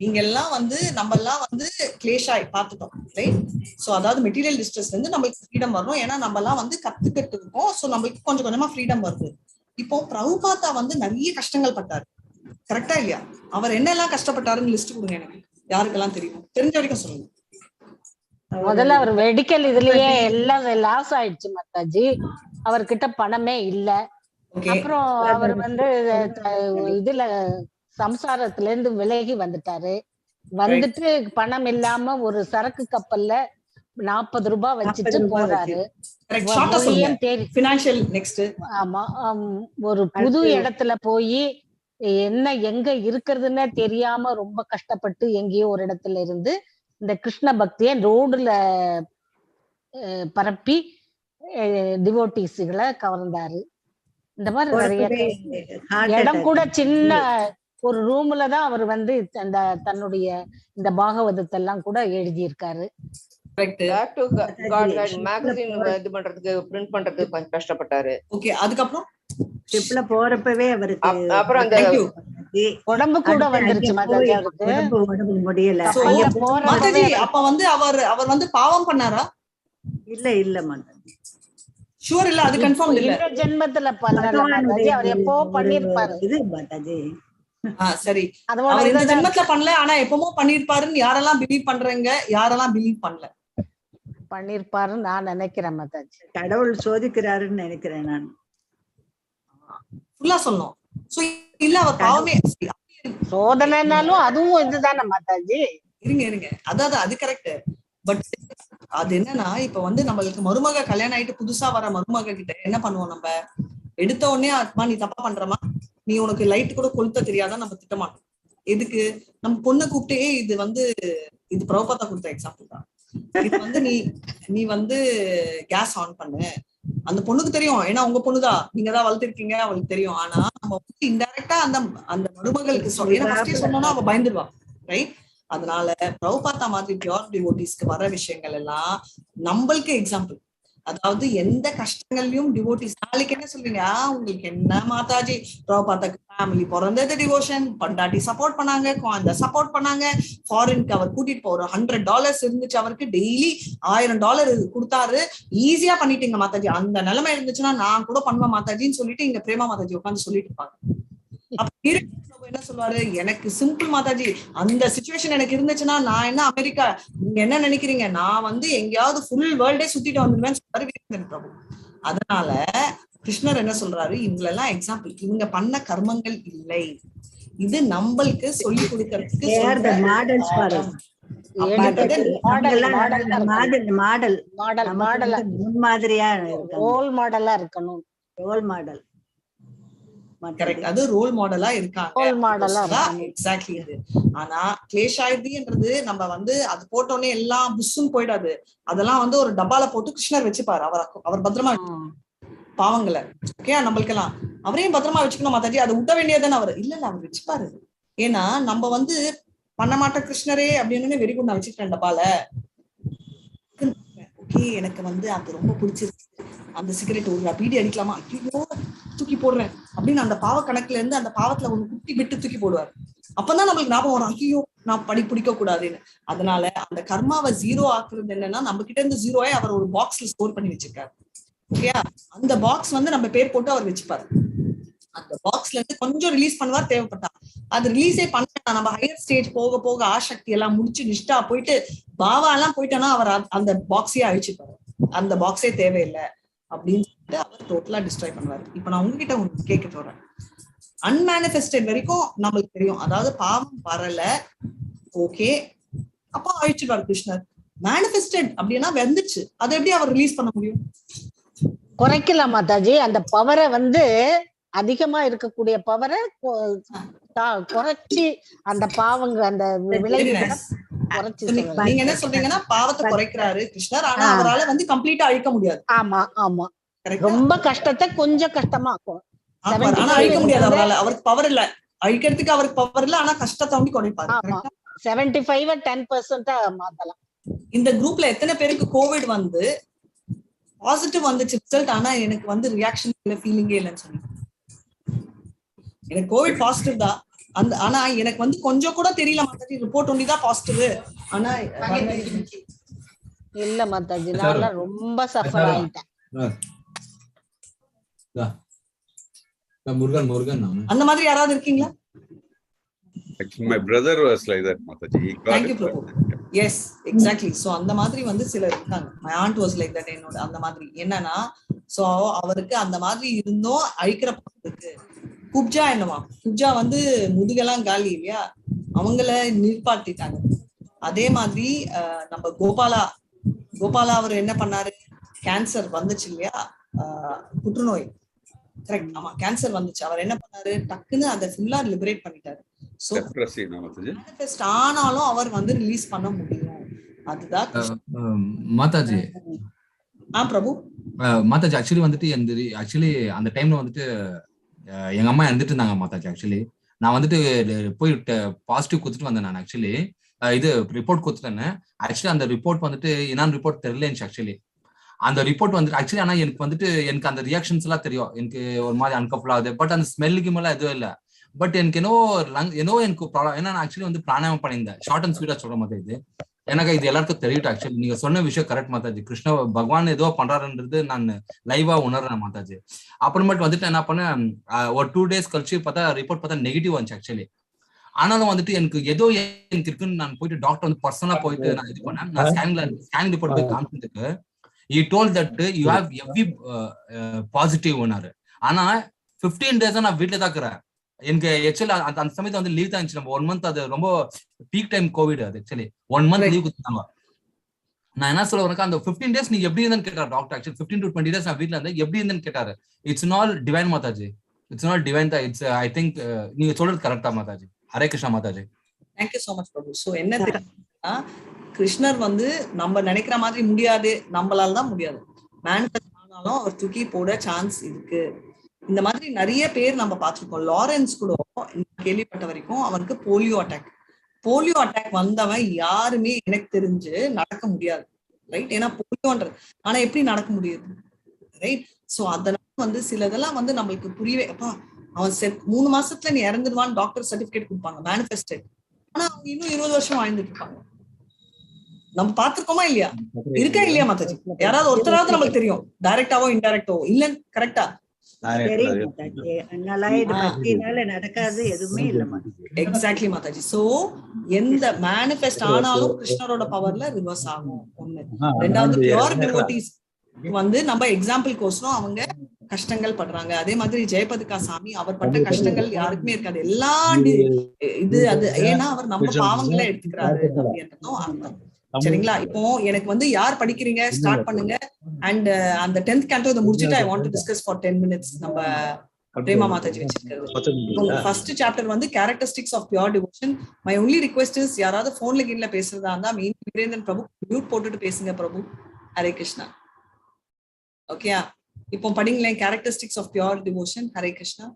நீங்க எல்லாம் வந்து நம்ம எல்லாம் வந்து கிளேஷாய் பார்த்துட்டோம், ரைட்? சோ அதாவது மெட்டீரியல் டிஸ்ட்ரெஸ்ல இருந்து நம்மளுக்கு ஃப்ரீடம் வரணும். ஏன்னா நம்ம எல்லாம் வந்து கத்துக்கிட்டு இருக்கோம். சோ நம்மளுக்கு கொஞ்சம் கொஞ்சமா ஃப்ரீடம் வருது. இப்போ பிரபுபாதா வந்து நிறைய கஷ்டங்கள் பட்டாரு, கரெக்டா இல்லையா? அவர் என்னெல்லாம் கஷ்டப்பட்டாருன்னு லிஸ்ட் கொடுங்க எனக்கு, யாருக்கெல்லாம் தெரியும், தெரிஞ்ச வரைக்கும் சொல்லுங்க. முதல்ல அவர் மெடிக்கல் இதுலயே எல்லாம் லாஸ் ஆயிடுச்சு மாதாஜி. அவர்கிட்ட பணமே இல்ல. அப்புறம் அவர் வந்து இதுல சம்சாரத்துல இருந்து விலகி வந்துட்டாரு. வந்துட்டு பணம் இல்லாம ஒரு சரக்கு கப்பல்ல 40 ரூபாய் வச்சுட்டு போறாரு. ஆமா, ஒரு புது இடத்துல போய் என்ன எங்க இருக்கிறதுன்னு தெரியாம ரொம்ப கஷ்டப்பட்டு எங்கேயோ ஒரு இடத்துல இருந்து இந்த கிருஷ்ண பக்திய ரோடுல பரப்பி டிவோட்டிஸ்களை கவர்ந்தாரு. இந்த மாதிரி நிறைய இடம் கூட சின்ன ஒரு ரூம்ல தான் அவர் வந்து அந்த தன்னுடைய இந்த பாகவதத்தை எல்லாம் கூட எழுதியிருக்காரு. மேகசின் இது பண்றதுக்கு பிரிண்ட் பண்றதுக்கு கொஞ்சம் கஷ்டப்பட்டாரு. ஓகே, அதுக்கப்புறம் ஷிப்ல போறப்பவே அவருக்கு அப்புறம் அந்த உடம்பு கூட வந்துருச்சு மாதாஜி, அவருக்கு உடம்பு முடியல. மாதாஜி அப்ப வந்து அவர் வந்து பாவம் பண்ணாரா? இல்ல மாதாஜி, ஷூர் இல்ல, அது கன்ஃபார்ம் இல்ல. இந்த ஜென்மத்துல பண்ணல மாதாஜி, அவர் எப்போ பண்ணிருப்பாரு. இது மாதாஜி சரி, அவர் இந்த ஜென்மத்துல பண்ணல, ஆனா எப்பமோ பண்ணிருப்பாருன்னு யாரெல்லாம் பிலீவ் பண்றீங்க, யாரெல்லாம் பிலீவ் பண்ணல? பண்ணிருப்பாருன்னு நான் நினைக்கிறேன் மாதாஜி. கடவுள் சோதிக்கிறாருன்னு நினைக்கிறேன் நான். ஃபுல்லா சொன்னோம். சோ இல்ல அவர் பாவமே சோதனைனாலும் அதுவும் இதுதானே மாதாஜி. இருங்க, அதாவது அது கரெக்ட். பட் அது என்னன்னா, இப்ப வந்து நம்மளுக்கு மருமக கல்யாணம் ஆயிட்டு புதுசா வர மருமக கிட்ட என்ன பண்ணுவோம், நம்ம எடுத்த உடனே ஆத்மா நீ தப்பா பண்றமா, நீ உனக்கு லைட் கூட கொளுத்த தெரியாதான் நம்ம திட்டமாட்டோம். எதுக்கு? நம்ம பொண்ணை கூப்பிட்டே இது வந்து இது பிரபுபாதா கொடுத்த எக்ஸாம்பிள் தான். இது வந்து நீ வந்து கேஸ் ஆன் பண்ணு, அந்த பொண்ணுக்கு தெரியும், ஏன்னா உங்க பொண்ணுதான், நீங்க தான் வளர்த்திருக்கீங்க, அவளுக்கு தெரியும். ஆனா நம்ம வந்து இன்டைரக்டா அந்த மருமகளுக்கு சொன்னோம்னா அவ பயந்துடுவா, ரைட்? அதனால பிரபுபாதா மாதிரி பியூர் டிவோட்டிஸ்க்கு வர விஷயங்கள் எல்லாம் நம்மளுக்கு எக்ஸாம்பிள். அதாவது எந்த கஷ்டங்கள்லயும் டிவோட்டிஸ் நாளைக்கு என்ன சொல்றீங்க, உங்களுக்கு என்ன மாதாஜி, பிரபுபாதாக்கு ஃபேமிலி பிறந்தது டிவோஷன், பண்டாட்டி சப்போர்ட் பண்ணாங்க, குழந்தை சப்போர்ட் பண்ணாங்க, ஃபாரினுக்கு அவர் கூட்டிட்டு போற $100 இருந்துச்சு, அவருக்கு டெய்லி $1000 கொடுத்தாரு, ஈஸியா பண்ணிட்டீங்க மாதாஜி. அந்த நிலைமை இருந்துச்சுன்னா நான் கூட பண்ணுவேன் மாதாஜின்னு சொல்லிட்டு இங்க பிரேமா மாதாஜி உட்காந்து சொல்லிட்டு இருப்பாங்க. என்ன சொல்லுவாரு, எனக்கு சிம்பிள் மாதாஜி, அந்த சிச்சுவேஷன் எனக்கு இருந்துச்சுன்னா நான் என்ன அமெரிக்கா, நீங்க என்ன நினைக்கிறீங்க, நான் வந்து எங்கேயாவது ஃபுல் வேர்ல்டே சுத்திட்டு வந்துடுவேன் சொல்றாரு பிரபு. அதனால கிருஷ்ணர் என்ன சொல்றாரு, இவங்களெல்லாம் எக்ஸாம்பிள், இவங்க பண்ண கர்மங்கள் இல்லை, இது நம்மளுக்கு சொல்லி கொடுக்கறதுக்கு முன்மாதிரியா ரோல் மாடலா இருக்கணும். ரோல் மாடல், கரெக்ட், அது ரோல் மாடலா இருக்காங்க. எக்ஸாக்ட்லி அது. ஆனா கிளேஷாயுதின்றது நம்ம வந்து அது போட்டோன்னே எல்லாம் புஷ்ஷுன்னு போயிடாது. அதெல்லாம் வந்து ஒரு டப்பால போட்டு கிருஷ்ணர் வச்சுப்பாரு. அவர் பத்திரமா பாவங்களை, ஓகே, நம்மளுக்கெல்லாம் அவரையும் பத்திரமா வச்சுக்கணும் மாதாஜி. அதை விட்ட வேண்டியதானே அவர்? இல்ல அவர் வச்சுப்பாரு. ஏன்னா நம்ம வந்து பண்ண மாட்டோம் கிருஷ்ணரே அப்படின்னு வெரி குட், நான் வச்சுக்கிறேன் டப்பால. ஓகே, எனக்கு வந்து அது ரொம்ப பிடிச்சிருக்கு, அந்த சிகரெட் ஒரு பீடி அடிக்கலாமா, ஐயோ தூக்கி போடுறேன் அப்படின்னு அந்த பாவ கணக்குல இருந்து அந்த பாவத்துல ஒண்ணு குட்டி விட்டு தூக்கி போடுவார். அப்பதான் நம்மளுக்கு ஞாபகம் வரும், ஐயோ நான் பிடிக்க கூடாதுன்னு. அதனால அந்த கர்மாவை 0 ஆக்குறது என்னன்னா, நம்ம கிட்ட இருந்து 0 அவர் ஒரு பாக்ஸ்ல ஸ்டோர் பண்ணி வச்சிருக்காரு. ஓகே, அந்த பாக்ஸ் வந்து நம்ம பேர் போட்டு அவர் வச்சுப்பாரு. அந்த பாக்ஸ்ல இருந்து கொஞ்சம் ரிலீஸ் பண்ணுவார் தேவைப்பட்டா. அது ரிலீஸே பண்ண நம்ம ஹையர் ஸ்டேஜ் போக போக ஆசக்தி எல்லாம் முடிச்சு நிஷ்டா போயிட்டு பாவா எல்லாம் போயிட்டோன்னா அவர் அந்த பாக்ஸையே அழிச்சுப்பாரு. அந்த பாக்ஸே தேவையில்லை அப்படின்னு சொல்லிட்டு அவர் டோட்டலா டிஸ்ட்ராய் பண்ணுவாரு. இப்ப நான் உங்ககிட்ட உங்களுக்கு கேட்க போறேன், அன்மேனிஃபெஸ்டட் வரைக்கும் நம்மளுக்கு தெரியும். அதாவது பாவம் வரல, ஓகே, அப்போ அழிச்சிடுவார் கிருஷ்ணர். மேனிஃபெஸ்டட் அப்படின்னா வந்துச்சு, அதை எப்படி அவர் ரிலீஸ் பண்ண முடியும்? குறைக்கலாம் மாதாஜி. அந்த பவரை வந்து அதிகமா இருக்கக்கூடிய பவரை குறைச்சி அந்த பாவங்க அந்த விளைவுகளை குறைச்சி. நீங்க என்ன சொல்றீங்கன்னா பாவத்தை குறைக்கிறாரு கிருஷ்ணர், ஆனா அவரால வந்து கம்ப்ளீட்டா அழிக்க முடியாது. ஆமா ஆமா, ரொம்ப கஷ்டத்தை கொஞ்சம் கஷ்டமாக்கும். ஆனா அழிக்க முடியாது அவரால, அவருக்கு பவர் இல்ல, அழிக்கிறதுக்கு அவருக்கு பவர் இல்ல, ஆனா கஷ்டத்தை வந்து குறைப்பாரு. 75 10% மாத்தலாம். இந்த குரூப்ல எத்தனை பேருக்கு கோவிட் வந்து பாசிட்டிவ் வந்துச்சு ரிசல்ட், ஆனா எனக்கு வந்து ரியாக்ஷன் இல்ல, ஃபீலிங்கே இல்லைன்னு சொன்னீங்க. எனக்கு கோவிட் பாசிட்டிவ் தான், அந்த ஆனா எனக்கு வந்து கொஞ்சம் கூட தெரியல மாதாஜி, ரிப்போர்ட் ஒன்லி தான் பாசிட்டிவ். ஆனா இல்ல மாதாஜி, நான் ரொம்ப சஃபர் ஆயிட்டேன். முருகன் அந்த மாதிரி யாராவது இருக்கீங்களா? Actually, my brother was like that, Mathaji. He got Thank you, Prabhu. Yes, exactly. So அந்த மாதிரி வந்து சிலர் இருக்காங்க. My aunt was like that. என்னோட அந்த மாதிரி என்னன்னா, சோ அவருக்கு அந்த மாதிரி இருந்தோம் அழிக்கிற இருக்கு. குப்ஜா என்னவா, குப்ஜா வந்து முதுகெல்லாம் காலி இல்லையா, அவங்கள நிற்பாட்டிட்டாங்க. அதே மாதிரி நம்ம கோபாலா அவர் என்ன பண்ணாரு, கேன்சர் வந்துச்சு இல்லையா, புற்றுநோய், கரெக்ட், ஆமா கேன்சர் வந்துச்சு, அவர் என்ன பண்ணாரு, டக்குன்னு அதை ஃபுல்லா லிபரேட் பண்ணிட்டாரு. சோ மேனிஃபெஸ்ட் ஆனாலும் அவர் வந்து ரிலீஸ் பண்ண முடியும். அதுதான் மாதாஜி. பிரபு மாதாஜி ஆக்சுவலி வந்துட்டு அந்த டைம்ல வந்துட்டு எங்க அம்மா இறந்துட்டு இருந்தாங்க மாதாஜி. ஆக்சுவலி நான் வந்துட்டு போய் பாசிட்டிவ் கொடுத்துட்டு வந்தேன். நான் ஆக்சுவலி இது ரிப்போர்ட் கொடுத்துட்டேன். ஆக்சுவலி அந்த ரிப்போர்ட் வந்துட்டு என்னன்னு ரிப்போர்ட் தெரியலன்னு ஆக்சுவலி அந்த ரிப்போர்ட் வந்துட்டு ஆக்சுவலி. ஆனா எனக்கு அந்த ரியாக்ஷன்ஸ் எல்லாம் தெரியும், எனக்கு ஒரு மாதிரி அன்கம்ஃபர்டபுள் ஆகுது, பட் அந்த ஸ்மெல்லுக்கு மேல எதுவும் இல்லை. பட் எனக்கு எனக்கு ப்ராப்ளம் ஏன்னா நான் ஆக்சுவலி வந்து பிராணாயாமம் பண்ணியிருந்தேன். ஷார்ட் அண்ட் ஸ்வீட்டா சொல்ற மாதிரி இது எனக்கு இது எல்லாருக்கும் தெரியும். ஆக்சுவலி நீங்க சொன்ன விஷயம் கரெக்ட் மாதாஜி. கிருஷ்ண பகவான் ஏதோ பண்றாருன்றது நான் லைவா உணர்றேன் மாதாஜி. அப்புறமேட்டு வந்துட்டு என்ன பண்ணேன், ஒரு 2 days கழிச்சு பார்த்தா ரிப்போர்ட் பார்த்தா நெகட்டிவ் வந்துச்சு ஆக்சுவலி. ஆனாலும் வந்துட்டு எனக்கு ஏதோ எனக்கு இருக்குன்னு நான் போயிட்டு டாக்டர் வந்து பர்சனலா போயிட்டு நான் இது பண்ணேன். நான் ஸ்கேனிங் ரிப்போர்ட் போய் காமிச்சதுக்கு he told that you have every positive ஒன்னாரு. ஆனா 15 days நான் வீட்டுல தான் இருக்கிறேன். எனக்கு ஆக்சுவலி அந்த சமயத்துல வந்து லீவ் தான் இருந்துச்சு. நம்ம 1 month அது ரொம்ப பீக் டைம் கோவிட். அது ஆக்சுவலி 1 month லீவ் கொடுத்தாங்க. நான் என்ன சொல்ல வரேன், அந்த 15 days நீங்க எப்படி இருந்தேன்னு கேட்டாரு டாக்டர். ஆக்சுவலி 15 to 20 days நான் வீட்டுல இருந்தேன், எப்படி இருந்தேன்னு கேட்டாரு. It's not divine Mataji, it's not divine தான், இட்ஸ் ஐ திங்க் நீங்க சொல்றது கரெக்டா Mataji. Hare Krishna Mataji. Thank you so much Prabhu. So என்ன தெரியுமா, கிருஷ்ணர் வந்து நம்ம நினைக்கிற மாதிரி முடியாது, நம்மளால தான் முடியாது. மேனிஃபெஸ்ட் ஆனாலும் அவர் தூக்கி போட சான்ஸ் இருக்கு. இந்த மாதிரி நிறைய பேர் நம்ம பார்த்திருக்கோம். லாரன்ஸ் கூட கேள்விப்பட்ட வரைக்கும் அவனுக்கு போலியோ அட்டாக் வந்தவன் யாருமே எனக்கு தெரிஞ்சு நடக்க முடியாது, ரைட்? ஏன்னா போலியோன்றது, ஆனா எப்படி நடக்க முடியுது, ரைட்? சோ அதனால வந்து சிலதெல்லாம் வந்து நம்மளுக்கு புரியவே, அப்பா அவன் 3 மாசத்துல நீ இறந்துடுவான்னு டாக்டர் சர்டிபிகேட் கொடுப்பாங்க, மேனிஃபெஸ்டட். ஆனா அவங்க இன்னும் 20 வருஷம் வாழ்ந்துட்டு இருப்பாங்க. நம்ம பாத்துருக்கோமா இல்லையா, இருக்கா இல்லையா மாதாஜி? யாராவது ஒருத்தராவது நமக்கு தெரியும், டைரக்டாவோ இன்டைரக்டாவோ இல்ல, கரெக்டா? நடக்காது எதுவுமே இல்ல. எக்ஸாக்ட்லி மாதாஜி. சோ எந்த மேனிஃபெஸ்ட் ஆனாலும் கிருஷ்ணரோட பவர்ல ரிவர்ஸ் ஆகும். ஒண்ணு. ரெண்டாவது பியூர் டிவோட்டீஸ் வந்து நம்ம எக்ஸாம்பிள் கோசரம் அவங்க கஷ்டங்கள் படுறாங்க. அதே மாதிரி ஜெயபதிகா சாமி அவர் பட்ட கஷ்டங்கள் யாருக்குமே இருக்காது. எல்லா இது அது ஏன்னா அவர் நம்ம பாவங்களை எடுத்துக்கிறாரு அப்படின்றதும் அர்த்தம். சரிங்களா? இப்போ எனக்கு வந்து யார் படிக்கிறீங்க ஸ்டார்ட் பண்ணுங்க. அண்ட் அந்த 10th canto இதை முடிச்சுட்டு I want to discuss for 10 minutes. நம்ம பிரேமா மாதாஜி வச்சிருக்கிறது ஃபர்ஸ்ட் சாப்டர் வந்து characteristics of pure devotion. My only request is யாராவது போன்ல கீழ பேசுறதா இருந்தா மெயின் வீரேந்திரன் பிரபு மியூட் போட்டுட்டு பேசுங்க பிரபு. ஹரே கிருஷ்ணா. ஓகே, இப்போ படிங்களேன் characteristics of pure devotion. Hare Krishna.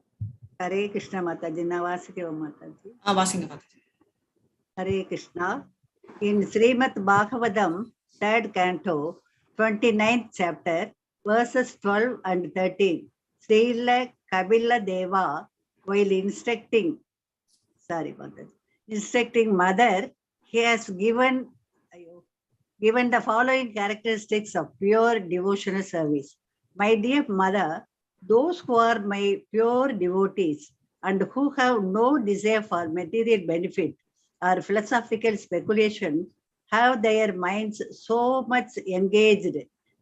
Hare Krishna Mataji. நான் வாசிக்கவா மாதாஜி? வாசிங்க Mataji. Hare Krishna. In Srimad Bhagavatam, 3rd canto, 29th chapter, verses 12 and 13, Srila Kapila Deva, while instructing mother, he has given the following characteristics of pure devotional service. My dear mother, those who are my pure devotees and who have no desire for material benefit or philosophical speculation have their minds so much engaged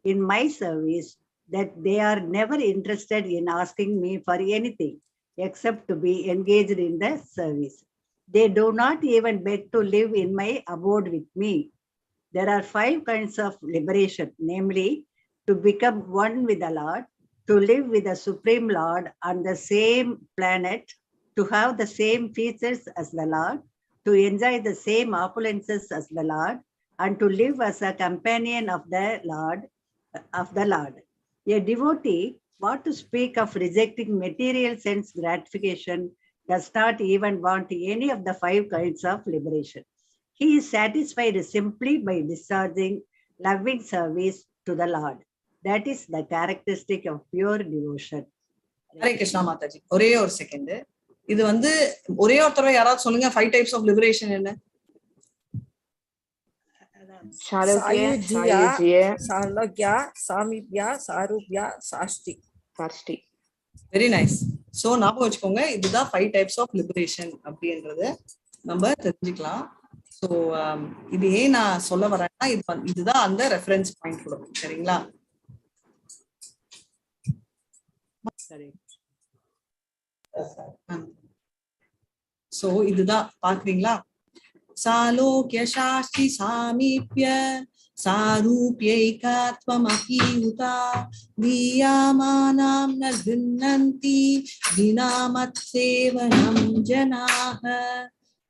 in my service that they are never interested in asking me for anything. except to be engaged in the service. They do not even beg to live in my abode with me. There are 5 kinds of liberation, namely, to become one with the Lord, to live with the Supreme Lord on the same planet, to have the same features as the Lord, to enjoy the same opulences as the Lord, and to live as a companion of the Lord. A devotee, what to speak of rejecting material sense gratification, does not even want any of the 5 kinds of liberation. He is satisfied simply by discharging loving service to the Lord. That is the characteristic of pure devotion. Hare Krishna Mataji. ஒரே ஒரு second. இது வந்து ஒரே ஒரு தடவை யாராவது சொல்லுங்க 5 types of liberation என்ன? Salogya, Samibya, Sarubya, Sashti. Very nice. So ஞாபகம் வச்சுக்கோங்க, இதுதான் 5 types of liberation அப்படின்றத நம்ம தெரிஞ்சுக்கலாம். ஸோ இது ஏன் நான் சொல்ல வரேன்னா, இதுதான் அந்த ரெஃபரன்ஸ் பாயிண்ட் கொடுக்கும். சரிங்களா? ஸோ இதுதான் பாக்குறீங்களா? சாலோக்ய சாஸ்தி சாமீப்ய சாரூப்யைகாத்வமபி உதா தீயாமானாம் ந கிண்ணந்தி வினாமத் சேவனம் ஜனாஹ.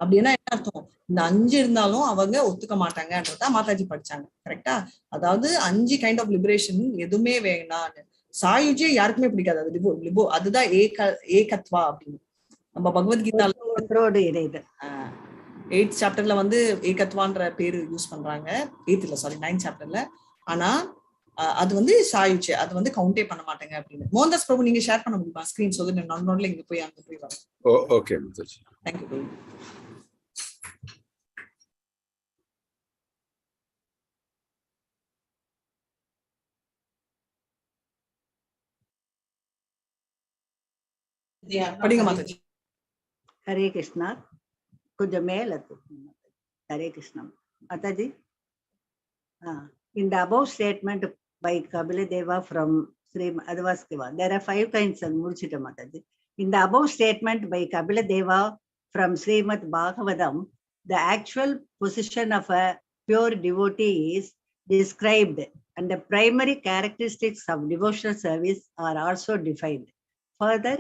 அப்படின்னா என்ன அர்த்தம்? இந்த 5 இருந்தாலும் அவங்க ஒத்துக்க மாட்டாங்கன்றதா மாதாஜி படிச்சாங்க. கரெக்டா? அதாவது 5 கைண்ட் ஆஃப் லிபரேஷன் எதுவுமே வேணான்னு. சாயுஜே யாருக்குமே பிடிக்காது. அது லிபோ அதுதான் ஏகத்வா அப்படின்னு. நம்ம பகவத்கீதால 8th சாப்டர்ல வந்து ஏகத்வான்ற பேரு யூஸ் பண்றாங்க. 9th சாப்டர்ல. ஆனா அது வந்து சாயுஜே, அது வந்து கவுண்டே பண்ண மாட்டாங்க அப்படின்னு. மோகன்தாஸ் பிரபு, நீங்க ஷேர் பண்ண முடியுமா ஸ்கிரீன்? சொல்லி நோட்ல இங்க போய் அங்க போய் வரோம். ஓகே மாதாஜி. Thank you. படிங்க மாதாஜி. Hare Krishna. கொஞ்சம் மேல Hare Krishna. Mathaji. In the above statement by Kapila Deva from Sri Advaskiva, there are 5 kinds of Murchita Mathaji. In the above statement by Kapila Deva from Srimad Bhagavatam, the actual position of a pure devotee is described, and the primary characteristics of devotional service are also defined. Further,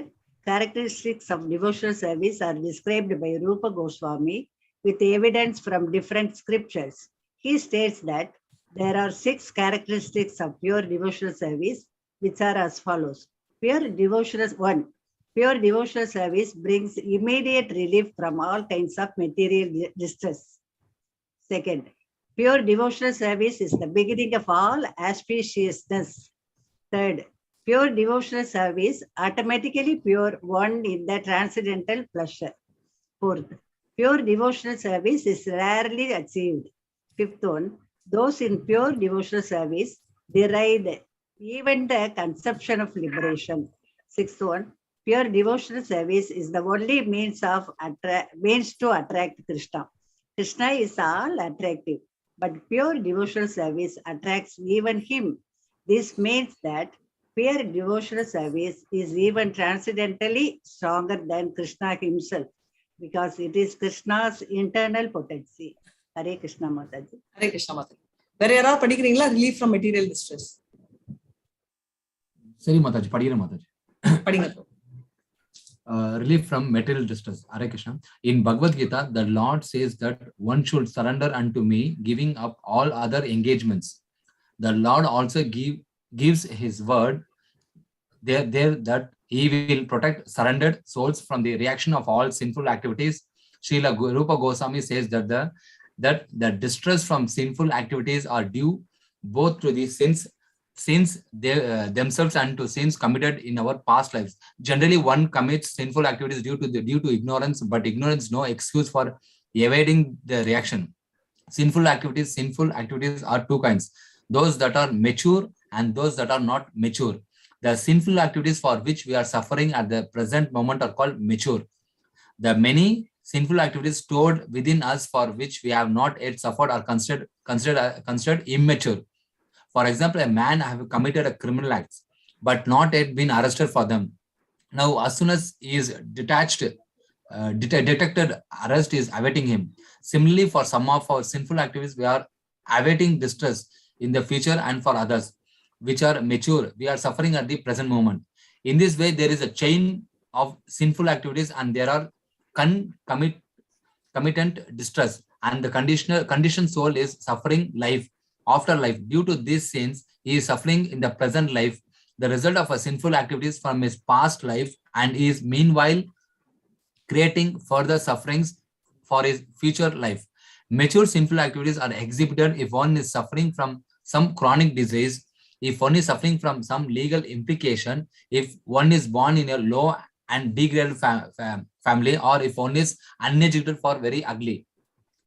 characteristics of devotional service are described by Rupa Goswami with evidence from different scriptures. He states that there are 6 characteristics of pure devotional service, which are as follows. Pure devotional service brings immediate relief from all kinds of material distress. Second, pure devotional service is the beginning of all auspiciousness. Third, pure devotional service automatically pure one in the transcendental pleasure. Fourth, pure devotional service is rarely achieved. Fifth one, those in pure devotional service deride even the conception of liberation. Sixth one, pure devotional service is the only means to attract Krishna. Krishna is all attractive, but pure devotional service attracts even him. This means that pure devotional service is even transcendentally stronger than Krishna himself, because it is Krishna's internal potency. Hare Krishna Mataji. Hare Krishna Mataji. வேற யாராவது படிக்கிறீங்களா? Relief from material distress. சரி மாதாஜி, படிக்கிறேன் மாதாஜி. படிங்க. Relief from material distress. Hare Krishna. In Bhagavad Gita, the Lord says that one should surrender unto me, giving up all other engagements. The Lord also gives his word there that he will protect surrendered souls from the reaction of all sinful activities. Srila Rupa Goswami says that the distress from sinful activities are due both to the sins themselves and to sins committed in our past lives. Generally, one commits sinful activities due to ignorance, but ignorance no excuse for evading the reaction. Sinful activities are 2 kinds: those that are mature and those that are not mature. The sinful activities for which we are suffering at the present moment are called mature. The many sinful activities stored within us for which we have not yet suffered are considered immature. For example, a man have committed a criminal act but not yet been arrested for them. Now, as soon as he is detected, arrest is awaiting him. Similarly, for some of our sinful activities, we are awaiting distress in the future, and for others which are mature, we are suffering at the present moment. In this way, there is a chain of sinful activities, and there are committant distress, and the conditioned soul is suffering life after life. Due to these sins, he is suffering in the present life, the result of a sinful activities from his past life, and is meanwhile creating further sufferings for his future life. Mature sinful activities are exhibited if one is suffering from some chronic disease, if one is suffering from some legal implication, if one is born in a low and degraded family, or if one is uneducated for very ugly.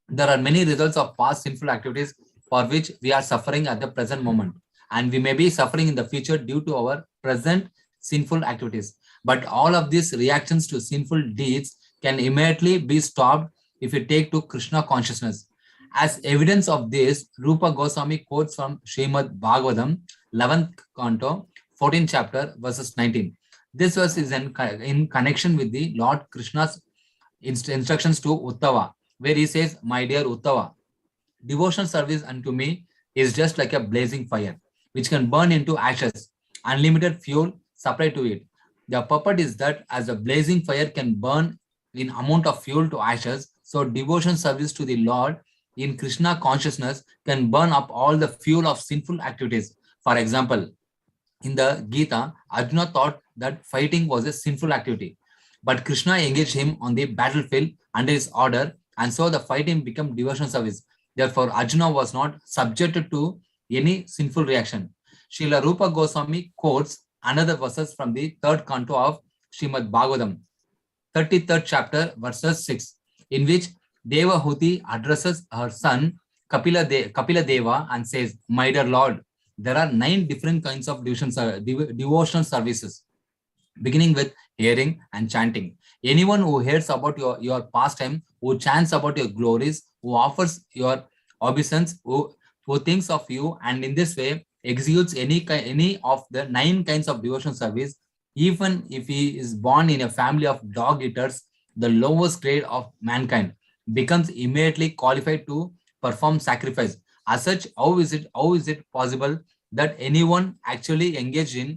There are many results of past sinful activities for which we are suffering at the present moment, and we may be suffering in the future due to our present sinful activities. But all of these reactions to sinful deeds can immediately be stopped if we take to Krishna consciousness. As evidence of this, Rupa Goswami quotes from Srimad Bhagavatam, 11th canto, 14th chapter, verses 19. This verse is in connection with the Lord Krishna's instructions to Uddhava, where he says, "My dear Uddhava, devotional service unto me is just like a blazing fire, which can burn into ashes, unlimited fuel supplied to it. The purport is that as a blazing fire can burn in amount of fuel to ashes, so devotion service to the Lord in Krishna consciousness can burn up all the fuel of sinful activities." For example, in the Gita, Arjuna thought that fighting was a sinful activity, but Krishna engaged him on the battlefield under his order, and so the fighting became devotional service. Therefore, Arjuna was not subjected to any sinful reaction. Srila Rupa Goswami quotes another verses from the 3rd canto of Srimad Bhagavatam, 33rd chapter, verses 6, in which Devahuti addresses her son Kapila Deva and says, "My dear Lord, there are 9 different kinds of devotional services, beginning with hearing and chanting. Anyone who hears about your pastime, who chants about your glories, who offers your obeisance, who thinks of you, and in this way executes any of the 9 kinds of devotional service, even if he is born in a family of dog eaters, the lowest grade of mankind, becomes immediately qualified to perform sacrifice. As such, how is it possible that anyone actually engaged in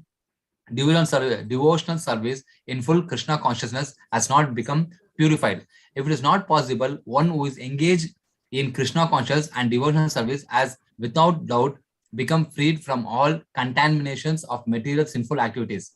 devotional service in full Krishna consciousness has not become purified? If it is not possible, one who is engaged in Krishna conscious and devotional service has without doubt become freed from all contaminations of material sinful activities.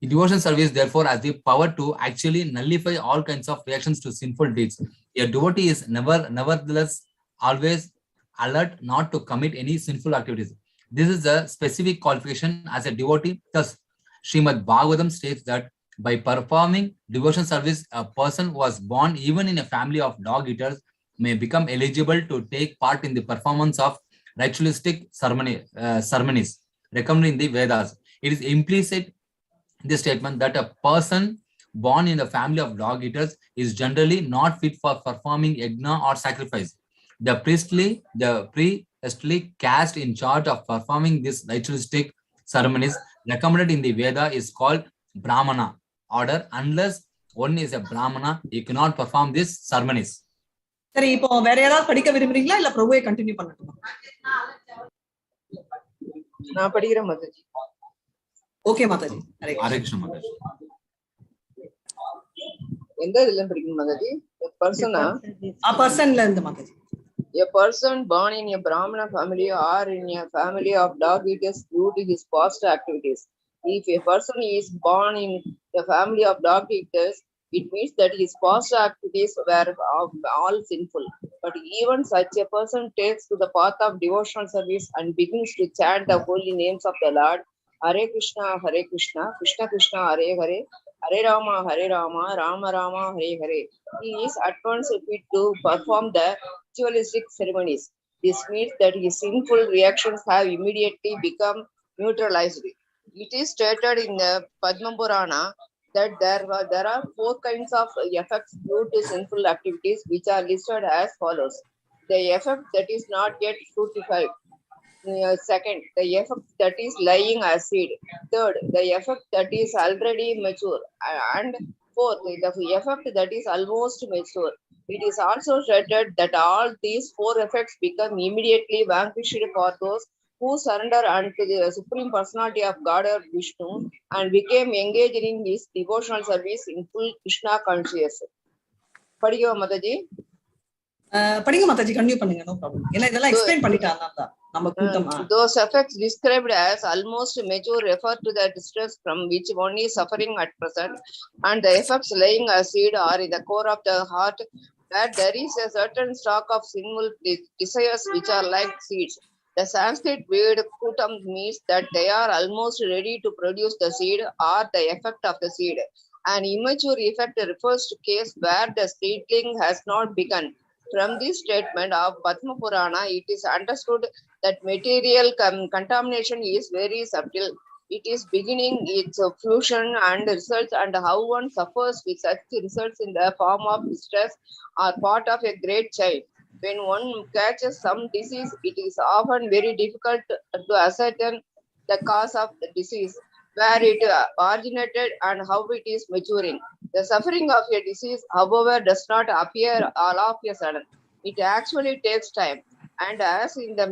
The devotional service therefore has the power to actually nullify all kinds of reactions to sinful deeds. A devotee is nevertheless always alert not to commit any sinful activities. This is a specific qualification as a devotee. Thus, Srimad Bhagavatam states that by performing devotional service, a person who was born even in a family of dog eaters may become eligible to take part in the performance of ritualistic ceremonies recommended in the Vedas. It is implicit in the statement that a person born in a family of dog eaters is generally not fit for performing yajna or sacrifice. The priestly caste in charge of performing these ritualistic ceremonies recommended in the Veda is called Brahmana order. Unless one is a Brahmana, he cannot perform these ceremonies. சரி, இப்போ வேற ஏதாவது படிக்க விரும்புறீங்களா இல்ல பிரபுவை continue பண்ணட்டுமா? நான் படிக்கிறேன் மாதாஜி. ஓகே மாதாஜி. ஹரே கிருஷ்ணா மாதாஜி. எந்த இதுல படிக்கணும் மாதாஜி? பர்சன்ல இருந்து Mataji. A person born in a Brahmana family or in a family of dog eaters due to his past activities. If a person is born in a family of dog eaters, it means that his past activities were all sinful. But even such a person takes to the path of devotional service and begins to chant the holy names of the Lord, Hare Krishna, Krishna Krishna, Hare Hare, Hare Rama, Rama Rama, Hare Hare. He is at once fit to perform the ritualistic ceremonies. This means that his sinful reactions have immediately become neutralized. It is stated in the Padma Purana that there are 4 kinds of effects due to sinful activities, which are listed as follows. The effect that is not yet fructified, Second, the effect that is lying as seed. Third, the effect that is already mature. And fourth, the effect that is almost mature. It is also stated that all these four effects become immediately vanquished for those who surrender unto the Supreme Personality of God or Vishnu and became engaged in his devotional service in full Krishna consciousness. படிக்கவா Mataji? படிங்க Mataji, continue பண்ணுங்க, no problem. ஏன்னா இதெல்லாம் explain பண்ணிட்டாங்க நம்ம கூட்டம். Those effects described as almost mature refer to the distress from which one is suffering at present, and the effects laying as seed are in the core of the heart, that there is a certain stock of sinful desires which are like seeds. The Sanskrit word kutam means that they are almost ready to produce the seed or the effect of the seed. An immature effect refers to case where the seedling has not begun. From this statement of Padma Purana, it is understood that material contamination is very subtle. It is beginning its fusion and results, and how one suffers with such results in the form of distress are part of a great chain. When one catches some disease, it is often very difficult to ascertain the cause of the disease, where it originated and how it is maturing. The suffering of a disease, however, does not appear all of a sudden. It actually takes time. And as in the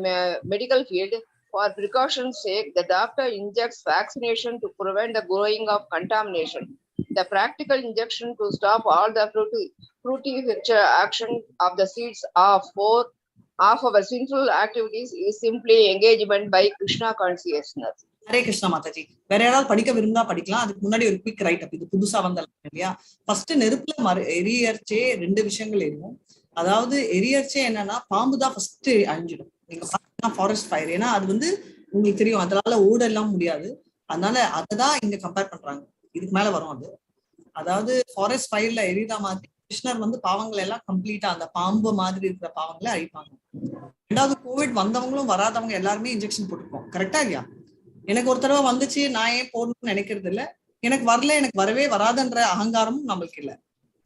medical field, for precaution's sake, the doctor injects vaccination to prevent the growing of contamination. The practical injection to stop all the fruitifying action of the seeds of our sinful activities is simply engagement by Krishna consciousness. Hare Krishna Mataji. வேற யாராவது படிக்க விரும்பா படிக்கலாம். அதுக்கு முன்னாடி ஒரு quick ride அப், இது புதுசா வந்தாலும் இல்லையா? ஃபர்ஸ்ட் நெருப்புல எரியர்ச்சே 2 விஷயங்கள் இருக்கும். அதாவது எரியர்ச்சே என்னன்னா, பாம்பு தான் ஃபர்ஸ்ட் அழிஞ்சிடும். நீங்க பாத்தீங்கன்னா ஃபாரஸ்ட் ஃபயர், ஏன்னா அது உங்களுக்கு தெரியும், அதனால ஓட எல்லாம் முடியாது. அதனால அததான் இங்க கம்பேர் பண்றாங்க. இதுக்கு மேல வரும் அது. அதாவது ஃபாரஸ்ட் ஃபயர்ல எரியுதா மாதிரி கிருஷ்ணர் பாவங்கள் எல்லாம் கம்ப்ளீட்டா அந்த பாம்பு மாதிரி இருக்கிற பாவங்களை அழிப்பாங்க. 2வது, கோவிட் வந்தவங்களும் வராதவங்க எல்லாருமே இன்ஜெக்ஷன் போட்டுருக்கோம். கரெக்டா இல்லையா? எனக்கு ஒரு தடவை வந்துச்சு, நான் ஏன் போடணும்னு நினைக்கிறது இல்ல. எனக்கு வரல, எனக்கு வரவே வராதுன்ற அகங்காரமும் நம்மளுக்கு இல்ல.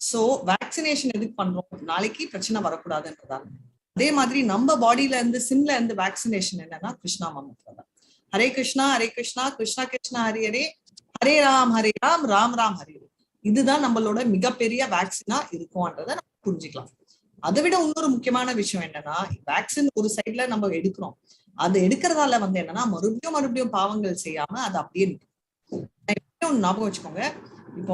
சோ வேக்சினேஷன் எதுக்கு பண்றோம்? நாளைக்கு பிரச்சனை வரக்கூடாதுன்றதால. அதே மாதிரி நம்ம பாடியில இருந்து சிம்ல இருந்து வேக்சினேஷன் என்னன்னா கிருஷ்ணா மந்திரம் தான். ஹரே கிருஷ்ணா கிருஷ்ணா கிருஷ்ணா ஹரி ஹரே, ஹரே ராம் ராம் ராம் ஹரி ஹரே. இதுதான் நம்மளோட மிகப்பெரிய வேக்சினா இருக்கும்ன்றத நம்ம புரிஞ்சுக்கலாம். அதை விட இன்னொரு முக்கியமான விஷயம் என்னன்னா, வேக்சின் ஒரு சைட்ல நம்ம எடுக்கிறோம், அது எடுக்கிறதால என்னன்னா மறுபடியும் பாவங்கள் செய்யாம அது அப்படியே நிற்கும். ஞாபகம் வச்சுக்கோங்க. இப்போ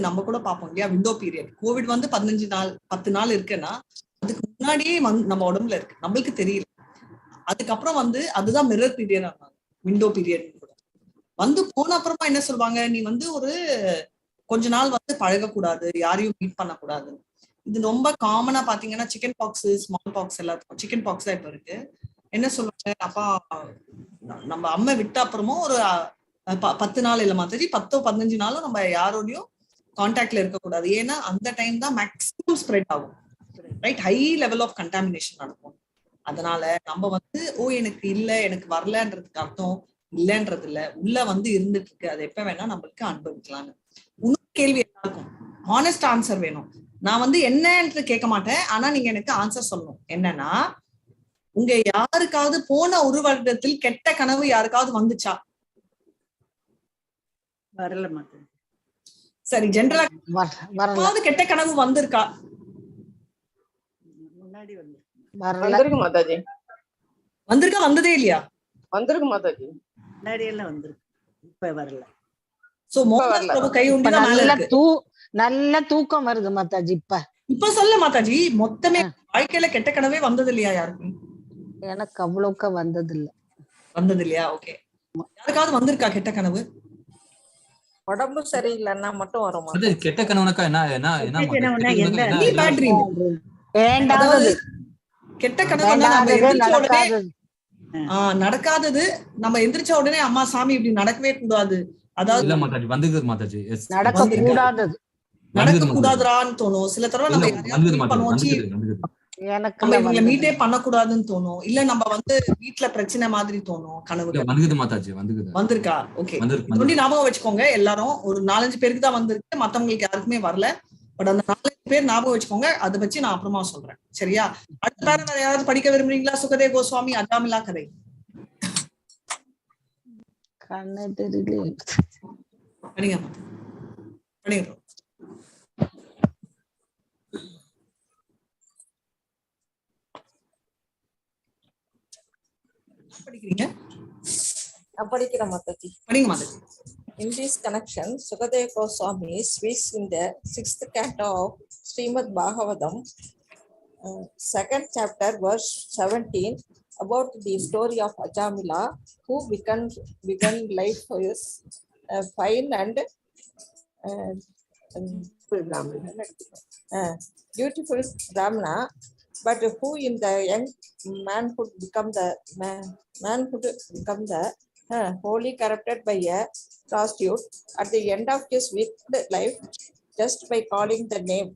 நம்ம கூட பார்ப்போம் இல்லையா, விண்டோ பீரியட். கோவிட் 15 நாள் 10 நாள் இருக்குன்னா அதுக்கு முன்னாடியே நம்ம உடம்புல இருக்கு, நம்மளுக்கு தெரியல. அதுக்கப்புறம் அதுதான் மிரர் பீரியட், விண்டோ பீரியட் கூட போன அப்புறமா என்ன சொல்லுவாங்க, நீ ஒரு கொஞ்ச நாள் பழகக்கூடாது, யாரையும் மீட் பண்ணக்கூடாது. இது ரொம்ப காமனா பாத்தீங்கன்னா சிக்கன் பாக்ஸ், ஸ்மால் பாக்ஸ் எல்லாத்துக்கும் சிக்கன் பாக்ஸ் தான் இப்ப இருக்கு. என்ன சொல்லுவாங்க, அப்பா நம்ம அம்மா விட்ட அப்புறமும் ஒரு 10 நாள் இல்ல மாதிரி 10-15 நாளும் நம்ம யாரோடையும் கான்டாக்ட்ல இருக்கக்கூடாது. ஏன்னா அந்த டைம் தான் மேக்ஸிமம் ஸ்ப்ரெட் ஆகும், right? High level of contamination நடக்கும். அதனால நம்ம எனக்கு இல்ல, எனக்கு வரலன்றதுக்கு அர்த்தம் இல்லன்றது இல்ல, உள்ள இருந்துட்டு இருக்கு, அது எப்ப வேணா நம்மளுக்கு அனுபவிக்கலாம்னு. இன்னொரு கேள்வி எல்லாருக்கும் ஹானஸ்ட் ஆன்சர் வேணும். நான் என்னன்னு கேட்க மாட்டேன், ஆனா நீங்க எனக்கு ஆன்சர் சொல்லணும். என்னன்னா, உங்க யாருக்காவது போன ஒரு வருடத்தில் கெட்ட கனவு யாருக்காவது வந்துச்சா? வரல மாட்டேன். சரி, ஜெனரலா கெட்ட கனவு வந்திருக்கா? முன்னாடி வந்திருக்கு மாதாஜி. வந்திருக்கா? வந்ததே இல்லையா? வந்திருக்கு மாதாஜி. முன்னாடி எல்லாம் வந்திருக்கு, இப்ப வரல. சோ மோகன் கை உண்டினா மேல இருக்கு. நல்ல தூக்கம் வருது மாதாஜி. இப்ப சொல்ல மாதாஜி, மொத்தமே வாழ்க்கையில கெட்ட கனவே வந்தது இல்லையா யாருக்கும்? எனக்கு அவ்வளவுக்கா வந்தது இல்லையா? ஓகே. யாருக்காவது வந்திருக்கா கெட்ட கனவு? உடம்பு சரியில்லைன்னா மட்டும் வரும். அது கெட்ட கனவுனாக்கா என்ன கெட்ட கனவு நடக்காதது. நம்ம எந்திரிச்ச உடனே அம்மா சாமி இப்படி நடக்கவே கூடாது, அதாவது இல்ல மாதாஜி, வந்துக்குது மாதாஜி, நடக்க கூடாதுன்னு தோணும். சில தடவை நம்ம இவங்களை மீட்டே பண்ணக்கூடாதுன்னு தோணும். இல்ல நம்ம வீட்டுல பிரச்சனை மாதிரி தோணும். கனவு வந்திருக்கா? ஓகே, ஞாபகம் வச்சுக்கோங்க. எல்லாரும் ஒரு 4-5 பேருக்கு தான் வந்திருக்கு, மத்தவங்களுக்கு யாருக்குமே வரல. பட் அந்த 4-5 பேர் ஞாபகம் வச்சுக்கோங்க. அதை வச்சு நான் அப்புறமா சொல்றேன், சரியா? அடுத்த பேர யாராவது படிக்க விரும்புறீங்களா? சுகதேவ் கோஸ்வாமி அஜாமிலா கதை. படிங்க படிங்க. படிக்கிறீங்க? படிக்கிறேன் மாதாஜி. படிங்க Mataji. In this connection, Sukadeva Goswami speaks in the 6th canto of Srimad Bhagavatam, 2nd chapter, verse 17, about the story of Ajamila, who began life as fine and beautiful Brahmana, but who in the young manhood become the wholly corrupted by a prostitute at the end of his wicked life, just by calling the name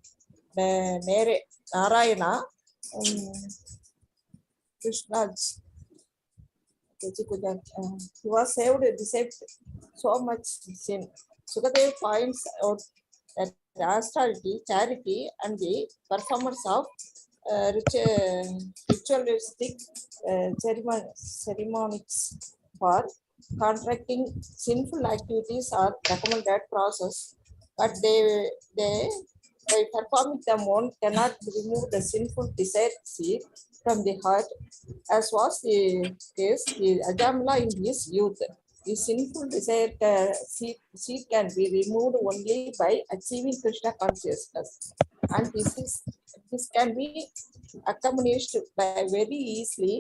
Narayana, Krishna's. He was saved despite so much sin. Sukadeva points out that austerity, charity, and the performance of ritualistic ceremonies for contracting sinful activities are recommended process, but they by performing them one cannot remove the sinful desire seed from the heart, as was the case with Ajamila in his youth. The sinful desire seed can be removed only by achieving Krishna consciousness, and this can be accomplished by very easily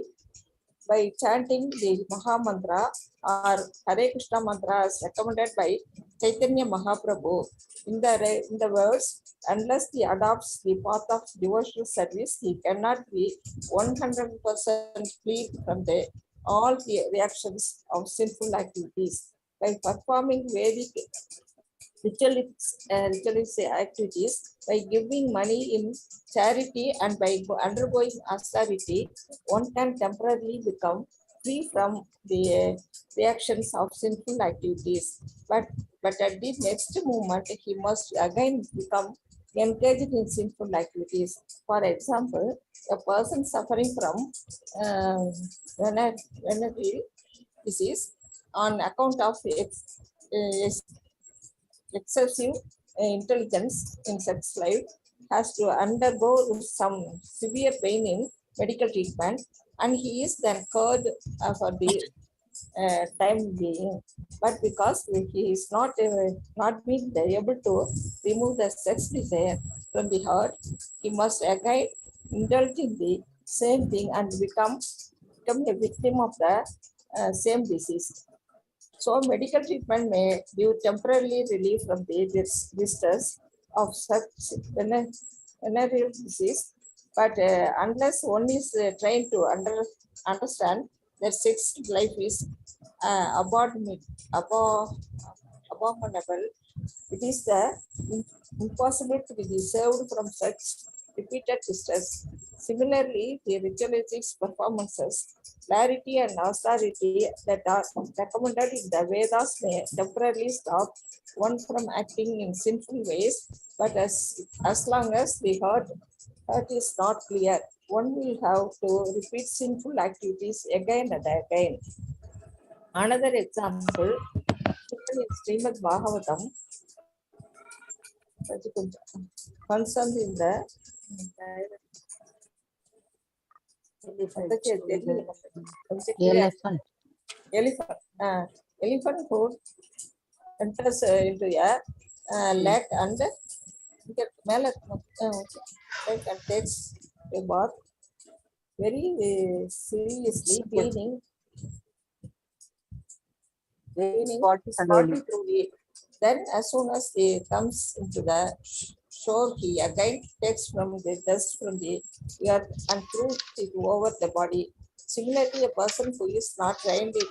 by chanting the Maha Mantra or Hare Krishna mantra as recommended by Chaitanya Mahaprabhu. In the words, unless he adopts the path of devotional service, he cannot be 100% free from all the reactions of sinful activities. By performing Vedic ritualistic activities, by giving money in charity, and by undergoing austerity, one can temporarily become free from the reactions of sinful activities. But at the next moment, he must again become engaged in sinful activities. For example, a person suffering from venereal disease on account of excessive intelligence in sex life has to undergo some severe pain in medical treatment, and he is then cured for the time being. But because he is not being able to remove the sex desire from the heart, he must again indulge in the same thing and become a victim of the same disease. So medical treatment may give temporary relief from the distress of such venereal disease, but unless one is trained to understand that sex life is abominable, it is impossible to be saved from such repeated distress. Similarly, the ritualistic performances, clarity and austerity that are recommended in the Vedas may temporarily stop one from acting in sinful ways, but as long as the heart is not clear, one will have to repeat sinful activities again and again. Another example, in Srimad Bhagavatam, concerned in the elephant who enters into a lake and takes a bath, very seriously cleaning his body thoroughly. Then as soon as he comes into the shore, he again takes from the dust from the earth and throws it over the body. Similarly, a person who is not trained in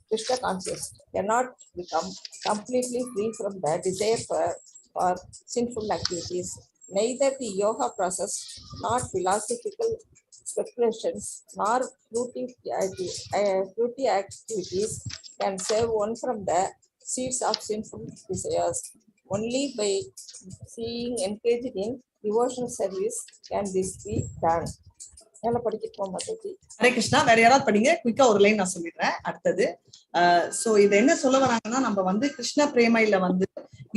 Krishna consciousness cannot become completely free from the desire for sinful activities. Neither the yoga process, nor philosophical speculations, nor fruity activities can save one from the seeds of sinful desires. Only by being engaged in devotional service can this be done. Hare Krishna. வேற யாராவது படிங்க, குயிக்கா ஒரு line நான் சொல்லிடுறேன். அடுத்தது so இது என்ன சொல்ல வராங்கன்னா, நம்ம வந்து கிருஷ்ண பிரேமையில வந்து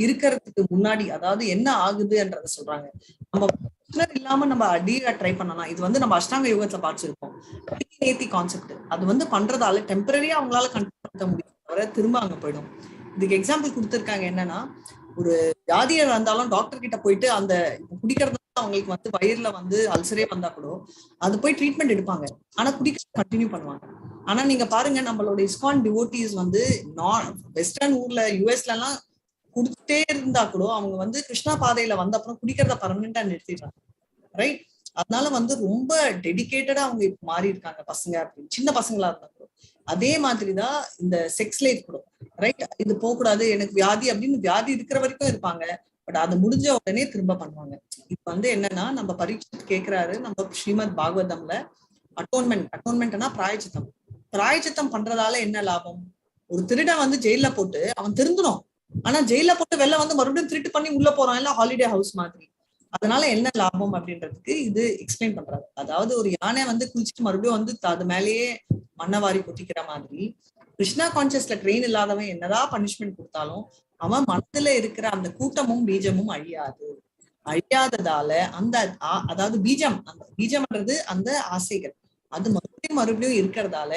இருக்கிறதுக்கு முன்னாடி அதாவது என்ன ஆகுதுன்றத சொல்றாங்க. நம்ம கிருஷ்ணர் இல்லாம நம்ம அடியா ட்ரை பண்ணலாம். இது வந்து நம்ம அஷ்டாங்க யோகத்துல பார்த்திருப்போம். நேத்தி கான்செப்ட் அது வந்து பண்றதால டெம்பரரியா அவங்களால கண்ட்ரோல் பண்ண முடியும், தவிர திரும்ப அங்க போயிடும். இதுக்கு எக்ஸாம்பிள் கொடுத்திருக்காங்க. என்னன்னா, ஒரு வியாதியா இருந்தாலும் டாக்டர் கிட்ட போயிட்டு அந்த குடிக்கிறது அவங்களுக்கு வந்து வயிறுல வந்து அல்சரே வந்தா கூட அது போய் ட்ரீட்மெண்ட் எடுப்பாங்க, ஆனா குடிக்க கண்டினியூ பண்ணுவாங்க. ஆனா நீங்க பாருங்க, நம்மளோட ISKCON டிவோட்டீஸ் வந்து வெஸ்டர்ன் ஊர்ல யூஎஸ்ல எல்லாம் குடிச்சிட்டே இருந்தா கூட அவங்க வந்து கிருஷ்ணா பாதையில வந்த அப்புறம் குடிக்கிறத பர்மனண்டா நிறுத்திடுறாங்க. ரைட்? அதனால வந்து ரொம்ப டெடிகேட்டடா அவங்க இப்ப மாறி இருக்காங்க பசங்க அப்படின்னு, சின்ன பசங்களா இருந்தா கூட. அதே மாதிரிதான் இந்த செக்ஸ் லைஃப் கூட. ரைட்? இது போகக்கூடாது, எனக்கு வியாதி அப்படின்னு வியாதி இருக்கிற வரைக்கும் இருப்பாங்க. பட் அது முடிஞ்ச உடனே திரும்ப பண்ணுவாங்க. இப்ப வந்து என்னன்னா, நம்ம பரீட்சித் கேக்குறாரு நம்ம ஸ்ரீமத் பாகவதம்ல அட்டோன்மெண்ட்னா பிராயச்சித்தம் பண்றதால என்ன லாபம்? ஒரு திருடன் வந்து ஜெயில போட்டு அவன் திருந்தணும், ஆனா ஜெயில போட்டு வெளில வந்து மறுபடியும் திருட்டு பண்ணி உள்ள போறான், இல்ல ஹாலிடே ஹவுஸ் மாதிரி. அதனால என்ன லாபம் அப்படின்றதுக்கு இது எக்ஸ்பிளைன் பண்றாரு. அதாவது ஒரு யானை வந்து குளிச்சுட்டு மறுபடியும் வந்து அது மேலேயே மண்ணவாரி கொட்டிக்கிற மாதிரி, கிருஷ்ணா கான்சியஸ்ல ட்ரெயின் இல்லாதவன் என்னதான் பனிஷ்மெண்ட் கொடுத்தாலும் அவன் மனதுல இருக்கிற அந்த கூட்டமும் பீஜமும் அழியாததால அந்த அதாவது அந்த பீஜம்ன்றது அந்த ஆசைகள் அது மறுபடியும் இருக்கிறதால,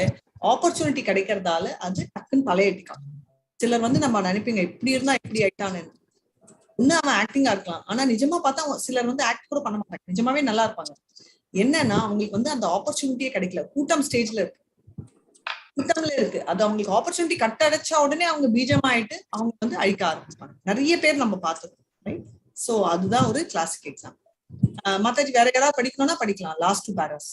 ஆப்பர்ச்சுனிட்டி கிடைக்கிறதால அது டக்குன்னு தலையெட்டிக்கான். சிலர் வந்து நம்ம நினைப்பீங்க இப்படி இருந்தா இப்படி ஆயிட்டான்னு. இன்னும் அவன் ஆக்டிங்கா இருக்கலாம், ஆனா நிஜமா பார்த்தா சிலர் வந்து ஆக்ட் கூட பண்ண மாட்டாங்க, நிஜமாவே நல்லா இருப்பாங்க. என்னன்னா அவங்களுக்கு வந்து அந்த ஆப்பர்ச்சுனிட்டியே கிடைக்கல, கூட்டம்ல இருக்கு. அது அவங்களுக்கு ஆப்பர்ச்சுனிட்டி கட் அடைச்சா உடனே அவங்க பீஜம் ஆயிட்டு அவங்க வந்து அழிக்க ஆரம்பிப்பாங்க. நிறைய பேர் நம்ம பார்த்துருக்கோம். ரைட்? சோ அதுதான் ஒரு கிளாசிக் எக்ஸாம்பிள். மாதாஜி வேற யாராவது படிக்கணும்னா படிக்கலாம். லாஸ்ட் 2 பேராஸ்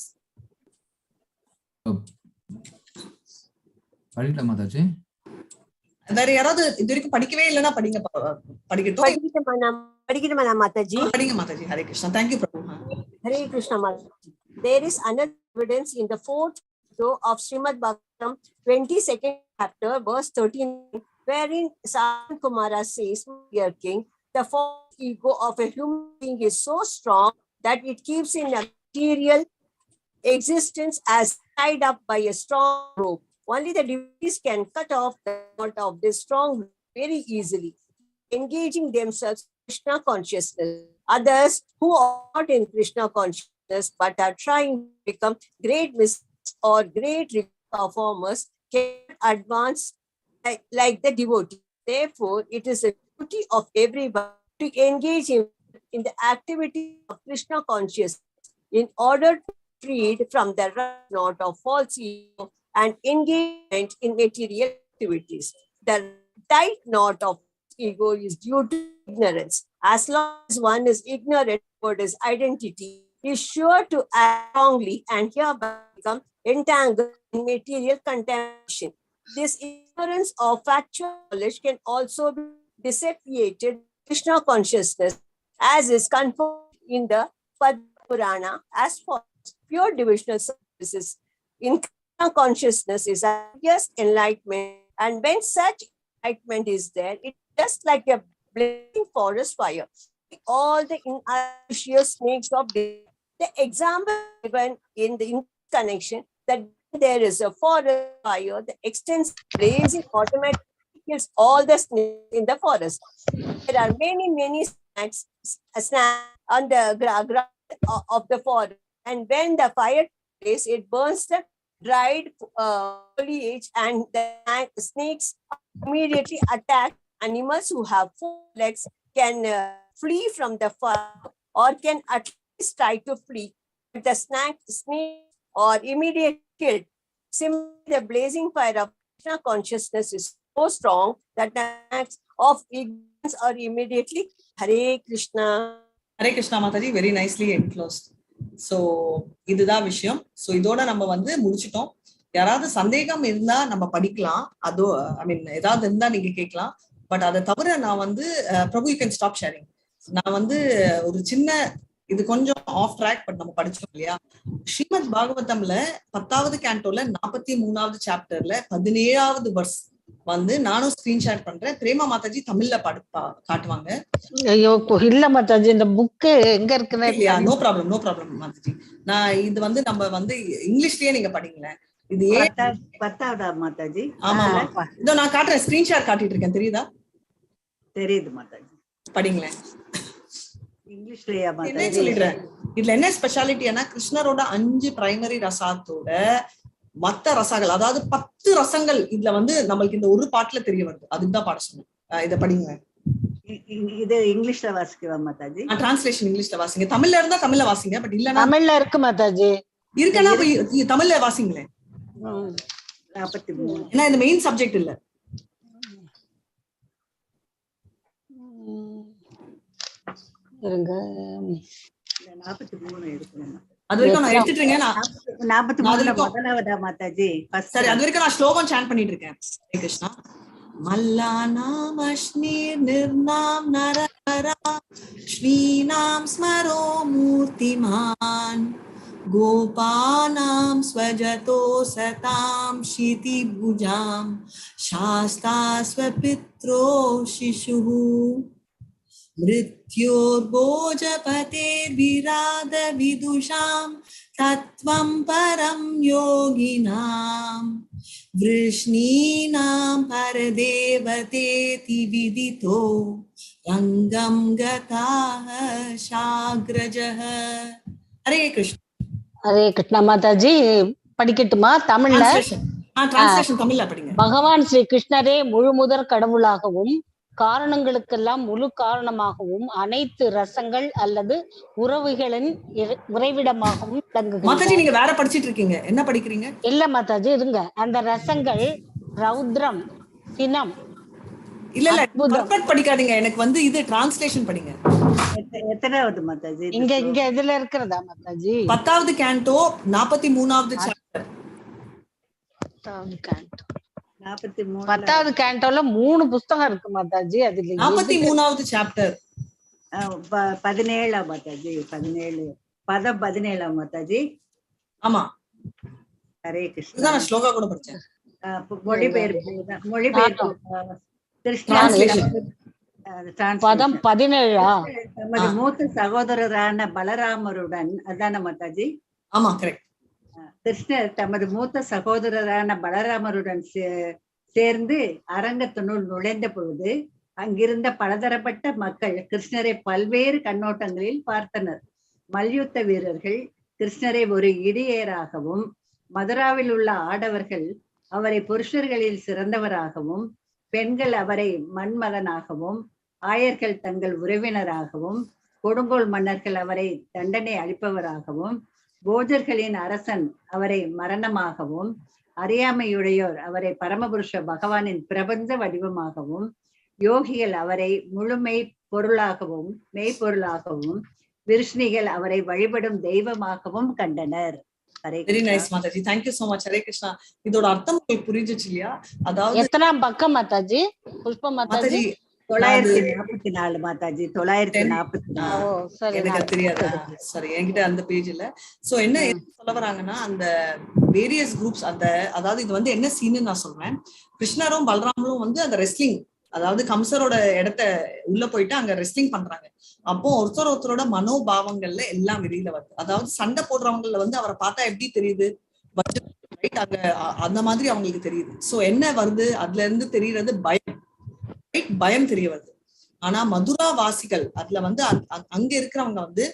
படிக்கலாம் மாதாஜி. வேற யாராவது இது வரைக்கும் படிக்கவே இல்லைன்னா படிங்க. படிக்கட்டுமா மாதாஜி? படிங்க Mataji. Hare Krishna. Thank you Prabhu. Hare Krishna Mataji. There is another evidence in the 4th of Srimad Bhagavatam 22nd chapter verse 13, wherein Sanat Kumara says, "Dear King, the false ego of a human being is so strong that it keeps in a material existence as tied up by a strong rope. Only the devotees can cut off the knot of this strong rope very easily, engaging themselves in Krishna consciousness. Others who are not in Krishna consciousness but are trying to become great mystics or great performers can advance like the devotee. Therefore, it is a duty of everybody to engage in the activity of Krishna consciousness in order to be freed from the knot of false ego and engagement in material activities. The tight knot of ego is due to ignorance. As long as one is ignorant about his identity, he is sure to act wrongly and hereby become entangled in material contamination. This ignorance of factual knowledge can also be dissipated in Krishna consciousness, as is confirmed in the Padma Purana as follows. Pure devotional services in Krishna consciousness is highest enlightenment, and when such enlightenment is there, it is just like a blazing forest fire. All the inauspicious snakes of death. The example given in the connection that there is a forest fire, the extensive blazing automatically kills all the snakes in the forest. There are many snakes on the ground of the forest, and when the fire takes, it burns the dried foliage, and the snakes immediately attack. Animals who have 4 legs can flee from the fire, or can at least try to flee, but the snakes are immediately killed. Similarly, the blazing fire of Krishna consciousness is so strong that the acts of ignorance are immediately. Hare Krishna. Hare Krishna Mataji, very nicely enclosed. So இதுதான் விஷயம். So இதோட நம்ம வந்து முடிச்சிட்டோம். யாராவது சந்தேகம் இருந்தா நம்ம படிக்கலாம். அதோ ஏதாவது இருந்தா நீங்க கேட்கலாம். பட் அதை தவிர நான் வந்து பிரபு யூ கேன் ஸ்டாப் ஷேரிங். நான் வந்து ஒரு சின்ன இது கொஞ்சம் ஆஃப் ட்ராக், பட் நம்ம படிச்சோம் இல்லையா, ஸ்ரீமத் பாகவதம்ல 10வது கேண்டோல 43வது சாப்டர்ல 17வது வர்ஸ் வந்து நானும் ஸ்கிரீன்ஷாட் பண்றேன். பிரேமா மாதாஜி தமிழ்ல காட்டுவாங்க. ஐயோ இல்ல மாதாஜி, இந்த புக் எங்க இருக்குன்னு. No problem Mataji. நான் இது வந்து நம்ம வந்து இங்கிலீஷ்லயே நீங்க படிங்களேன். இது ஏன் 10வது மாதாஜி? ஆமா, இதோ நான் காட்டுறேன், ஸ்கிரீன்ஷாட் காட்டிட்டு இருக்கேன், தெரியுதா? தெரியுது மாதாஜி. படிங்களேன். இங்கிலீஷ்லயா என்ன மாதாஜி? சொல்லிடுறேன். இதுல என்ன ஸ்பெஷாலிட்டினா கிருஷ்ணரோட 5 பிரைமரி ரசாத்தோட மத்த ரசங்கள், அதாவது 10 ரசங்கள் இதுல வந்து நம்மளுக்கு இந்த ஒரு பாட்டுல தெரிய வருது. அதுதான் பாட சொன்னேன். இத படிங்க. இது இங்கிலீஷ்ல வாசிக்கவா மாதாஜி? டிரான்ஸ்லேஷன் இங்கிலீஷ்ல வாசிங்க. தமிழ்ல இருந்தா தமிழ்ல வாசிங்க. பட் இல்லனா தமிழ்ல இருக்கு மாதாஜி. இருக்கனா போய் தமிழ்ல வாசிங்களேன். 43. ஏன்னா இது மெயின் சப்ஜெக்ட் இல்ல. இருங்க. 43 எடுக்கணும். அது வரைக்கும் நான் எடுத்துட்டேங்க. 43 முதலாவதா மாதாஜி? சரி, அது வரைக்கும் நான் ஸ்லோகம் சாண்ட் பண்ணிட்டு இருக்கேன். ஹரே கிருஷ்ணா. மல்லானாம் அஷ்ணீர் நிர்நாம் நரஹரா ஸ்ரீநாம் ஸ்மரோ மூர்த்திமான் கோபானாம் ஸ்வஜதோ சதாம் ஷிதி புஜாம் சாஸ்தா ஸ்வபித்ரோ சிசுஹு மிருத்யோர்போஜபதேர்விராத விதுஷாம் தத்வம் பரம் யோகினாம் விஷ்ணீனாம் பரதேவதேதி விதிதோ ரங்கம் கதாஹ சாக்ரஜஹ. ஹரே கிருஷ்ணா. ஹரே கிருஷ்ணா மாதாஜி. படிக்கட்டுமா தமிழ்ல? டிரான்ஸ்லேஷன் தமிழ்ல படிங்க. பகவான் ஸ்ரீ கிருஷ்ணரே முழு முதற் கடவுளாகவும் காரணங்களுக்கெல்லாம் முழு காரணமாகவும் அனைத்து ரசங்கள் அல்லது உறவுகளின் உறைவிடமாகவும் மாதாஜி நீங்க வேற படிச்சிட்டு இருக்கீங்க. என்ன படிக்கிறீங்க? இல்ல மாதாஜி இருங்க. அந்த ரசங்கள் ரௌத்ரம், சினம். இல்ல பர்ஃபெக்ட் படிக்காதீங்க. எனக்கு வந்து இது டிரான்ஸ்லேஷன் படிங்க. எத்தனாவது மாதாஜி? இங்க இதுல இருக்கிறதா மாதாஜி? 10வது கேண்டோ 43வது சாப்டர். 10வது கேண்டோல 3 புத்தகம் இருக்கு மாதாஜி. அதுல 43வது சாப்டர் 17 மாதாஜி. 17 பதம் 17 மாதாஜி. ஆமா. ஹரே கிருஷ்ணா. நான் ஸ்லோகா கூட படிச்சேன். மொழிபெயர்ப்பு பதம் 17. நமது மூத்த சகோதரரான பலராமருடன், அதான மாதாஜி? ஆமா, கரெக்ட். கிருஷ்ணர் தமது மூத்த சகோதரரான பலராமருடன் சேர்ந்து அரங்கத்தினுள் நுழைந்த பொழுது அங்கிருந்த பலதரப்பட்ட மக்கள் கிருஷ்ணரை பல்வேறு கண்ணோட்டங்களில் பார்த்தனர். மல்யுத்த வீரர்கள் கிருஷ்ணரை ஒரு இடியேராகவும், மதுராவில் உள்ள ஆடவர்கள் அவரை புருஷர்களில் சிறந்தவராகவும், பெண்கள் அவரை மன்மகனாகவும், ஆயர்கள் தங்கள் உறவினராகவும், கொடுங்கோல் மன்னர்கள் அவரை தண்டனை அளிப்பவராகவும், போஜர்களின் அரசன் அவரை மரணமாகவும், அறியாமையுடையோர் அவரை பரமபுருஷ பகவானின் பிரபஞ்ச வடிவமாகவும், யோகிகள் அவரை முழுமை பொருளாகவும் மெய்ப்பொருளாகவும், விருஷ்ணிகள் அவரை வழிபடும் தெய்வமாகவும் கண்டனர். Very nice Mataji. Thank you so much. Hare Krishna. இதோட அர்த்தம் உங்களுக்கு புரிஞ்சிச்சு இல்லையா? அதாவது எத்தனாம் பக்கம் மாதாஜி? புஷ்ப மாதாஜி 944 மாதாஜி. 944. எனக்கு தெரியாது. சரி, என்கிட்ட அந்த பேஜ் இல்ல. சோ என்ன சொல்ல வராங்கன்னா, அந்த வேரியஸ் குரூப்ஸ், அந்த அதாவது இது வந்து என்ன சீன்னு நான் சொல்றேன். கிருஷ்ணரும் பலராமரும் வந்து அந்த ரெஸ்லிங், அதாவது கம்சரோட இடத்த உள்ள போயிட்டு அங்க ரெஸ்லிங் பண்றாங்க. அப்போ ஒருத்தரோட மனோபாவங்கள்ல எல்லாம் வெளியில வருது. அதாவது சண்டை போடுறவங்கல வந்து அவரை பார்த்தா எப்படி தெரியுது, அங்க அந்த மாதிரி அவங்களுக்கு தெரியுது. சோ என்ன வருது, அதுல இருந்து தெரியறது பயம். பயம் தெரிய வருது. ஆனா மதுரா வாசிகள் அதுல வந்து அங்க இருக்கிறவங்க வந்து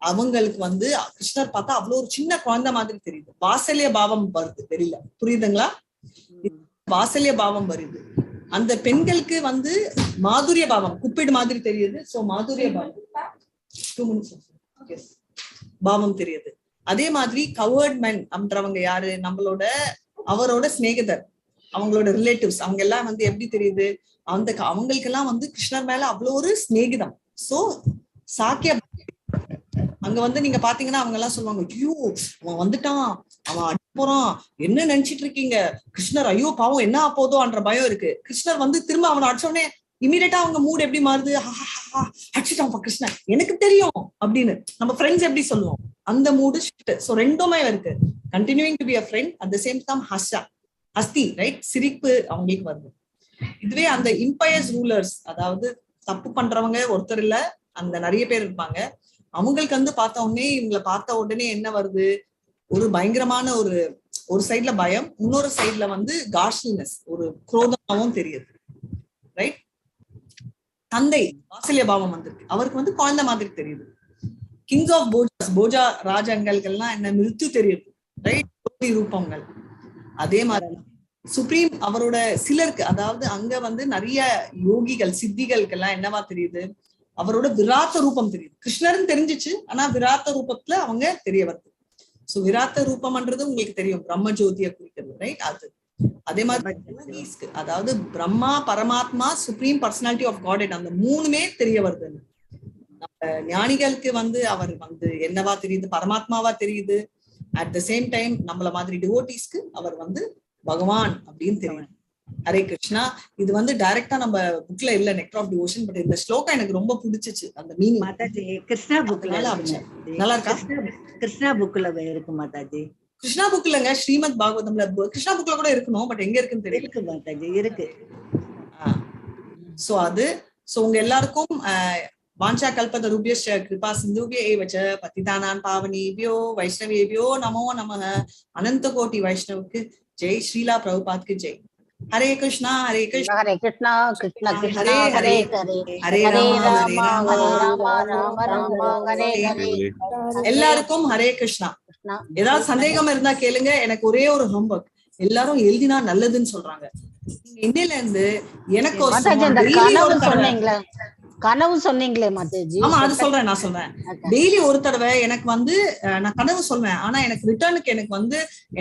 அவங்களுக்கு வந்து கிருஷ்ணர் பார்த்தா அவ்வளவு ஒரு சின்ன குழந்தை மாதிரி தெரியுது. வாசல்ய பாவம் வருது வெளியில. புரியுதுங்களா? வாசல்ய பாவம் வருது. அந்த பெண்களுக்கு வந்து மாதுரிய பாவம், குப்பிடு மாதிரி தெரியுது. சோ மாதுரிய பாவம் 2 minutes பாவம் தெரியுது. அதே மாதிரி கவர்ட் மென் அப்படின்றவங்க யாரு, நம்மளோட அவரோட சிநேகிதர், அவங்களோட ரிலேட்டிவ்ஸ், அவங்க எல்லாம் வந்து எப்படி தெரியுது, அவங்களுக்கு எல்லாம் வந்து கிருஷ்ணர் மேல அவ்வளவு ஒரு சிநேகிதம். சோ சாக்கிய அங்க வந்து நீங்க பாத்தீங்கன்னா அவங்க எல்லாம் சொல்லுவாங்க, ஐயோ அவன் வந்துட்டான், அவன் அடி போறான், என்ன நினைச்சிட்டு இருக்கீங்க, கிருஷ்ணர் ஐயோ பாவம் என்ன ஆப்போதோன்ற பயம் இருக்கு. கிருஷ்ணர் வந்து திரும்ப அவனை அடிச்சோடனே இமீடியட்டா அவங்க மூட் எப்படி மாறுது, அடிச்சுட்டான் கிருஷ்ணன் எனக்கு தெரியும் அப்படின்னு நம்ம ஃப்ரெண்ட்ஸ் எப்படி சொல்லுவோம், அந்த மூடு ஷிஃப்ட். சோ ரெண்டுமே இருக்கு. Continuing to be a friend, at the same time ஹஸ்தி, ரைட், சிரிப்பு அவங்களுக்கு வருது. இதுவே அந்த இம்பயர்ஸ் ரூலர்ஸ், அதாவது தப்பு பண்றவங்க ஒருத்தர் இல்ல, அந்த நிறைய பேர் இருப்பாங்க. அவங்களுக்கு வந்து பார்த்த உடனே, இவங்களை பார்த்த உடனே என்ன வருது, ஒரு பயங்கரமான ஒரு ஒரு சைட்ல பயம், இன்னொரு சைட்ல வந்து காஷ்லினஸ், ஒரு குரோதமாவும் தெரியுது. ரைட்? தந்தை வாசல்ய பாவம் வந்திருக்கு, அவருக்கு வந்து குழந்தை மாதிரி தெரியுது. கிங்ஸ் ஆஃப் போஜாஸ், போஜா ராஜாங்கள்கள்லாம் என்ன மிருத்து தெரியுது. ரைட்? ரூபங்கள். அதே மாதிரி சுப்ரீம் அவரோட சிலருக்கு, அதாவது அங்க வந்து நிறைய யோகிகள் சித்திகளுக்கு எல்லாம் என்னவா தெரியுது, அவரோட விராத்த ரூபம் தெரியுது. கிருஷ்ணர்னு தெரிஞ்சிச்சு, ஆனா விராத்த ரூபத்துல அவங்க தெரிய வருது. சோ விராத்த ரூபம்ன்றது உங்களுக்கு தெரியும், பிரம்ம ஜோதியை குறிக்கிறது. ரைட்? அது அதே மாதிரி அதாவது பிரம்மா, பரமாத்மா, சுப்ரீம் பர்சனாலிட்டி ஆஃப் காட், அந்த மூணுமே தெரிய வருது. நம்ம ஞானிகளுக்கு வந்து அவர் வந்து என்னவா தெரியுது, பரமாத்மாவா தெரியுது. அட் த சேம் டைம் நம்மள மாதிரி டிவோட்டிஸ்க்கு அவர் வந்து பகவான் அப்படின்னு தெரியும். ஹரே கிருஷ்ணா. இது வந்து டைரக்டா நம்ம புக்ல இல்ல, நெக்டர் ஆஃப் டிவோஷன், பட் இந்த ஸ்லோகம் எனக்கு ரொம்ப பிடிச்சிச்சு. அந்த மீனிங் மாதாஜி கிருஷ்ணா புக்ல நல்லா இருக்கா? கிருஷ்ணா புக்ல இருக்கு மாதாஜி. கிருஷ்ணா புக் இல்லங்க, ஸ்ரீமத் பாகவதம்ல. கிருஷ்ணா புக்ல கூட இருக்கணும், பட் எங்க இருக்குன்னு தெரியல. இருக்கு மாதாஜி, இருக்கு. சோ அது உங்க எல்லாருக்கும் வாஞ்சா கல்பத ரூபியஸ்ச கிருபா சிந்துபிய ஏவச்ச பतितानां पावनेभ्यो वैष्णवेभ्यो नमो नमः. अनंत कोटि वैष्णवக்கு ஜெய், ஸ்ரீலா பிரபுபாத்க்கு ஜெய். ஹரே கிருஷ்ணா ஹரே கிருஷ்ணா ஹரே கிருஷ்ணா கிருஷ்ணா கிருஷ்ணா ஹரே ஹரே ஹரே, ஹரே ஹரே ஹரே ராமா ராமா ஹரே ஹரே ராமா, ராமா ராம ராம ஹரே ஹரே. எல்லாருக்கும் ஹரே கிருஷ்ணா. ஏதாவது சந்தேகம் இருந்தா கேளுங்க. எனக்கு ஒரே ஒரு ஹோம்வொர்க், எல்லாரும் எழுதினா நல்லதுன்னு சொல்றாங்க. நீங்க இன்னையில இருந்து எனக்கு கனவு சொன்னீங்களே மாதாஜி. ஆமா, அது சொல்றேன், நான் சொல்றேன். டெய்லி ஒரு தடவை எனக்கு வந்து நான் கனவு சொல்வேன், ஆனா எனக்கு ரிட்டர்னுக்கு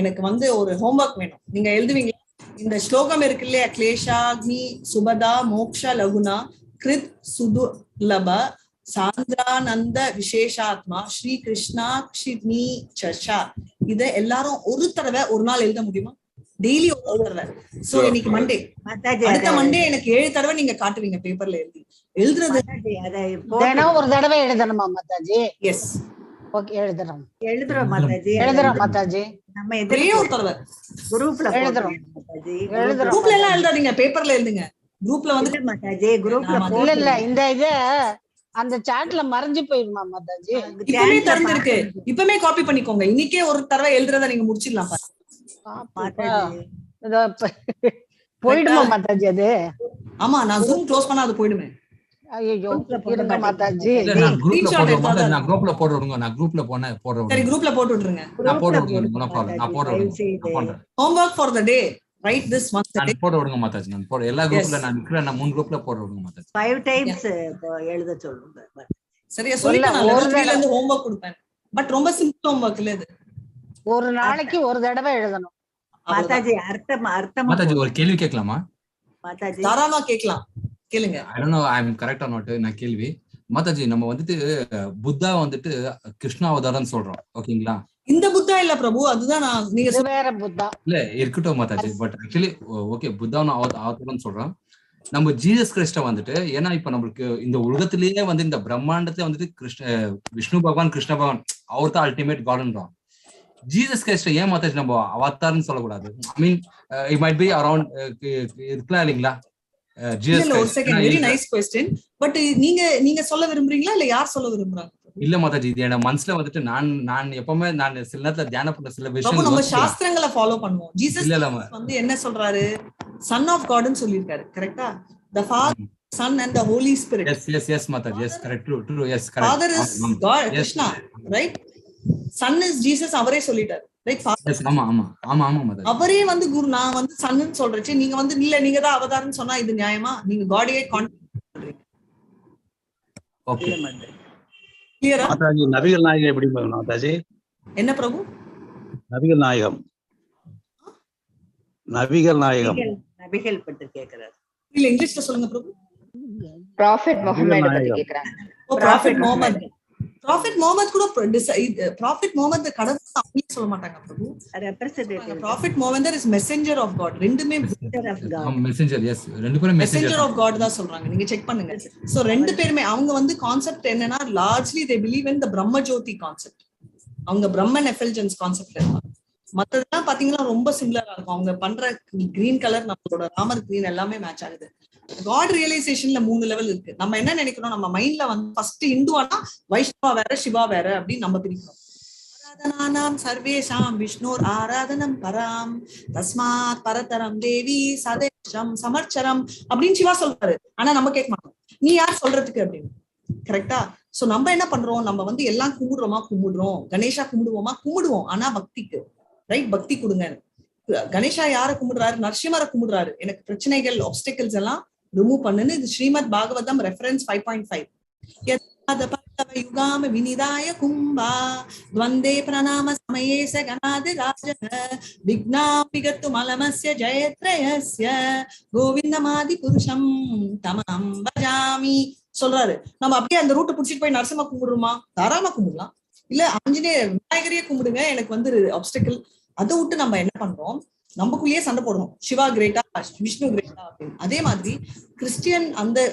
எனக்கு வந்து ஒரு ஹோம்வொர்க் வேணும். நீங்க எழுதுவீங்க. இந்த ஸ்லோகம் இருக்கு இல்லையா, கிளேஷாக்னி சுபதா மோக்ஷ லகுனா கிருத் சுதுலப சாந்திரானந்த விசேஷாத்மா ஸ்ரீ கிருஷ்ணா க்ஷித்னி சர்ச்சா. இத எல்லாரும் ஒரு தடவை ஒரு நாள் எழுத முடியுமா? டெய்லி ஒரு தடவை. சோ இன்னைக்கு மண்டே, அடுத்த மண்டே எனக்கு 7 தடவை நீங்க காட்டுவீங்க பேப்பர்ல எழுதுறது. தினம் ஒரு தடவை எழுதணுமா மாதாஜி? எஸ், ஓகே, எழுதுறோம் மாதாஜி. எழுதுறோம் மாதாஜி. நம்ம ஒரு தடவை குரூப்ல எழுதுறோம். குரூப்ல எல்லாம் எழுதாதீங்க, பேப்பர்ல எழுதுங்க. குரூப்ல வந்து மாதாஜி, குரூப்ல இல்ல இந்த இது அந்த சாட்ல மறைஞ்சு போயிருமா மாதாஜி? இப்பவே திறந்திருக்கு, இப்பவே காப்பி பண்ணிக்கோங்க. இன்னைக்கே ஒரு தடவை எழுதுறத நீங்க முடிச்சிடலாம். போயிடுமா மாதாஜி அது? ஆமா, நான் ஜூம் க்ளோஸ் பண்ணா அது போயிடுமே. ஐயோ இருங்க மாதாஜி, நான் குரூப்ல போட்டு விடுங்க. நான் குரூப்ல போடுறேன். சரி, குரூப்ல போட்டு விட்டுருங்க. நான் போட்டு விடுங்க, நோ ப்ராப்ளம். நான் போட்டு விடுறேன். Homework for the day, right this once a day. போட்டு விடுங்க மாதாஜி. நான் போடு எல்லா குரூப்ல நான் நிக்கிறேன். நான் 3 குரூப்ல போட்டு விடுங்க மாதாஜி. 5 டைம்ஸ் எழுத சொல்லுங்க. சரியா சொல்லிட்டேன். நான் லெவல் 3ல இருந்து ஹோம்வொர்க் கொடுப்பேன், பட் ரொம்ப சிம்பிள் ஹோம்வொர்க் இல்ல இது. ஒரு நாளைக்கு ஒரு தடவை எழுதணும் மாதாஜி. அர்த்தம் மாதாஜி ஒரு கேள்வி கேட்கலாமா மாதாஜி? தாராளமா கேட்கலாம், கேளுங்க. I don't know I am correct or not. நான் கேள்வி மாதாஜி, நம்ம வந்துட்டு புத்தா வந்துட்டு கிருஷ்ணா அவதாரம் சொல்றோம், ஓகேங்களா? இந்த புத்தா இல்ல பிரபு, அதுதான் நீங்க வேற புத்தா இல்ல இருக்கட்டும் மாதாஜி. பட் ஆக்சுவலி ஓகே, புத்தான அவதாரம் சொல்றோம். நம்ம ஜீசஸ் கிறிஸ்ட வந்துட்டு, ஏன்னா இப்ப நம்மளுக்கு இந்த உலகத்திலேயே வந்து இந்த பிரம்மாண்டத்தை வந்துட்டு விஷ்ணு பகவான், கிருஷ்ண பகவான் அவர் தான் அல்டிமேட் காட்ன்றோம். ஜீசஸ் கிறிஸ்ட ஏன் மாதாஜி நம்ம அவதார்னு சொல்லக்கூடாது? I mean it might be around இருக்கலாம் இல்லைங்களா? ஒரு second, very nice question. But நீங்க சொல்ல விரும்புறீங்களா இல்ல யார் சொல்ல விரும்புறாங்க? இல்ல மாதாஜி, இது என் மனசுல வந்துட்டு நான் எப்பவுமே சில நேரத்துல தியானம் பண்ண சில விஷயம் நம்ம சாஸ்திரங்களை ஃபாலோ பண்ணுவோம். ஜீசஸ் வந்து என்ன சொல்றாரு? சன் ஆஃப் காட்னு சொல்லிருக்காரு, கரெக்ட்டா? The Father, Son and the Holy Spirit. Yes Mataji. Yes, correct, true. Yes, correct. Father is God, Krishna, right? Son is Jesus, அவரே சொல்லிட்டாரு, ரைட்? Yes, ஆமா மாதாஜி. அவரே வந்து குரு, நான் வந்து சன்னு சொல்றேன், நீங்க வந்து இல்ல நீங்க தான் அவதாரம்னு சொன்னா இது நியாயமா? நீங்க காடியே கான்டாக்ட் பண்றீங்க. ஓகே கிளியரா மாதாஜி? நபிகள் நாயகம் எப்படி மாதாஜி? என்ன பிரபு? நபிகள் நாயகம் பற்றி கேக்குறாரு. இல்ல இங்கிலீஷ்ல சொல்லுங்க பிரபு. ப்ராஃபெட் முஹம்மத் பத்தி கேக்குறாங்க. ப்ராஃபெட் முஹம்மத். ப்ராஃபெட் முஹம்மத் கூட ப்ராஃபெட் முஹம்மத் கடவுள் அப்படியே சொல்ல மாட்டாங்க Prabhu. Representative. Prophet Muhammad is messenger of God. ரெண்டுமே messenger of God. Messenger, yes, ரெண்டு பேரும் மெசஞ்சர் ஆஃப் காட் தான் சொல்றாங்க. நீங்க செக் பண்ணுங்க. சோ ரெண்டு பேருமே அவங்க வந்து கான்செப்ட் என்னன்னா, லார்ஜ்லி தே பிலீவ் இன் தி பிரம்ம ஜோதி கான்செப்ட். அவங்க பிரம்மன் எஃபல்ஜென்ஸ் கான்செப்ட்ல இருக்காங்க. மத்ததெல்லாம் பாத்தீங்கன்னா ரொம்ப சிமிலரா இருக்கும். அவங்க பண்ற கிரீன் கலர் நம்மளோட ராமர் கிரீன் எல்லாமே மேட்ச் ஆகுது. காட் ரியலைசேஷன்ல 3 லெவல் இருக்கு. நம்ம என்ன நினைக்கிறோம், நம்ம மைண்ட்ல வந்து ஃபர்ஸ்ட் இந்துவானா வைஷ்ணவா வேற, சிவா வேற அப்படின்னு நம்ம பிரிக்கிறோம். ஆராதனானாம் சர்வேஷாம் விஷ்ணோர் ஆராதனம் பராம் தஸ்மாத் பரதரம் தேவி சதேஷம் சமர்ச்சரம் அப்படின்னு சிவா சொல்றாரு. ஆனா நம்ம கேட்க மாட்டோம், நீ யார் சொல்றதுக்கு அப்படின்னு. கரெக்டா? சோ நம்ம என்ன பண்றோம், நம்ம வந்து எல்லாம் கும்பிடுறோம், கணேஷா கும்பிடுவோம், ஆனா பக்திக்கு ரைட், பக்தி கொடுங்க. கணேஷா யார கும்பிடுறாரு? நரசிம்மரை கும்பிடுறாரு. எனக்கு பிரச்சனைகள் ஆப்ஸ்டிகல்ஸ் எல்லாம் ரிமூவ் பண்ணுன்னு. இது ஸ்ரீமத் பாகவதம் ரெஃபரன்ஸ் 5.5. யுகாம வினிதாய கும்பா துவந்தே பிரணாம சமயேச கணாதி ராஜக விக்னாபிகத்து மலமஸ்ய ஜெயத்ரயஸ்ய கோவிந்தமாதி புருஷம் தமம் பஜாமி சொல்றாரு. நம்ம அப்படியே அந்த ரூட்டை புடிச்சிட்டு போய் நரசிம்ம கும்பிடுறோமா? தாராளமா கும்பிடலாம். இல்ல ஆஞ்சநேயர் விநாயகரையே கும்பிடுங்க, எனக்கு வந்து ஆப்ஸ்டிக்கல். அதை விட்டு நம்ம என்ன பண்றோம், நமக்குள்ளேயே சண்டை போடணும், சிவா கிரேட்டா விஷ்ணு கிரேட்டா அப்படின்னு. அதே மாதிரி கிறிஸ்டியன்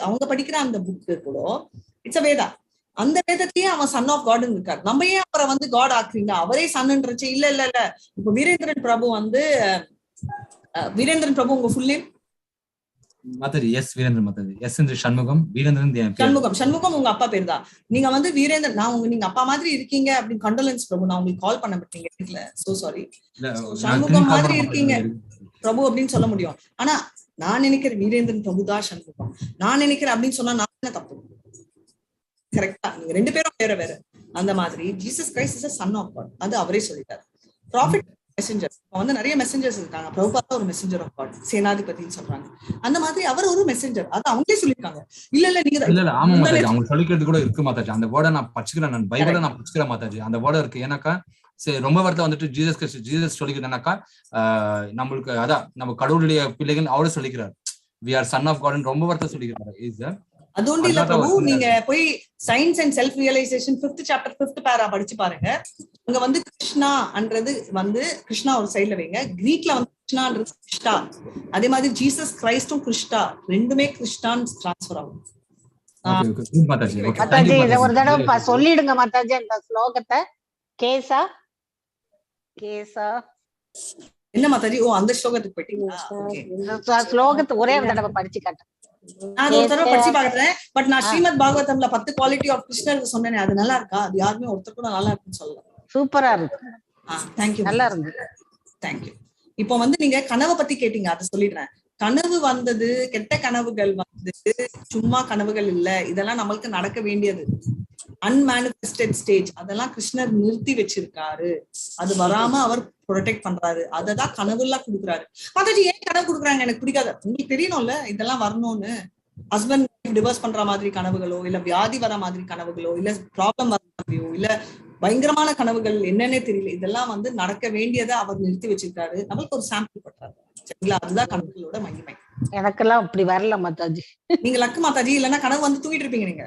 அவங்க படிக்கிற அந்த புக்கு கூட இட்ஸ் அ வேதா. அந்த வேதத்தையே அவன் சன் ஆஃப் காட்னு இருக்காரு. நம்ம ஏன் அவரை வந்து காட் ஆக்குறீங்க? அவரே சன்னுன்றச்சு. இல்ல இல்ல இல்ல இப்ப வீரேந்திரன் பிரபு வந்து வீரேந்திரன் பிரபு உங்க full name? Mataji yes Veerendran Mataji. Yes என்று சண்முகம், வீரேந்திரன் சண்முகம் உங்க அப்பா பேர் தான். நீங்க வந்து வீரேந்திரன், நான் நீங்க அப்பா மாதிரி இருக்கீங்க அப்படின்னு கண்டோலன்ஸ் பிரபு. நான் உங்களுக்கு கால் பண்ண மாட்டீங்க வீட்டுல, சோ சாரி. சண்முகம் மாதிரி இருக்கீங்க பிரபு அப்படின்னு சொல்ல முடியும். ஆனா நான் நினைக்கிறேன் வீரேந்திரன் பிரபு தான் சண்முகம். நான் நினைக்கிறேன் அப்படின்னு சொன்னா நான் என்ன தப்பு? கரெக்டா? நீங்க ரெண்டு பேரும் வேற வேற. அந்த மாதிரி Jesus Christ is a son of God. அது அவரே சொல்லிட்டாரு. ப்ராஃபிட் மெசஞ்சர் வந்து நிறைய மெசஞ்சர்ஸ் இருக்காங்க. பிரபுபாதா ஒரு மெசஞ்சர் ஆஃப் காட், சேனாதிபதினு சொல்றாங்க. அந்த மாதிரி அவர் ஒரு மெசஞ்சர், அது அவங்களே சொல்லிருக்காங்க. இல்ல நீங்க இல்ல ஆமா மாதாஜி, அவங்க சொல்லிக்கிறது கூட இருக்கு மாதாஜி. அந்த வேர்டை நான் படிச்சுக்கிறேன், நான் பைபிளை நான் படிச்சுக்கிறேன் மாதாஜி. அந்த வேர்டு இருக்கு. ஏன்னாக்கா சரி, ரொம்ப வார்த்தை வந்துட்டு ஜீசஸ் சொல்லிக்கிறேன்னாக்கா நம்மளுக்கு அதான் நம்ம கடவுளுடைய பிள்ளைகள் அவரு சொல்லிக்கிறார். we are son of God ன்னு ரொம்ப வார்த்தை சொல்லிக்கிறாரு. அது ஒன்று இல்ல பிரபு, நீங்க போய் science and self realization 5th chapter 5th para படிச்சு பாருங்க. அங்க வந்து கிருஷ்ணான்றது வந்து கிருஷ்ணா ஒரு சைட்ல வைங்க, கிரீக்ல வந்து கிருஷ்ணான்றது கிருஷ்டா. அதே மாதிரி ஜீசஸ் கிரைஸ்டும் கிருஷ்டா, ரெண்டுமே கிருஷ்டான்னு டிரான்ஸ்ஃபர் ஆகும். மாதாஜி இத ஒரு தடவை சொல்லிடுங்க மாதாஜி அந்த ஸ்லோகத்தை. கேசா என்ன மாதாஜி? ஓ அந்த ஸ்லோகத்துக்கு போயிட்டீங்களா? ஸ்லோகத்தை ஒரே ஒரு தடவை படிச்சு காட்டுறேன். நான் ஒரு தடவை படிச்சு பாக்குறேன். பட் நான் ஸ்ரீமத் பாகவதம்ல 10 குவாலிட்டி ஆஃப் கிருஷ்ணர் சொன்னேன். அது நல்லா இருக்கா? அது யாருமே ஒருத்தர் கூட நல்லா இருக்குன்னு சொல்லல. சூப்பரா இருக்கு. தேங்க்யூ. நல்லா இருக்கு. தேங்க்யூ. இப்போ வந்து நீங்க கனவை பத்தி கேட்டீங்க, அதை சொல்லிடுறேன். கனவு வந்தது, கெட்ட கனவுகள் வந்து சும்மா கனவுகள் இல்ல, இதெல்லாம் நம்மளுக்கு நடக்க வேண்டியது. அன்மேனிஃபெஸ்டட் ஸ்டேஜ், அதெல்லாம் கிருஷ்ணர் நிறுத்தி வச்சிருக்காரு. அது வராம அவர் ப்ரொடெக்ட் பண்றாரு. அததான் கனவுலாம் கொடுக்குறாரு. மாதாஜி ஏன் கனவு கொடுக்குறாங்க எனக்கு பிடிக்காது. உங்களுக்கு தெரியணும்ல இதெல்லாம் வரணும்னு. ஹஸ்பண்ட் டிவோர்ஸ் பண்ற மாதிரி கனவுகளோ, இல்ல வியாதி வர மாதிரி கனவுகளோ, இல்ல ப்ராப்ளம் வர மாதிரியோ, இல்ல பயங்கரமான கனவுகள் என்னன்னே தெரியல, இதெல்லாம் வந்து நடக்க வேண்டியதை அவர் நிறுத்தி வச்சிருக்காரு. நம்மளுக்கு ஒரு சாம்பிள் பண்றாரு. சரிங்களா? அதுதான் கனவுகளோட மகிமை. எனக்கெல்லாம் அப்படி வரல மாதாஜி. நீங்க லக்கு மாதாஜி, இல்லன்னா கனவு வந்து தூங்கிட்டு இருப்பீங்க நீங்க.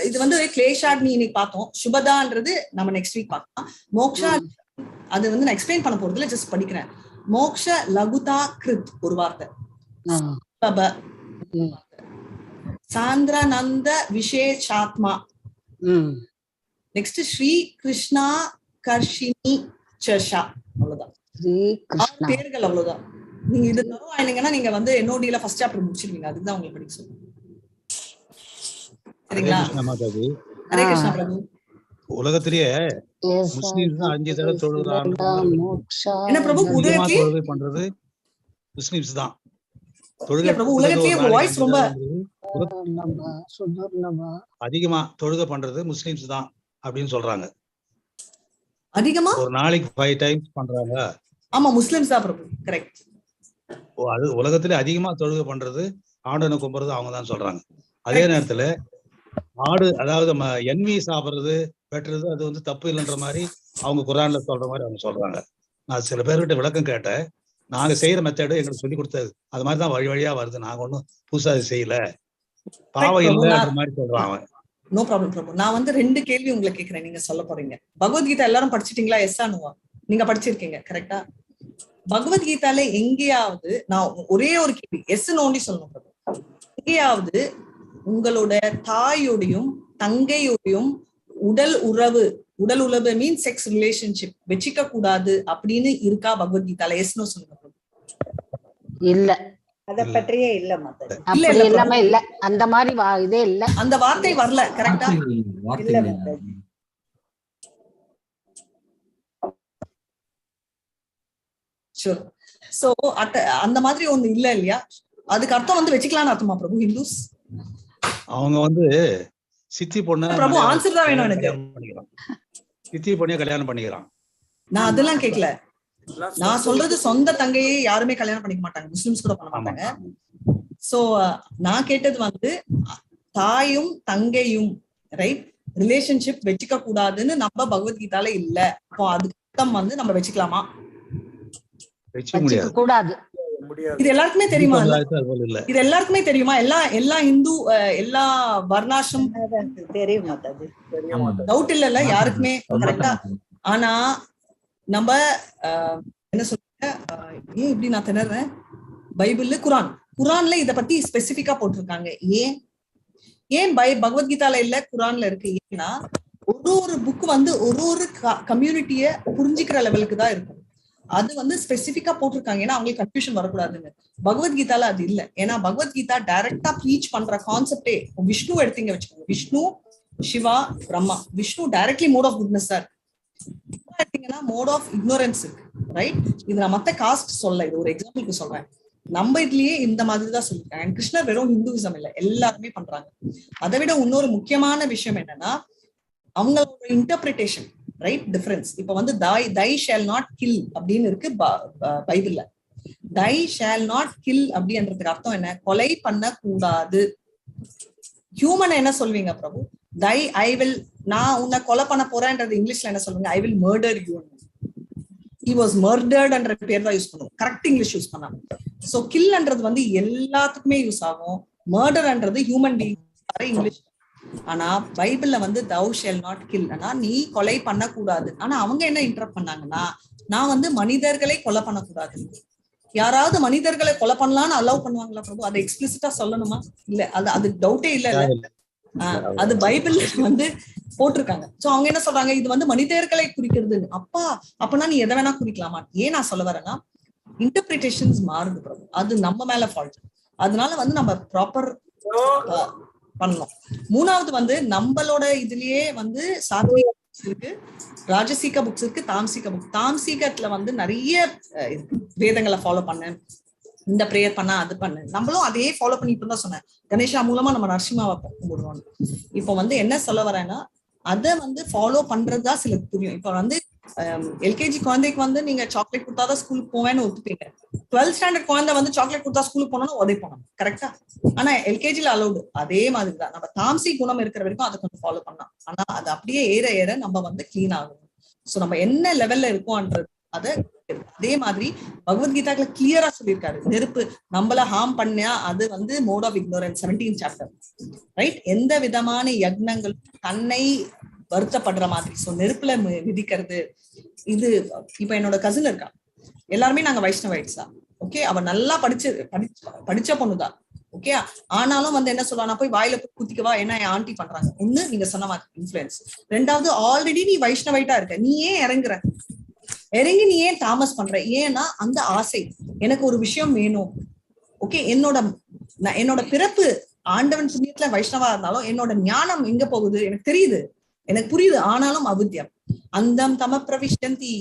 இது வந்து கிளேஷாக்னி இன்னைக்கு பார்த்தோம். சுபதான்றது நம்ம நெக்ஸ்ட் வீக் பார்க்கலாம். மோக்ஷா அது வந்து நான் எக்ஸ்பிளைன் பண்ண போறதுல ஜஸ்ட் படிக்கிறேன். மோக்ஷ லகுதா கிருத் ஒரு வார்த்தை, சாந்திரானந்த விசேஷாத்மா, நெக்ஸ்ட் ஸ்ரீ கிருஷ்ணா கர்ஷினி சஷா. அவ்வளவுதான் பேர்கள், அவ்வளவுதான். நீங்க இது தருவாயினீங்கன்னா நீங்க வந்து NOD-ல ஃபர்ஸ்ட் சாப்டர் முடிச்சிருவீங்க. அதுதான் உங்களுக்கு படிக்க சொல்லுங்க. சரிங்களா? ஹரே கிருஷ்ணா பிரபு. உலகத்திலேயே முஸ்லிம்ஸ் தான் 5 தடவை தொழுகிறாங்க. என்ன பிரபு? தொழுகை பண்றது முஸ்லிம்ஸ் தான். தொழுகை பிரபு உலகத்திலேயே வாய்ஸ் ரொம்ப அதிகமா தொழுகை பண்றது முஸ்லிம்ஸ் தான் அப்படின்னு சொல்றாங்க. அதிகமா ஒரு நாளைக்கு 5 டைம்ஸ் பண்றாங்க. ஆமா முஸ்லிம்ஸ் தான் பிரபு. கரெக்ட். அது உலகத்திலே அதிகமா தொழுகை பண்றது ஆண்டவனை கும்பிடுறது அவங்க தான் சொல்றாங்க. அதே நேரத்துல ஆடு, அதாவது என்வி சாப்பிடுறது வெட்டுறது அது வந்து தப்பு இல்லைன்ற மாதிரி அவங்க குர்ஆன்ல சொல்ற மாதிரி அவங்க சொல்றாங்க. நான் சில பேர்கிட்ட விளக்கம் கேட்டேன். நாங்க செய்யற மெத்தடு எங்களுக்கு சொல்லி கொடுத்தது அது மாதிரிதான் வழி வழியா வருது. நாங்க ஒன்னும் புதுசா செய்யல, பாவம் இல்லைன்ற மாதிரி சொல்றாங்க. நோ ப்ராப்ளம் பிரபு. நான் வந்து 2 கேள்வி உங்களை கேட்கிறேன், நீங்க சொல்ல போறீங்க. பகவத்கீதா எல்லாரும் படிச்சிட்டீங்களா? எஸ் ஆனுவா? நீங்க படிச்சிருக்கீங்க கரெக்டா? பகவத்கீதால எங்கேயாவது, நான் ஒரே ஒரு கேள்வி, எஸ் நோண்டி சொல்லணும் பிரபு, எங்கேயாவது உங்களோட தாயோடையும் தங்கையோடையும் உடல் உறவு மீன் செக்ஸ் ரிலேஷன்ஷிப் வச்சுக்க கூடாது அப்படின்னு இருக்கா பகவத்கீதால? எஸ் நோ சொல்லுங்க பிரபு. இல்ல அத பற்றியே இல்ல மாதாஜி. அப்படி எல்லாமே இல்ல, அந்த மாதிரி இதே இல்ல, அந்த வார்த்தை வரல. கரெக்டா? இல்ல மாதாஜி. சோ அந்த மாதிரி ஒண்ணு இல்ல இல்லையா? அதுக்கு அர்த்தம் வந்து வச்சுக்கலாம்னு அர்த்தமா பிரபு? ஹிந்துஸ் அவங்க வந்து சித்தி பொண்ணு பிரபு ஆன்சர் தான் வேணும் எனக்கு. சித்தி பொண்ணைய கல்யாணம் பண்ணிக்கிறான். நான் அதெல்லாம் கேட்கல. நான் சொல்றது சொந்த தங்கையே யாருமே கல்யாணம் பண்ணிக்க மாட்டாங்க, முஸ்லிம்ஸ் கூட பண்ண மாட்டாங்க. சோ நான் கேட்டது வந்து தாயும் தங்கையும் ரைட் ரிலேஷன்ஷிப் வச்சுக்க கூடாதுன்னு நம்ம பகவத்கீதால இல்ல. அப்போ அதுக்கு அர்த்தம் வந்து நம்ம வச்சுக்கலாமா? வச்சுக்க கூடாது. இது எல்லாருக்குமே தெரியுமா? இது எல்லாருக்குமே தெரியுமா? எல்லா இந்து எல்லா வர்ணாசிரம் தெரியும் மாதாஜி. டவுட் இல்ல யாருக்குமே. கரெக்டா? ஆனா நம்ம என்ன சொல்ற, ஏன் இப்படி நான் திணறேன், பைபிள்ல குரான்ல இத பத்தி ஸ்பெசிபிக்கா போட்டிருக்காங்க. ஏன் பகவத்கீதால இல்ல குரான்ல இருக்கு? ஏன்னா ஒரு புக் வந்து ஒரு கம்யூனிட்டிய புரிஞ்சுக்கிற லெவலுக்கு தான் இருக்கும். அது வந்து ஸ்பெசிபிக்கா போட்டிருக்காங்க, ஏன்னா அவங்களுக்கு கன்ஃபியூஷன் வரக்கூடாதுன்னு. பகவத்கீதால அது இல்ல. ஏன்னா பகவத்கீதா டைரக்டா ப்ரீச் பண்ற கான்செப்டே, விஷ்ணு எடுத்தீங்க வச்சுக்கோங்க, Vishnu Shiva Brahma. Vishnu directly mode of goodness sir, எடுத்தீங்கன்னா மோட் ஆஃப் இக்னோரன்ஸ் இருக்கு. ரைட்? இது நான் மத்த காஸ்ட் சொல்ல, இது ஒரு எக்ஸாம்பிளுக்கு சொல்றேன். நம்ம இதுலயே இந்த மாதிரி தான் சொல்லிருக்காங்க. அண்ட் கிருஷ்ணர் வெறும் ஹிந்துவிசம் இல்ல, எல்லாருமே பண்றாங்க. அதை விட இன்னொரு முக்கியமான விஷயம் என்னன்னா அவங்களோட இன்டர்பிரிட்டேஷன், ரைட்? டிஃபரன்ஸ். இப்ப வந்து தை ஷால் நாட் கில் அப்படின்னு இருக்கு பைபிள்ல. தை ஷால் நாட் கில் அப்படின்றதுக்கு அர்த்தம் என்ன? கொலை பண்ண கூடாது. ஹியூமன் என்ன சொல்வீங்க பிரபு? தை ஐ வில், நான் உன்னை கொலை பண்ண போறேன்றது இங்கிலீஷ்ல என்ன சொல்லுங்க? I will murder you. he was murdered என்ற பேர் தான் யூஸ் பண்ணுவோம், கரெக்ட் இங்கிலீஷ் யூஸ் பண்ணாம. சோ கில்ன்றது வந்து எல்லாத்துக்குமே யூஸ் ஆகும். மர்டர்ன்றது ஹியூமன் பீயிங் இங்கிலீஷ். ஆனா பைபிள்ல வந்து thou shall not kill, ஆனா நீ கொலை பண்ண கூடாது. ஆனா அவங்க என்ன இன்டரப்ட் பண்ணாங்கன்னா, நான் வந்து மனிதர்களை கொலை பண்ணக்கூடாது. யாராவது மனிதர்களை கொலை பண்ணலாம்னு அலோவ் பண்ணுவாங்களா பிரபு? அதை எக்ஸ்பிளிசிட்டா சொல்லணுமா? இல்ல, அது டவுட்டே இல்ல. அது பைபிள் வந்து போட்டிருக்காங்க. சோ அவங்க என்ன சொல்றாங்க, இது வந்து மனிதர்களை குறிக்கிறதுன்னு. அப்பனா நீ எதை வேணா குறிக்கலாமா? ஏன் நான் சொல்ல வரேன்னா, இன்டர்பிரிட்டேஷன்ஸ் மாறுது பிரபு, அது நம்ம மேல ஃபால்ட். அதனால வந்து நம்ம ப்ராப்பர் பண்ணணும். மூணாவது வந்து நம்மளோட இதுலயே வந்து சாத்விக புக்ஸ் இருக்கு, ராஜசீக புக்ஸ் இருக்கு, தாம்சீக புக். தாம்சீகத்துல வந்து நிறைய இருக்கு, வேதங்களை ஃபாலோ பண்ண, இந்த ப்ரேயர் பண்ணா அது பண்ணு. நம்மளும் அதே ஃபாலோ பண்ணிட்டு தான் சொன்னேன். கணேஷா மூலமா நம்ம நரசிம்மாவை கும்பிடுவோம். இப்போ வந்து என்ன சொல்ல வரேன்னா, அதை வந்து ஃபாலோ பண்றதுதான் சிலருக்கு புரியும். இப்போ வந்து எல்கேஜி குழந்தைக்கு வந்து நீங்க சாக்லேட் கொடுத்தாதான் ஸ்கூலுக்கு போவேன்னு ஒத்துப்பீங்க. 12th ஸ்டாண்டர்ட் குழந்தை வந்து சாக்லேட் கொடுத்தா ஸ்கூலுக்கு போனோம்னா உதைப்போம், கரெக்டா? ஆனா எல்கேஜில அலௌடு. அதே மாதிரிதான் நம்ம தாம்சி குணம் இருக்கிற வரைக்கும் அதை கொஞ்சம் ஃபாலோ பண்ணலாம். ஆனா அது அப்படியே ஏற ஏற நம்ம வந்து கிளீன் ஆகணும். சோ நம்ம என்ன லெவல்ல இருக்கோம்ன்றது அதை அதே மாதிரி பகவத்கீதாக்குள்ள கிளியரா சொல்லியிருக்காரு. நெருப்பு நம்மள ஹார்ம் பண்ணா அது வந்து mode of ignorance, 17th chapter. Right? எந்த விதமான யக்னங்களும் தன்னை வருத்தப்படுற மாதிரி. சோ நெருப்புல விதிக்கிறது இது. இப்ப என்னோட கசின் இருக்கா, எல்லாருமே நாங்க வைஷ்ணவைட்ஸ் தான். ஓகே, அவ நல்லா படிச்ச பொண்ணுதான். ஓகே, ஆனாலும் வந்து என்ன சொல்லுவா, நான் போய் வாயில போய் குத்திக்கவா, ஏன்னா என் ஆண்டி பண்றாங்க. ஒண்ணு நீங்க சொன்ன மாதிரி இன்ஃபுளுன்ஸ். ரெண்டாவது ஆல்ரெடி நீ வைஷ்ணவைட்டா இருக்க, நீ ஏன் இறங்கி நீ ஏன் தாமஸ் பண்ற? ஏன்னா அந்த ஆசை, எனக்கு ஒரு விஷயம் வேணும். ஓகே, என்னோட பிறப்பு ஆண்டவன் புண்ணியத்துல வைஷ்ணவா இருந்தாலும் என்னோட ஞானம் எங்க போகுது எனக்கு தெரியுது, எனக்கு புரியுது. ஆனாலும் அவித்யம் அந்தம் தம பிரவிஷ்டந்தி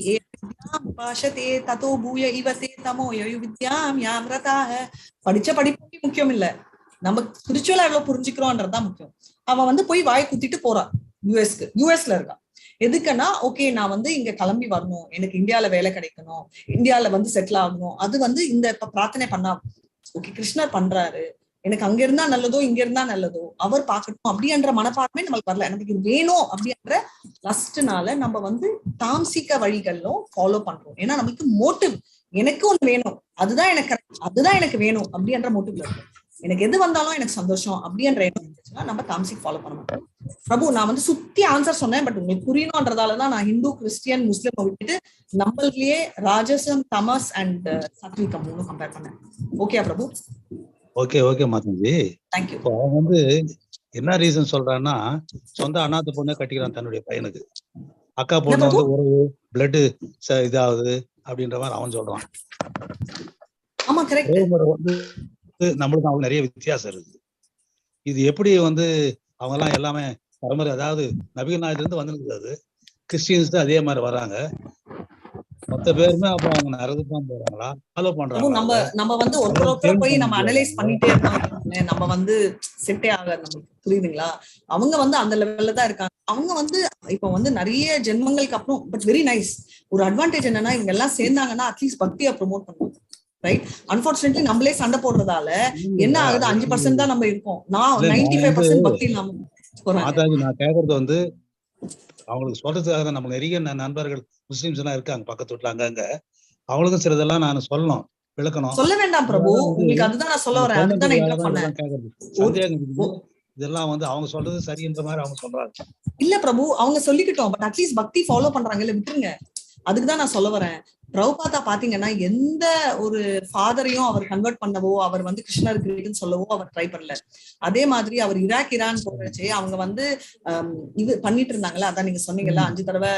பாஷதே ததோ பூய இவதே தமோ வித்யாம் யாம் ரதாக. படிச்ச படிப்பு முக்கியம் இல்ல, நம்ம ஸ்பிரிச்சுவலா எவ்வளவு புரிஞ்சுக்கிறோம்ன்றதுதான் முக்கியம். அவன் வந்து போய் வாய் குத்திட்டு போறான் யூஎஸ்ல இருக்கான். எதுக்குன்னா, ஓகே நான் வந்து இங்க கிளம்பி வரணும், எனக்கு இந்தியால வேலை கிடைக்கணும், இந்தியால வந்து செட்டில் ஆகணும். அது வந்து இந்த பிரார்த்தனை பண்ணா, ஓகே கிருஷ்ணர் பண்றாரு, எனக்கு அங்க இருந்தா நல்லதோ இங்க இருந்தா நல்லதோ அவர் பார்க்கணும் அப்படின்ற மனப்பான்மை நம்மளுக்கு வரல. நமக்கு இது வேணும் அப்படின்ற லஸ்ட்னால நம்ம வந்து தாம்சிக்க வழிகளும் ஃபாலோ பண்றோம். ஏன்னா நமக்கு மோட்டிவ், எனக்கு ஒண்ணு வேணும், அதுதான் எனக்கு வேணும் அப்படின்ற மோட்டிவ்ல இருக்கும். எனக்கு எது வந்தாலும் எனக்கு சந்தோஷம் அப்படின்ற எண்ணம் இருந்துச்சுன்னா நம்ம தாம்சிக் ஃபாலோ பண்ண மாட்டோம். பிரபு, நான் வந்து சுத்தி ஆன்சர் சொன்னேன், பட் உங்களுக்கு புரியணும்ன்றதாலதான் நான் ஹிந்து, கிறிஸ்டியன், முஸ்லிம் விட்டுட்டு நம்மளுக்குள்ளேயே ராஜசம், தமஸ் அண்ட் சாத்விகம் மூணும் கம்பேர் பண்ணேன். ஓகே பிரபு? ஓகே மாதாஜி. இப்போ அவன் வந்து என்ன ரீசன் சொல்றான்னா, சொந்த அநாத பொண்ணை கட்டிக்கிறான் தன்னுடைய பையனுக்கு. அக்கா பொண்ணு வந்து உறவு பிளட் இதாகுது அப்படின்ற மாதிரி அவன் சொல்றான். நம்மளுக்கும் அவங்க நிறைய வித்தியாசம் இருக்குது. இது எப்படி வந்து அவங்க எல்லாம் எல்லாமே பரம்பரை, அதாவது நபிகள் நாயகத்துல இருந்து வந்துருக்குது. கிறிஸ்டியன்ஸ் தான் அதே மாதிரி வராங்க. மொத்த பேருமே அப்ப அவங்க நரகத்துக்கு தான் போறாங்களா, ஃபாலோ பண்றாங்க? நம்ம வந்து ஒருத்தர் போய் நம்ம அனலைஸ் பண்ணிட்டே இருக்கோம். நம்ம வந்து செட்டே ஆகாது நமக்கு, புரியுதுங்களா? அவங்க வந்து அந்த லெவல்ல தான் இருக்காங்க. அவங்க வந்து இப்ப வந்து நிறைய ஜென்மங்களுக்கு அப்புறம், பட் வெரி நைஸ். ஒரு அட்வான்டேஜ் என்னன்னா, இவங்க எல்லாம் சேர்ந்தாங்கன்னா அட்லீஸ்ட் பக்தியா ப்ரொமோட் பண்ணுவாங்க, ரைட்? அன்பார்ச்சுனேட்லி நம்மளே சண்டை போடுறதால என்ன ஆகுது, 5% தான் நம்ம இருக்கோம். நான் 95% பக்தி இல்லாம மாதாஜி, நான் கேக்குறது வந்து அவங்களுக்கு சொல்றதுக்காக தான். நம்ம நிறைய நண்பர்கள் முஸ்லிம்ஸ் எல்லாம் இருக்காங்க பக்கத்து வீட்டுல அங்கங்க. அவங்களுக்கும் சிலதெல்லாம் நான் சொல்லணும், விளக்கணும். சொல்ல வேண்டாம் பிரபு, உங்களுக்கு அதுதான் நான் சொல்ல வரேன். அதுதான் நான் இன்டர் பண்ணேன். சந்தேகம் இதெல்லாம் வந்து அவங்க சொல்றது சரின்ற மாதிரி அவங்க சொல்றாங்க. இல்ல பிரபு, அவங்க சொல்லிக்கிட்டோம், பட் அட்லீஸ்ட் பக்தி ஃபாலோ பண்றாங்க இல்ல, விட்டுருங்க. அதுக்குதான் நான் சொல்ல வரேன். பிரபுபாதா பாத்தீங்கன்னா எந்த ஒரு ஃபாதரையும் அவர் கன்வெர்ட் பண்ணவோ, அவர் வந்து கிருஷ்ணர் கிரேட்னு சொல்லவோ அவர் ட்ரை பண்ணல. அதே மாதிரி அவர் ஈரான் போறச்சு அவங்க வந்து இது பண்ணிட்டு இருந்தாங்களா, அதான் நீங்க சொன்னீங்கல்ல 5 தடவை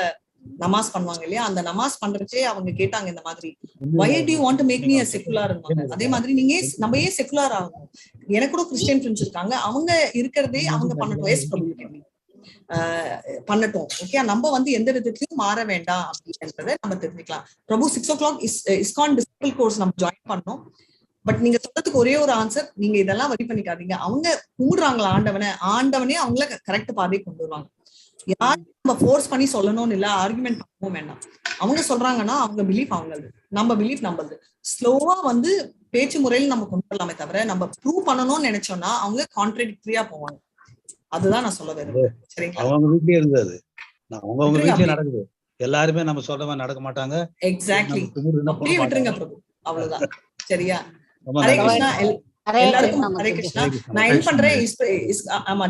நமாஸ் பண்ணுவாங்க இல்லையா, அந்த நமாஸ் பண்றச்சே அவங்க கேட்டாங்க இந்த மாதிரி, why do you want to make me a secular? அதே மாதிரி நீங்க நம்ம ஏன் செக்குலர் ஆகணும்? எனக்கு கூட கிறிஸ்டியன் ஃப்ரெண்ட்ஸ் இருக்காங்க, அவங்க இருக்கிறதே அவங்க பண்ணட்டும், பண்ணட்டும். ஓகே, நம்ம வந்து எந்த விதத்திலயும் மாற வேண்டாம் அப்படின்றத நம்ம தெரிஞ்சுக்கலாம். பிரபு 6 o'clock ISKCON டிசிபிள் கோர்ஸ் நம்ம ஜாயின் பண்ணோம். பட் நீங்க சொல்றதுக்கு ஒரே ஒரு ஆன்சர், நீங்க இதெல்லாம் வரி பண்ணிக்காதீங்க. அவங்க கும்பிடுறாங்களா ஆண்டவனே அவங்கள கரெக்ட் பாதை கொண்டு வருவாங்க. யாரும் நம்ம ஃபோர்ஸ் பண்ணி சொல்லணும்னு இல்ல, ஆர்குமெண்ட் பண்ணவும் வேண்டாம். அவங்க சொல்றாங்கன்னா அவங்க பிலீஃப் அவங்களது, நம்ம பிலீஃப் நம்மளது. ஸ்லோவா வந்து பேச்சு முறையில் நம்ம கொண்டு வரலாமே தவிர, நம்ம ப்ரூவ் பண்ணணும்னு நினைச்சோம்னா அவங்க கான்ட்ரடிக்டரியா போவாங்க. அதுதான் நான் சொல்ல விரும்புறேன். சரிங்களா? அவங்க வீட்லயே இருந்தது, அவங்க வீட்லயே நடக்குது. எல்லாருமே நம்ம சொல்ற மாதிரி நடக்க மாட்டாங்க. எக்ஸாக்ட்லி, அப்படியே விட்டுருங்க பிரபு, அவ்வளவுதான். சரியா? ஹரே கிருஷ்ணா, எல்லாருக்கும் ஹரே கிருஷ்ணா. நான் என்ன பண்றேன், ஆமா